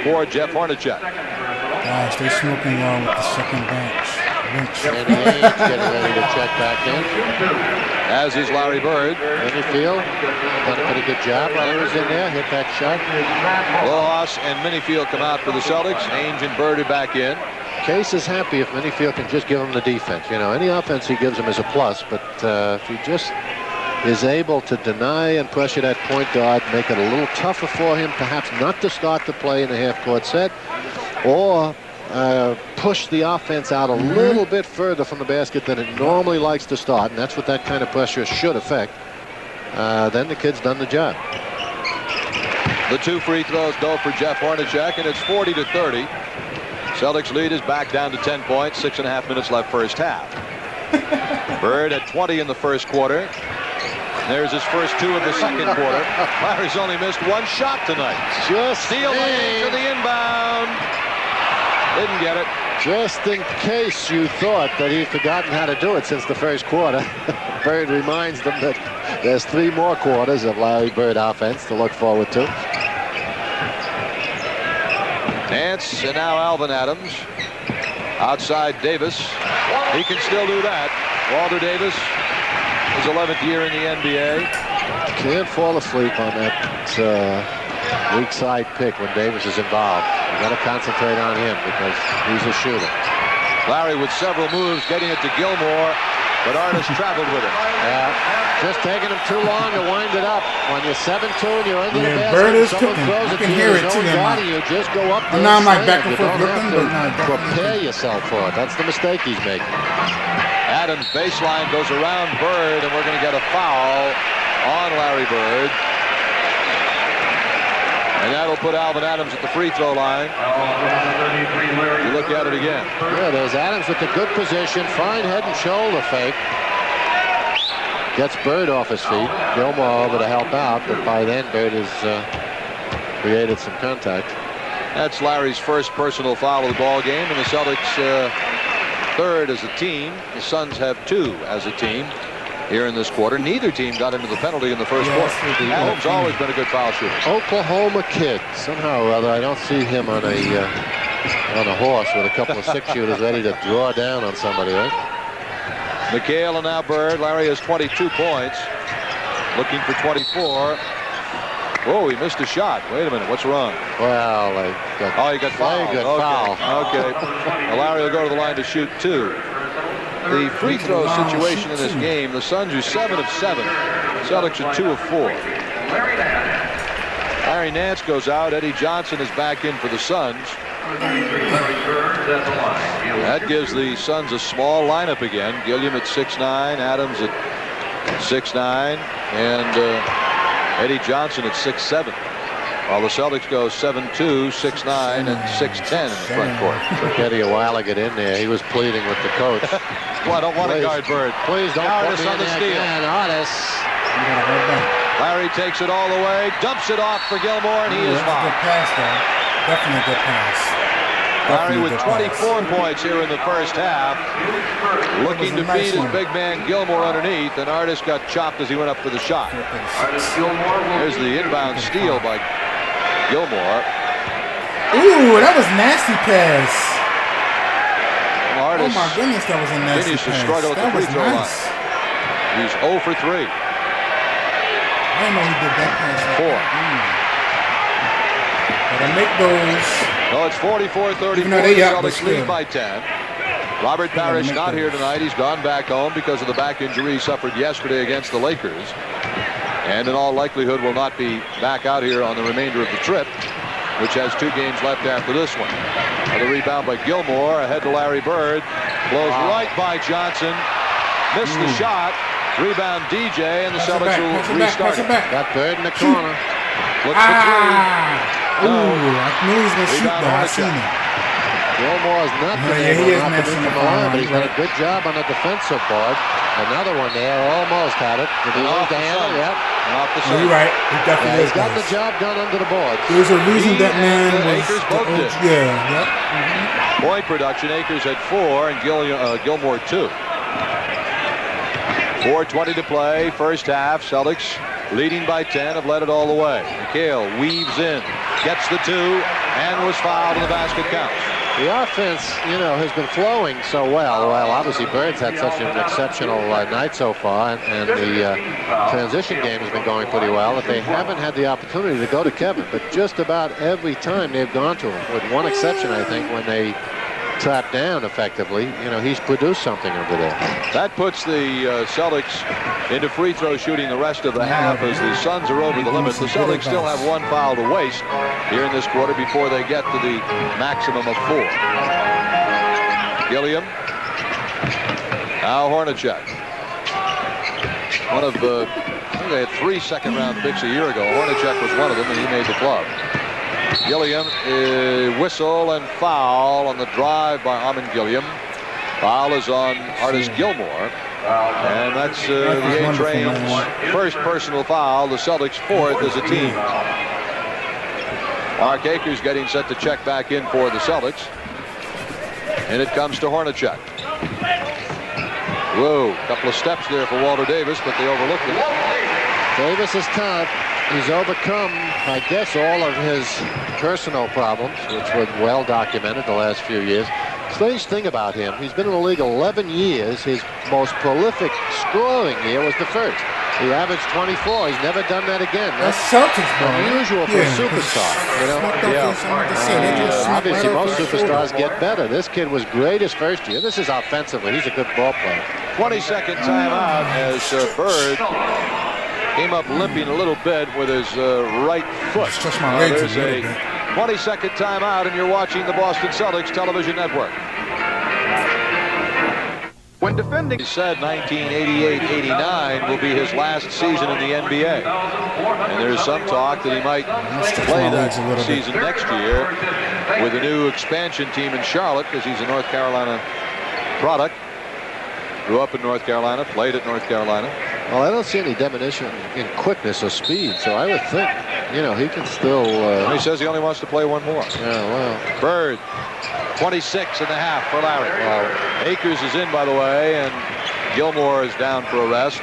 for Jeff Hornacek. Gosh, they smoking well with the second bench. And Ainge getting ready to check back in. As is Larry Bird. Minifield done a pretty good job while he was in there. Hit that shot. Lojas and Minifield come out for the Celtics. Ainge and Bird are back in. Case is happy if Minifield can just give him the defense. You know, any offense he gives him is a plus, but if he just is able to deny and pressure that point guard, make it a little tougher for him, perhaps not to start the play in the half-court set, or push the offense out a little bit further from the basket than it normally likes to start, and that's what that kind of pressure should affect, then the kid's done the job. The 2 free throws go for Jeff Hornacek, and it's 40-30. Celtics lead is back down to 10 points, 6.5 minutes left first half. Bird at 20 in the first quarter. There's his first 2 of the second quarter. Larry's only missed 1 shot tonight. Just steal by Ainge to the inbound. Didn't get it. Just in case you thought that he'd forgotten how to do it since the first quarter, Bird reminds them that there's 3 more quarters of Larry Bird offense to look forward to. Nance and now Alvin Adams. Outside Davis. He can still do that. Walter Davis, his 11th year in the NBA. Can't fall asleep on that weak side pick when Davis is involved. You got to concentrate on him because he's a shooter. Larry with several moves, getting it to Gilmore, but Artis traveled with it. Just taking him too long to wind it up. When you're 7-2 and you're under the basket, Bird is someone cooking. throws I it can to hear you, it no too. one guarding you, just go up there. Now I'm like and back and you forth don't looking, have to but no, prepare yourself for it. That's the mistake he's making. Adams baseline goes around Bird, and we're going to get a foul on Larry Bird. And that'll put Alvin Adams at the free throw line. You look at it again. Yeah, there's Adams with the good position. Fine head and shoulder fake. gets Bird off his feet. Gilmore over to help out, but by then Bird has created some contact. That's Larry's first personal foul of the ball game, and the Celtics third as a team. The Suns have 2 as a team here in this quarter. Neither team got into the penalty in the first quarter. Adams always been a good foul shooter. Oklahoma kid. Somehow or other, I don't see him on a horse with a couple of 6 shooters ready to draw down on somebody, right? McHale and now Bird. Larry has 22 points. Looking for 24. Whoa, he missed a shot. Wait a minute, what's wrong? Well, he got fouled. Foul. Okay. Well, Larry will go to the line to shoot 2. The free throw situation in this game, the Suns are 7 of 7. Celtics are 2 of 4. Larry Nance goes out. Eddie Johnson is back in for the Suns. That gives the Suns a small lineup again. Gilliam at 6'9", Adams at 6'9", and Eddie Johnson at 6'7", while the Celtics go 7'2", 6'9", and 6'10" in the front court. Took Eddie a while to get in there. He was pleading with the coach. Well, I don't want to guard Bird. Please don't put me in the steal. Artis. Larry takes it all the way, dumps it off for Gilmore, and he is fouled. Good pass, though. Definitely good pass. Larry with 24 points here in the first half. Looking to feed his big man Gilmore underneath, and Artis got chopped as he went up for the shot. There's the inbound steal by Gilmore. Ooh, that was nasty pass. Artis, oh my goodness, that was a nasty continues pass. to struggle at the free throw line. He's 0 for 3. I didn't know he did that pass. 4. Gotta make those. No, it's 44-34. Even though they The up, but Celtics lead still. by 10. Robert Parrish not here tonight. He's gone back home because of the back injury he suffered yesterday against the Lakers, and in all likelihood will not be back out here on the remainder of the trip, which has 2 games left after this one. Another rebound by Gilmore, ahead to Larry Bird. Blows right by Johnson. Missed the shot. Rebound DJ, and the Celtics will restart it. Got Bird in the corner. Looks for 3. Ooh, I knew he was going to shoot though. I seen it. Gilmore's not been able to knock him in from the line, but he's done a good job on the defensive board. Another one there, almost had it. Did he lose the handle? Yep. Off the You're right. He definitely he's got the job done under the board. There's a reason that man was. Akers both did. Yeah. Point production, Akers had 4 and Gilmore 2. 4:20 to play, first half. Celtics leading by 10, have led it all the way. McHale weaves in, gets the 2, and was fouled, and the basket counts. The offense, has been flowing so well. Well, obviously Bird's had such an exceptional night so far, and the transition game has been going pretty well, that they haven't had the opportunity to go to Kevin. But just about every time they've gone to him, with one exception, I think, when they trapped down effectively, he's produced something over there. That puts the Celtics into free throw shooting the rest of the half as the Suns are over the limit. The Celtics still have 1 foul to waste here in this quarter before they get to the maximum of 4. Gilliam. Now Hornacek. One of the, I think they had 3 second-round picks a year ago. Hornacek was one of them, and he made the club. Gilliam, whistle and foul on the drive by Armin Gilliam. Foul is on Artis Gilmore. And that's the A-Train's first personal foul. The Celtics 4th as a team. Mark Akers getting set to check back in for the Celtics. And it comes to Hornacek. Whoa, couple of steps there for Walter Davis, but they overlooked it. Davis is tough. He's overcome, I guess, all of his personal problems, which were well documented the last few years. Strange thing about him, he's been in the league 11 years. His most prolific scoring year was the first. He averaged 24. He's never done that again. That's Celtics, bro. Unusual for a superstar. Obviously, most superstars get better. This kid was great his first year. This is offensively. He's a good ball player. 22nd timeout as Bird came up limping a little bit with his right foot. Stretch my legs a There's little bit. 22nd timeout, and you're watching the Boston Celtics television network. When defending, he said 1988-89 will be his last season in the NBA. And there's some talk that he might play that season next year with a new expansion team in Charlotte, because he's a North Carolina product. Grew up in North Carolina, played at North Carolina. Well, I don't see any diminution in quickness or speed, so I would think, you know, he can still... he says he only wants to play one more. Yeah, well... Bird, 26 and a half for Larry. Akers is in, by the way, and Gilmore is down for a rest.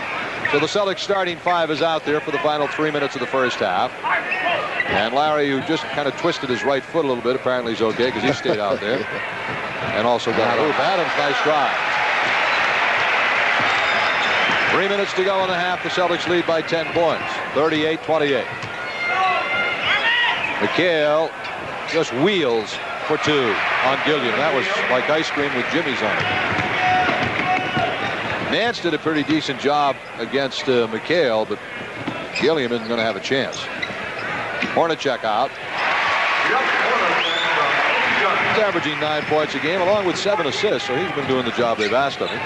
So the Celtics starting five is out there for the final 3 minutes of the first half. And Larry, who just kind of twisted his right foot a little bit, apparently he's okay because he stayed out there. And also got Adams, nice drive. 3 minutes to go in the half. The Celtics lead by 10 points, 38-28. McHale just wheels for two on Gilliam. That was like ice cream with Jimmy's on it. Nance did a pretty decent job against McHale, but Gilliam isn't going to have a chance. Hornacek out. He's averaging 9 points a game, along with 7 assists, so he's been doing the job they've asked of him.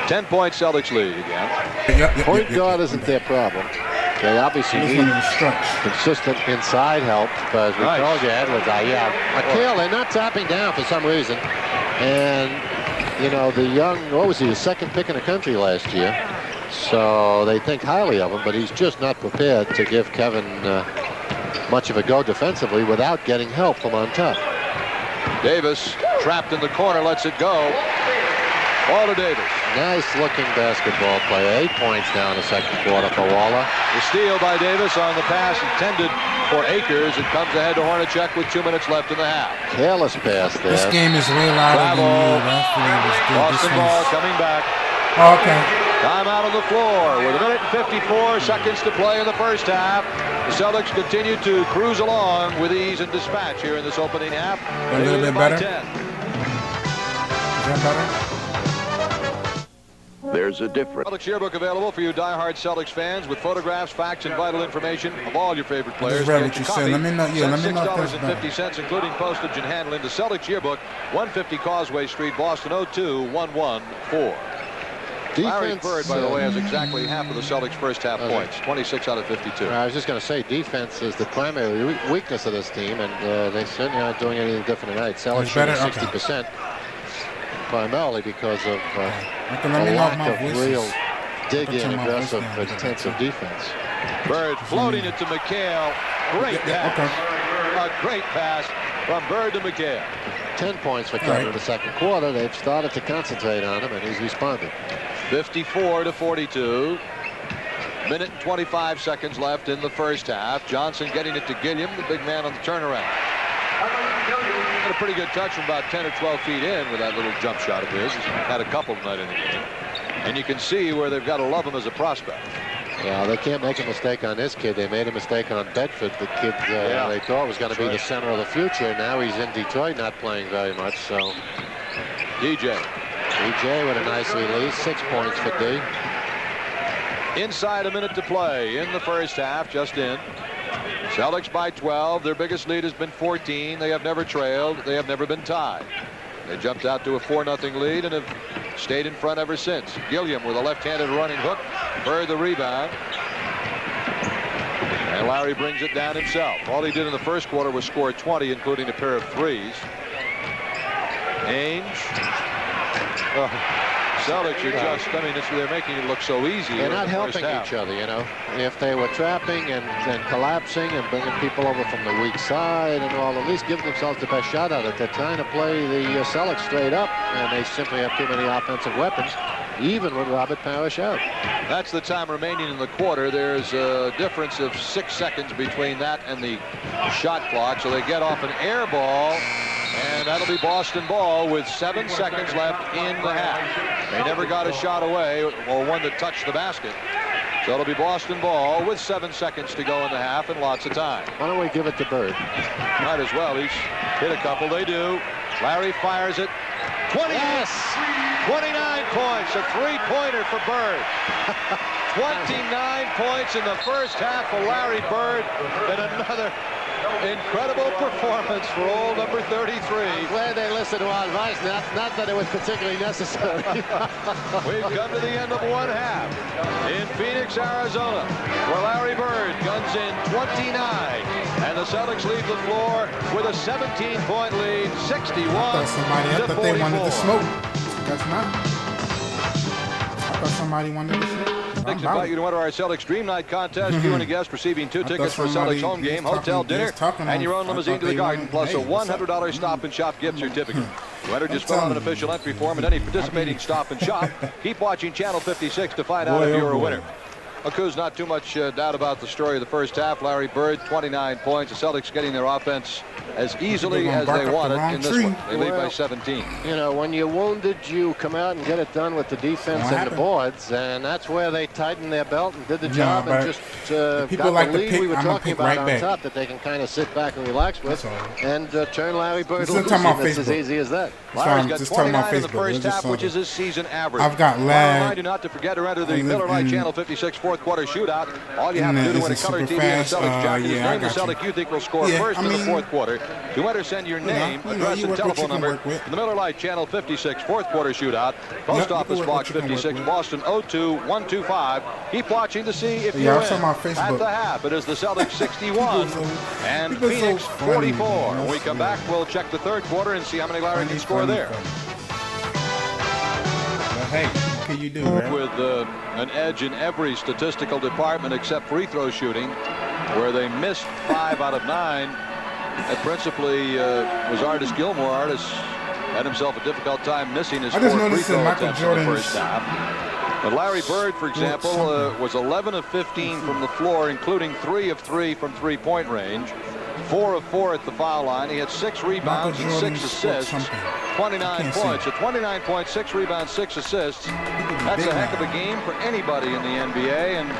10-point Celtics lead again. Point guard isn't their problem. They obviously need consistent inside help, but as we told you, Edwards, McHale, they're not tapping down for some reason. And, you know, the young, what was he, the second pick in the country last year. So they think highly of him, but he's just not prepared to give Kevin much of a go defensively without getting help from on top. Davis trapped in the corner, lets it go. Ball to Davis. Nice looking basketball player. 8 points now in the second quarter for Waller. The steal by Davis on the pass intended for Akers. It comes ahead to Hornacek with 2 minutes left in the half. Careless pass there. This game is way louder than you. Boston ball coming back. Oh, okay. Timeout on the floor with 1 minute and 54 seconds to play in the first half. The Celtics continue to cruise along with ease and dispatch here in this opening half. A little bit better. Is that better? There's a difference. Celtics yearbook available for you diehard Celtics fans with photographs, facts, and vital information of all your favorite players. Read what you said. Let me know. Yeah, let me know if that's better. $6.50, including postage and handling. The Celtics yearbook, 150 Causeway Street, Boston, 02114. Larry Bird, by the way, has exactly half of the Celtics' first half points, 26 out of 52. I was just going to say, defense is the primary weakness of this team, and they certainly aren't doing anything different tonight. Celtics shooting 60%, primarily because of a lack of real dig-in, aggressive, intensive defense. Bird floating it to McHale. Great pass. A great pass from Bird to McHale. 10 points for Kevin in the second quarter. They've started to concentrate on him, and he's responded. 54-42. Minute and 25 seconds left in the first half. Johnson getting it to Gilliam, the big man on the turnaround. Had a pretty good touch from about 10 or 12 feet in with that little jump shot of his. He's had a couple tonight in the game. And you can see where they've got to love him as a prospect. Yeah, they can't make a mistake on this kid. They made a mistake on Bedford, the kid they thought was going to be the center of the future. Now he's in Detroit, not playing very much. So DJ with a nice release. 6 points for D. Inside a minute to play in the first half, just in. Celtics by 12. Their biggest lead has been 14. They have never trailed. They have never been tied. They jumped out to a 4-0 lead and have stayed in front ever since. Gilliam with a left-handed running hook. Bird the rebound. And Larry brings it down himself. All he did in the first quarter was score 20, including a pair of threes. Ainge. Celtics are just, I mean, they're making it look so easy. They're not helping each other, you know. If they were trapping and collapsing and bringing people over from the weak side and all, at least give themselves the best shot at it. They're trying to play the Celtics straight up, and they simply have too many offensive weapons, even with Robert Parrish out. That's the time remaining in the quarter. There's a difference of 6 seconds between that and the shot clock, so they get off an air ball. And that'll be Boston ball with 7 seconds left in the half. They never got a shot away or one that touched the basket. So it'll be Boston ball with 7 seconds to go in the half and lots of time. Why don't we give it to Bird? Might as well. He's hit a couple. They do. Larry fires it. 20. Yes! 29 points. A three-pointer for Bird. 29 points in the first half for Larry Bird. And another incredible performance for old number 33. I'm glad they listened to our advice, not that it was particularly necessary. We've come to the end of one half in Phoenix, Arizona, where Larry Bird guns in 29, and the Celtics leave the floor with a 17-point lead, 61 I thought they wanted to smoke. That's not. I thought somebody wanted to smoke. Celtics invite you to enter our Celtics Dream Night contest. You and a guest receiving 2 tickets for a Celtics home game, hotel dinner, and your own limousine to the Garden, plus a $100 Stop and Shop gift certificate. To enter, just fill out an official entry form at any participating Stop and Shop. Keep watching Channel 56 to find out if you're a winner. There's not too much doubt about the story of the first half. Larry Bird, 29 points. The Celtics getting their offense as easily as they wanted in this one. They lead by 17. You know, when you're wounded, you come out and get it done with the defense and the boards, and that's where they tightened their belt and did the job and just got like the lead pick, we were talking about on back. top that they can kind of sit back and relax with and turn Larry Bird loose. It's as easy as that. Larry's got 29 in the first half, which is his season average. I've got lag. I remind you not to forget to enter the Miller Lite Channel 56 fourth quarter shootout. All you have to do to win a color TV and a Celtics jacket is name the Celtic you think will score first in the fourth quarter. To enter, send your name, address, and telephone number to the Miller Lite Channel 56 fourth quarter shootout. Post Office Box 56, Boston 02125. Keep watching to see if you win. At the half, it is the Celtics 61 and Phoenix 44. When we come back, we'll check the third quarter and see how many Larry can score there. Hey, what can you do, man? With an edge in every statistical department except free throw shooting, where they missed 5 out of 9. That principally was Artis Gilmore. Artis had himself a difficult time missing his 4 free throw attempts in the first half. But Larry Bird, for example, was 11 of 15 from the floor, including 3 of 3 from three-point range. 4 of 4 at the foul line. He had 6 rebounds and 6 assists. 29 points. A 29 points, 6 rebounds, 6 assists. That's a heck of a game for anybody in the NBA, and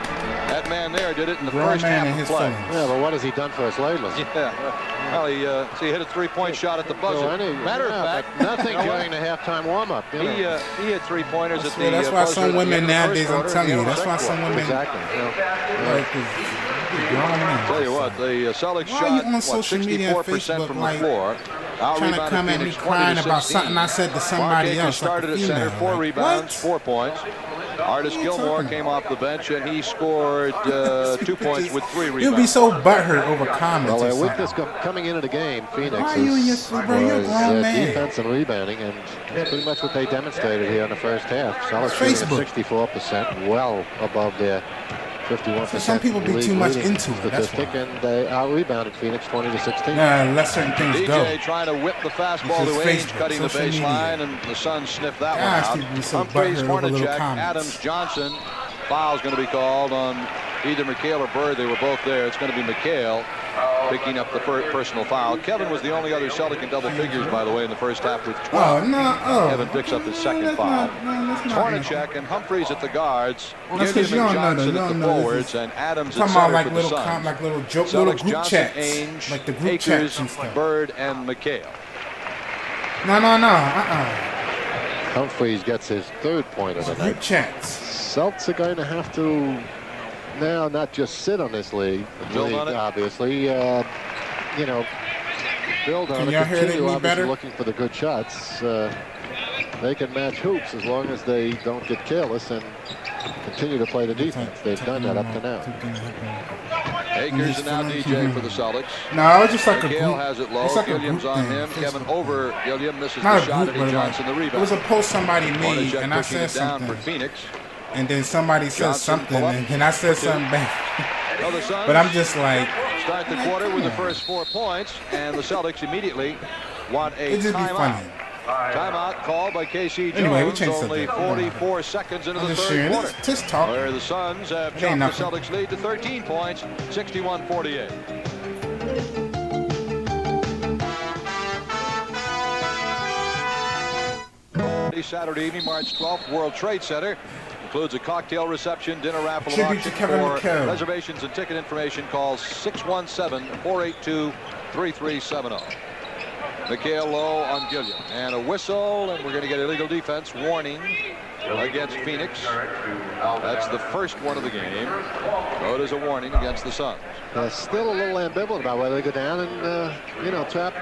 that man there did it in the first half of play. Yeah, but what has he done for us lately? Yeah. Well, he hit a 3-point shot at the buzzer. Matter of fact, nothing during the halftime warm-up. He had 3-pointers at the That's why some women nowadays, I'm telling you, that's why some women. Exactly. Tell you what, the Celtics shot 64% from the floor. Trying to come at me crying about something I said to somebody else. Started at center, 4 rebounds, 4 points. Artis Gilmore came off the bench and he scored 2 points with 3 rebounds. You'll be so butthurt over comments. Well, their weakness coming into the game, Phoenix, was defense and rebounding, and pretty much what they demonstrated here in the first half. Celtics shooting 64%, well above their 51%. Some people be too much into it. Statistic, and they out-rebounded Phoenix 20-16. Let certain things DJ go. Trying to whip the fastball to Ainge, cutting the baseline, and the Suns sniffed that one out. Humphries, Hornacek, Adams, Johnson. Foul's going to be called on either McHale or Bird. They were both there. It's going to be McHale picking up the personal foul. Kevin was the only other Celtic in double figures, by the way, in the first half with 12. Kevin picks up his second foul. Hornacek and Humphries at the guards. Gilliam and Johnson at the forwards, and Adams at center for the Suns. Like little joke, Celtics, little group Johnson, chats, Ainge, like the group Akers, chats and stuff. Bird, and McHale. Humphries gets his 3rd point of the night. Group chats. Celtics are going to have to now not just sit on this league obviously, you know, build on it, continue obviously looking for the good shots. They can match hoops as long as they don't get careless and continue to play the defense. They've done that up to now. Akers and now DJ for the Celtics. No, it's just like McHale has it low. Like Gilliam's on him. Kevin over Gilliam misses the shot. Eddie Johnson the rebound. It was a post somebody made, and I said something. For Phoenix. And then somebody says something, and then I said something back. But I'm just like... Start the quarter with the first 4 points, and the Celtics immediately want a timeout. Timeout called by KC Jones. Anyway, we changed only 44 seconds into the third quarter. Just talk. Where the Suns have jumped the Celtics lead to 13 points, 61-48. Saturday evening, March 12th, World Trade Center. Includes a cocktail reception, dinner raffle, and auction. For reservations and ticket information, call 617-482-3370. McHale low on Gilliam. And a whistle, and we're going to get illegal defense warning against Phoenix. That's the first one of the game. So it is a warning against the Suns. Still a little ambivalent about whether they go down and, you know, trap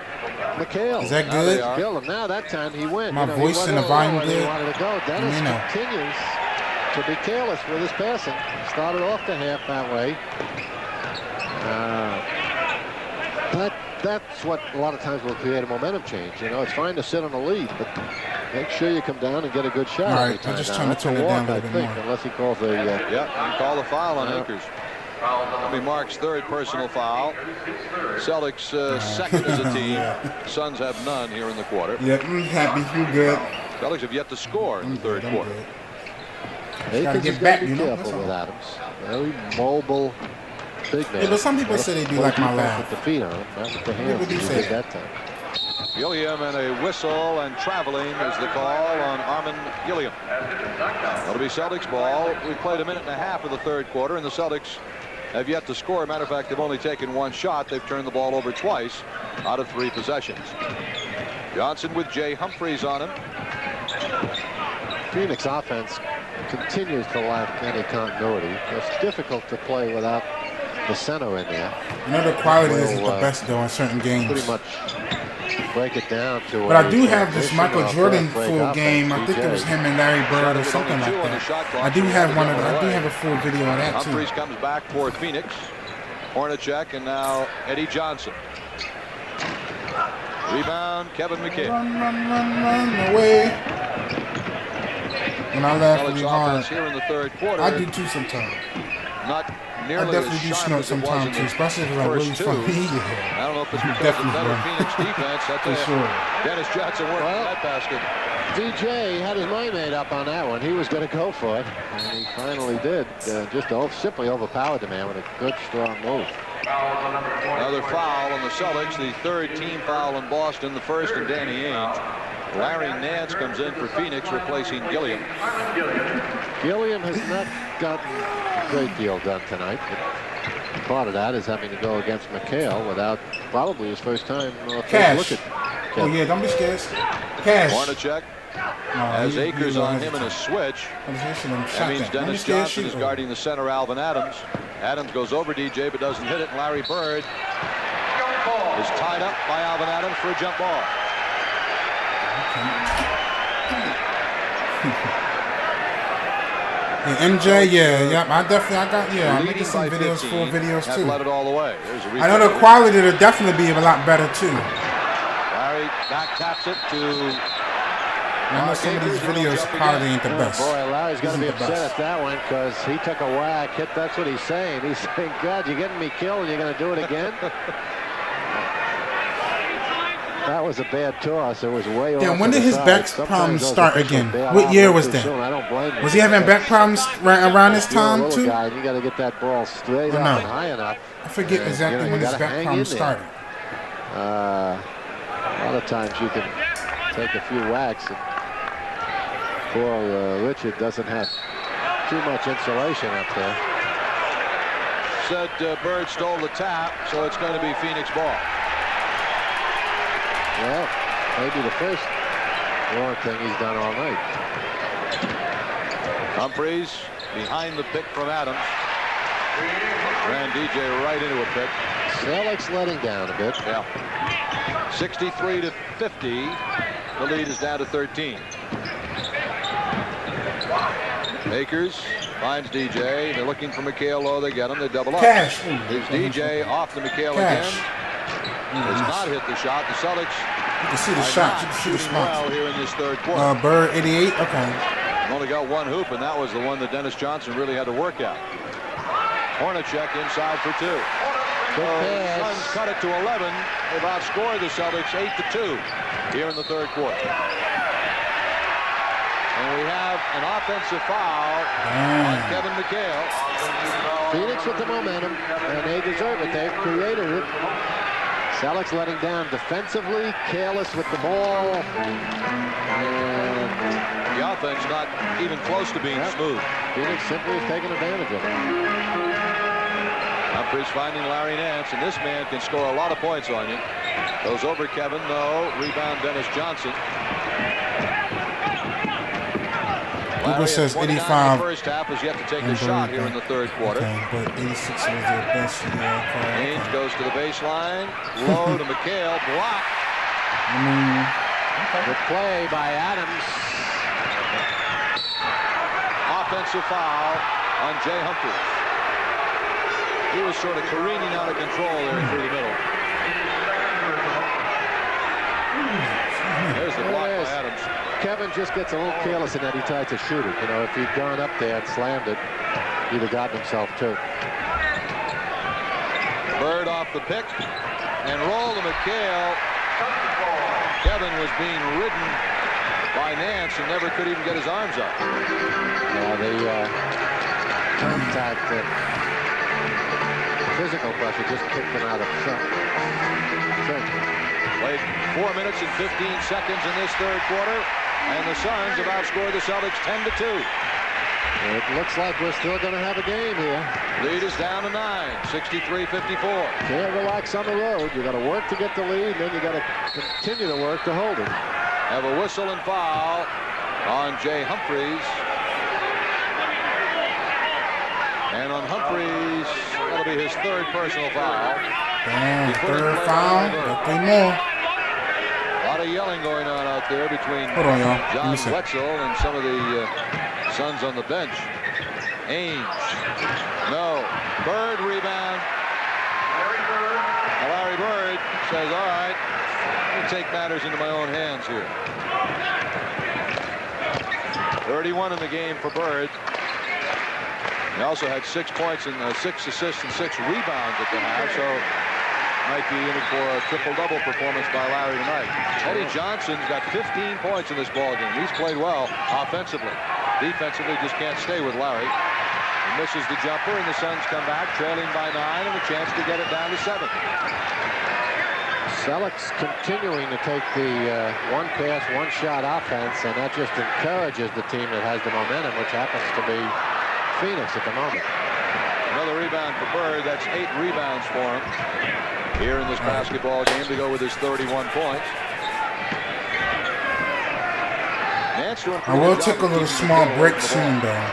McHale. Is that good? Now that time he went. My voice and the volume good. He wanted to go. Dennis continues to be careless with his passing. Started off the half that way. But that's what a lot of times will create a momentum change. You know, it's fine to sit on a lead, but make sure you come down and get a good shot. All right, every time. I'm just Now, trying to that's turn a it down walk, a little I bit think, more. unless he calls a. Yeah, he called a foul on Akers. That'll be Mark's third personal foul. Celtics second as a team. Suns have none here in the quarter. Yep, I'm happy. You good? Celtics have yet to score in the third quarter. Gotta Akers get has back, got to be you know. careful with Adams. Very mobile, big man. Yeah, but some people say they do like my laugh. With the feet on him, not with the hands. People do He say did that time. Gilliam and a whistle, and traveling is the call on Armin Gilliam. That'll be Celtics ball. We played a minute and a half of the third quarter, and the Celtics have yet to score. Matter of fact, they've only taken one shot. They've turned the ball over twice out of 3 possessions. Johnson with Jay Humphreys on him. Phoenix offense continues to lack any continuity. It's difficult to play without the center in there. Another quality isn't the best though in certain games. Pretty much break it down to. But I do have this Michael Jordan full game. I think it was him and Larry Bird or something like that. I do have one of. I do have a full video of that too. Humphreys comes back for Phoenix. Hornacek and now Eddie Johnson. Rebound, Kevin McHale. Run away. When I laugh really hard, here in the third quarter. I do too sometimes. Not I nearly definitely as do sharp snort as it was in sometimes too, the especially if it's like really first funny. two. Yeah. I don't know if it's because of Definitely, better bro. Phoenix defense. I tell For you, sure. Dennis Johnson working that basket. DJ had his mind made up on that one. He was going to go for it, and he finally did. Just simply overpowered the man with a good, strong move. Another foul on the Celtics, the third team foul in Boston, the first in Danny Ainge. Larry Nance comes in for Phoenix, replacing Gilliam. Gilliam has not gotten a great deal done tonight. But part of that is having to go against McHale without probably his first time. Cash. Look at Oh yeah, don't be scared. Cash. Hornacek has Akers on him in a switch. That means Dennis Johnson is guarding the center, Alvin Adams. Adams goes over DJ but doesn't hit it, and Larry Bird is tied up by Alvin Adams for a jump ball. Yeah, MJ, yep, I'm making some videos, full videos too. Led it all the way. I know the quality will definitely be a lot better too. Larry back taps it to. I know some of these videos quality ain't the best. Boy, Larry's going to be Isn't the upset best. at that one because he took a whack hit. That's what he's saying. He's saying, God, you're getting me killed and you're going to do it again? That was a bad toss. It was way off. Yeah, when did his back problems start again? What year was that? I don't blame him. Was he having back problems right around this time too? Guy, you got to get that ball straight up and high enough. I forget exactly when his back problems started. A lot of times you can take a few whacks, and poor Richard doesn't have too much insulation up there. Said Bird stole the tap, so it's going to be Phoenix ball. Well, maybe the first wrong thing he's done all night. Humphreys behind the pick from Adams. Ran DJ right into a pick. Celtics letting down a bit. Yeah. 63 to 50. The lead is down to 13. Akers finds DJ. They're looking for McHale low. They get him. They double up. Cash. Here's DJ off to McHale Cash. again. Does not hit the shot. The Celtics. You can see the are shots. not You can see the shooting well spots. here in this third quarter. Bird 88. Okay. Only got one hoop, and that was the one that Dennis Johnson really had to work at. Hornacek inside for two. So Suns cut it to 11. They've outscored the Celtics 8-2 here in the third quarter. And we have an offensive foul on Kevin McHale. Phoenix with the momentum, and they deserve it. They've created it. Celtics letting down defensively, careless with the ball. And the offense not even close to being smooth. Phoenix simply is taking advantage of it. Humphreys finding Larry Nance, and this man can score a lot of points on you. Goes over Kevin, no. Rebound Dennis Johnson. Google says 85. In the first half has yet to take a shot here in the third quarter. Okay, but 86 was their best. Ainge goes to the baseline. Low to McHale. Block. Good play by Adams. Offensive foul on Jay Humphreys. He was sort of careening out of control there through the middle. Kevin just gets a little careless in that he tried to shoot it. You know, if he'd gone up there and slammed it, he'd have gotten himself too. Bird off the pick and roll to McHale. Kevin was being ridden by Nance and never could even get his arms up. The contact, physical pressure just kicked him out of shot. Played 4 minutes and 15 seconds in this third quarter, and the Suns have outscored the Celtics 10-2. It looks like we're still going to have a game here. Lead is down to 9, 63-54. Can't relax on the road. You got to work to get the lead, and then you got to continue to work to hold it. Have a whistle and foul on Jay Humphries. And on Humphries, that'll be his third personal foul. Damn, third foul. Got 3 more. A lot of yelling going on out there between Hold on, y'all. John Wetzel and some of the Suns on the bench. Ainge. No. Bird rebound. Larry Bird says, all right, I'm going to take matters into my own hands here. 31 in the game for Bird. He also had 6 points and 6 assists and 6 rebounds at the half, so might be in it for a triple-double performance by Larry tonight. Eddie Johnson's got 15 points in this ballgame. He's played well offensively. Defensively, just can't stay with Larry. He misses the jumper, and the Suns come back, trailing by 9, and a chance to get it down to 7. Celtics continuing to take the one-pass, one-shot offense, and that just encourages the team that has the momentum, which happens to be Phoenix at the moment. Another rebound for Bird. That's 8 rebounds for him here in this basketball game to go with his 31 points. I will take a little small break soon, though.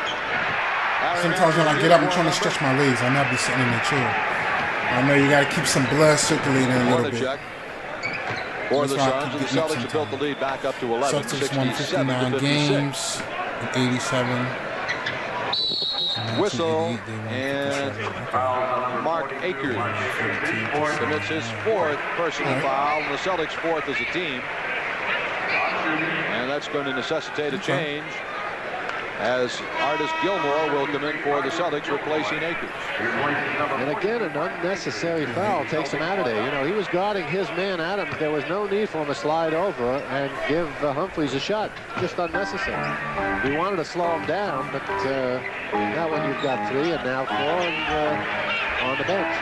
Sometimes when I get up, I'm trying to stretch my legs. I'll not be sitting in the chair. I know you got to keep some blood circulating a little bit. For the Suns, the Celtics have built the lead back up to 11. Celtics won 59 games in 87. Whistle, and Mark Akers commits his 4th personal foul, and the Celtics 4th as a team. And that's going to necessitate a change, as Artis Gilmore will come in for the Celtics, replacing Akers. And again, an unnecessary foul takes him out of there. You know, he was guarding his man, Adams. There was no need for him to slide over and give Humphries a shot. Just unnecessary. We wanted to slow him down, but now when you've got 3 and now 4 and, on the bench.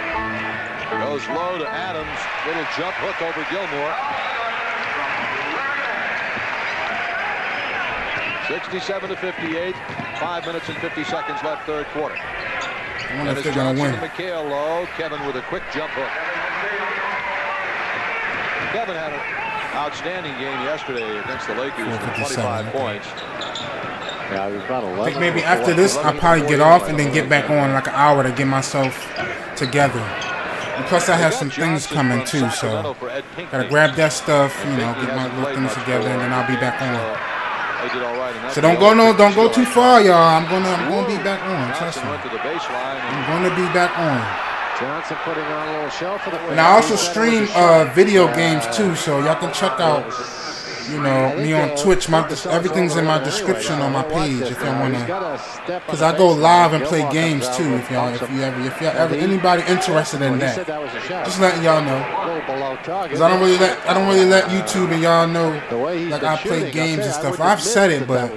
Goes low to Adams. Little jump hook over Gilmore. 67-58. 5 minutes and 50 seconds left, third quarter. I wonder if they're going to win. McHale low. Kevin with a quick jump hook. Kevin had an outstanding game yesterday against the Lakers with 25 points. Yeah, we've got 11. I think maybe after this, I'll probably get off and then get back on like an hour to get myself together. And plus, I have some things coming too, so gotta grab that stuff, you know, get my little things together, and then I'll be back on. So don't go too far, y'all. I'm gonna be back on. Trust me. I'm gonna be back on. Johnson putting on a little show for the. And I also stream video games too, so y'all can check out, you know, me on Twitch. Everything's in my description on my page if y'all wanna. Cause I go live and play games too. If y'all ever anybody interested in that, just letting y'all know. Cause I don't really let YouTube and y'all know like I play games and stuff. I've said it, but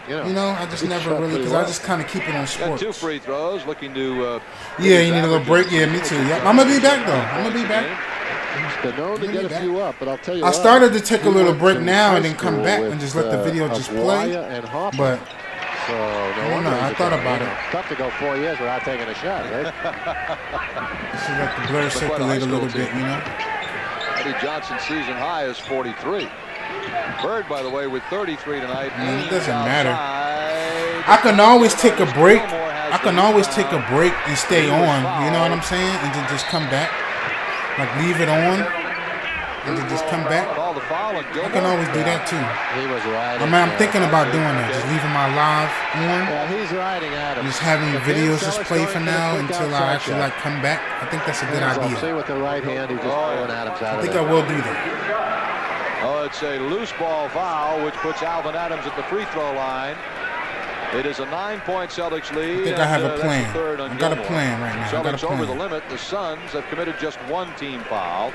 you know, I just never really, cause I just kind of keep it on sports. 2 free throws, looking to. Yeah, you need a little break. Yeah, me too. Yeah, I'm gonna be back though. I'm gonna be back. Been known to get a few up, but I'll tell you I started to take a little break now and then come back and just let the video just play. But I thought about it. Tough to go 4 years without taking a shot, right? Just to let the blood circulate a little bit, you know. Eddie Johnson's season high is 43. Bird, by the way, with 33 tonight. Man, it doesn't matter. I can always take a break. I can always take a break and stay on. You know what I'm saying? And then just come back. Like leave it on and then just come back. I can always do that too. I'm thinking about doing that. Just leaving my live on. He's riding at him. Just having videos just play for now until I actually like come back. I think that's a good idea. See with the right hand, he just throwing Adams out. I think I will do that. Oh, So it's a loose ball foul, which puts Alvin Adams at the free throw line. It is a 9-point Celtics lead. I think I have a plan. I got a plan right now. Celtics over the limit. The Suns have committed just one team foul.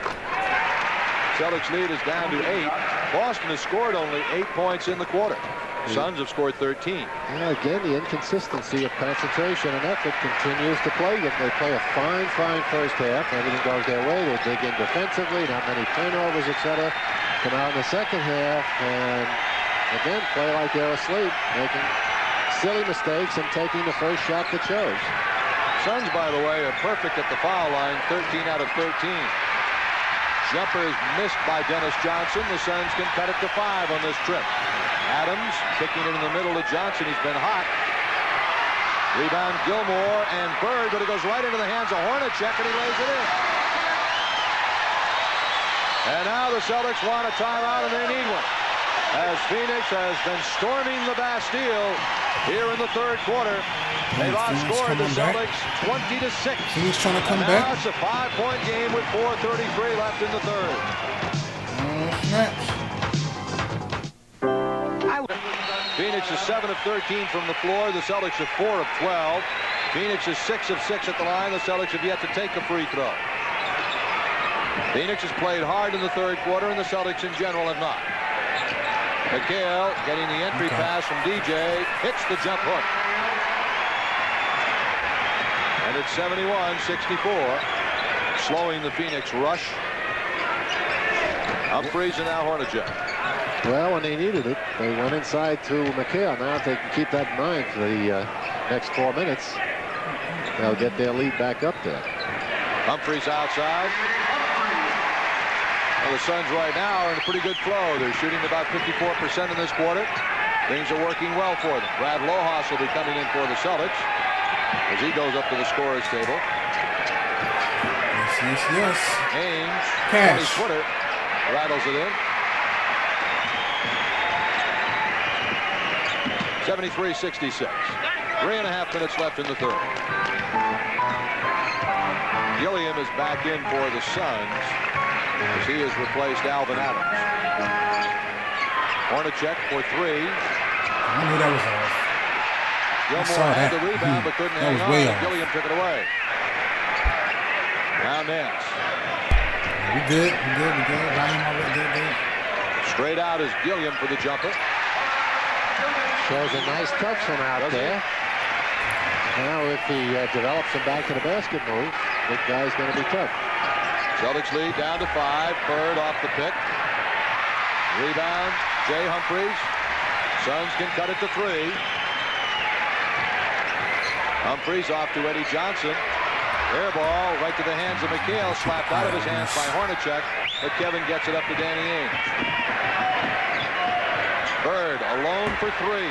Celtics lead is down to 8. Boston has scored only 8 points in the quarter. Suns have scored 13. Yeah, again, the inconsistency of concentration and effort continues to plague them. They play a fine first half. Everything goes their way. They dig in defensively, not many turnovers, etc. Come out in the second half and again play like they're asleep, making silly mistakes and taking the first shot that shows. Suns, by the way, are perfect at the foul line, 13 out of 13. Jumper is missed by Dennis Johnson. The Suns can cut it to 5 on this trip. Adams kicking it in the middle to Johnson. He's been hot. Rebound Gilmore and Bird, but it goes right into the hands of Hornacek, and he lays it in. And now the Celtics want a timeout, and they need one, as Phoenix has been storming the Bastille here in the third quarter. They've outscored the Celtics 20-6. Phoenix trying to come now back. It's a 5-point game with 4:33 left in the third. Snaps. Phoenix is 7 of 13 from the floor. The Celtics are 4 of 12. Phoenix is 6 of 6 at the line. The Celtics have yet to take a free throw. Phoenix has played hard in the third quarter, and the Celtics in general have not. McHale getting the entry pass from DJ, hits the jump hook. And it's 71-64, slowing the Phoenix rush. Humphries and now Hornacek. Well, when they needed it, they went inside to McHale. Now if they can keep that in mind for the next 4 minutes, they'll get their lead back up there. Humphries outside. Well, the Suns right now are in a pretty good flow. They're shooting about 54% in this quarter. Things are working well for them. Brad Lohas will be coming in for the Celtics as he goes up to the scorer's table. Yes. Haynes, Cash. 20-footer, rattles it in. 73-66. 3.5 minutes left in the third. Gilliam is back in for the Suns as he has replaced Alvin Adams. Hornacek for 3. I knew that was off. Gilmore had the rebound but couldn't hang on. Gilliam took it away. Now Nance. We good. Good. Straight out is Gilliam for the jumper. Shows a nice touch from out there. Now if he develops some back to the basket move, the guy's going to be tough. Celtics lead down to 5. Bird off the pick. Rebound, Jay Humphries. Suns can cut it to 3. Humphries off to Eddie Johnson. Air ball right to the hands of McHale. Slapped out of his hands by Hornacek, but Kevin gets it up to Danny Ainge. Bird alone for 3.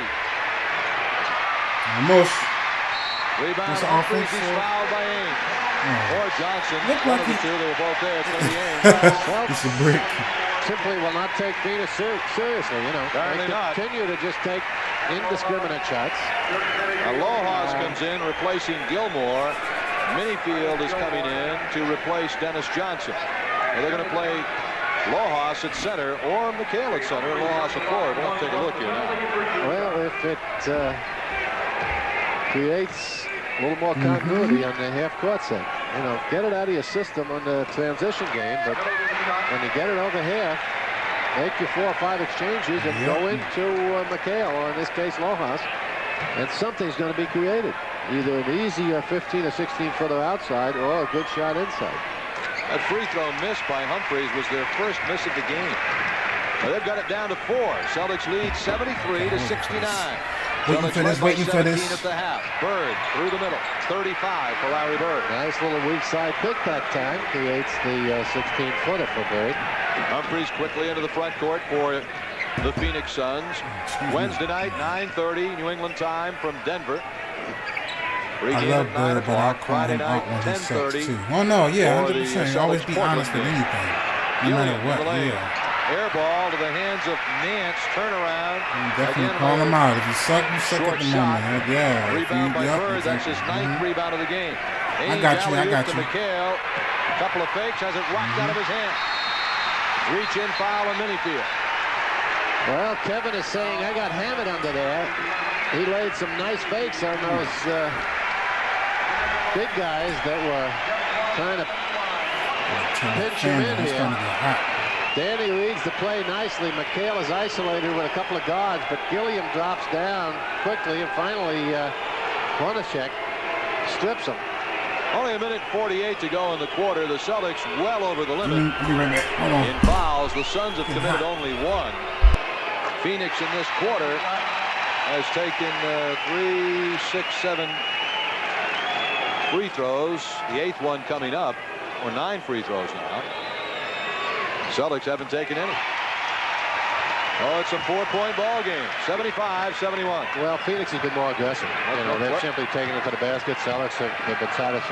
Almost. Rebound, This Humphries, offense, he's fouled by Ainge. Or Johnson. Look One like of the he- two, they were both there. It's going to be Ainge. It's a brick. Simply will not take Venus seriously, you know. Apparently they not. continue to just take indiscriminate shots. Aloha's comes in replacing Gilmore. Minifield is coming in to replace Dennis Johnson. And they're going to play Lohas at center or McHale at center. Lohas at forward. We'll take a look here now. Well, if it creates a little more continuity on the half-court set. You know, get it out of your system on the transition game, but when you get it over half, make your 4 or 5 exchanges and go into McHale, or in this case Lohas, and something's going to be created. Either an easier 15 or 16 footer outside or a good shot inside. That free throw missed by Humphries was their first miss of the game. Now they've got it down to 4. Celtics lead 73-69. Waiting for this. At the half. Bird through the middle. 35 for Larry Bird. Nice little weak side pick that time. Creates the 16-footer for Bird. Humphries quickly into the front court for the Phoenix Suns. Wednesday night, 9:30 New England time from Denver. I love Bird, but I call him out when he sucks too. Oh no, yeah, 100%. Always be honest with anything, no matter what. Yeah. Air ball to the hands of Nance. Turnaround. Definitely call him out. If you suck, you suck at the shot. moment. Yeah. Rebound by Bird. That's his 9th rebound of the game. I got you. McHale. Couple of fakes. Has it rocked out of his hand. Reach in foul on Minifield. Well, Kevin is saying I got Hammett under there. He laid some nice fakes on those big guys that were trying to pinch him in here. Danny reads the play nicely. McHale is isolated with a couple of guards, but Gilliam drops down quickly, and finally Bonacek strips him. Only a minute 48 to go in the quarter. The Celtics well over the limit in fouls. The Suns have committed only one. Phoenix in this quarter has taken 3, 6, 7 free throws. The 8th one coming up, or 9 free throws now. Celtics haven't taken any. Oh, it's a 4-point ball game. 75-71. Well, Phoenix has been more aggressive. They've simply taken it to the basket. Celtics have been satisfied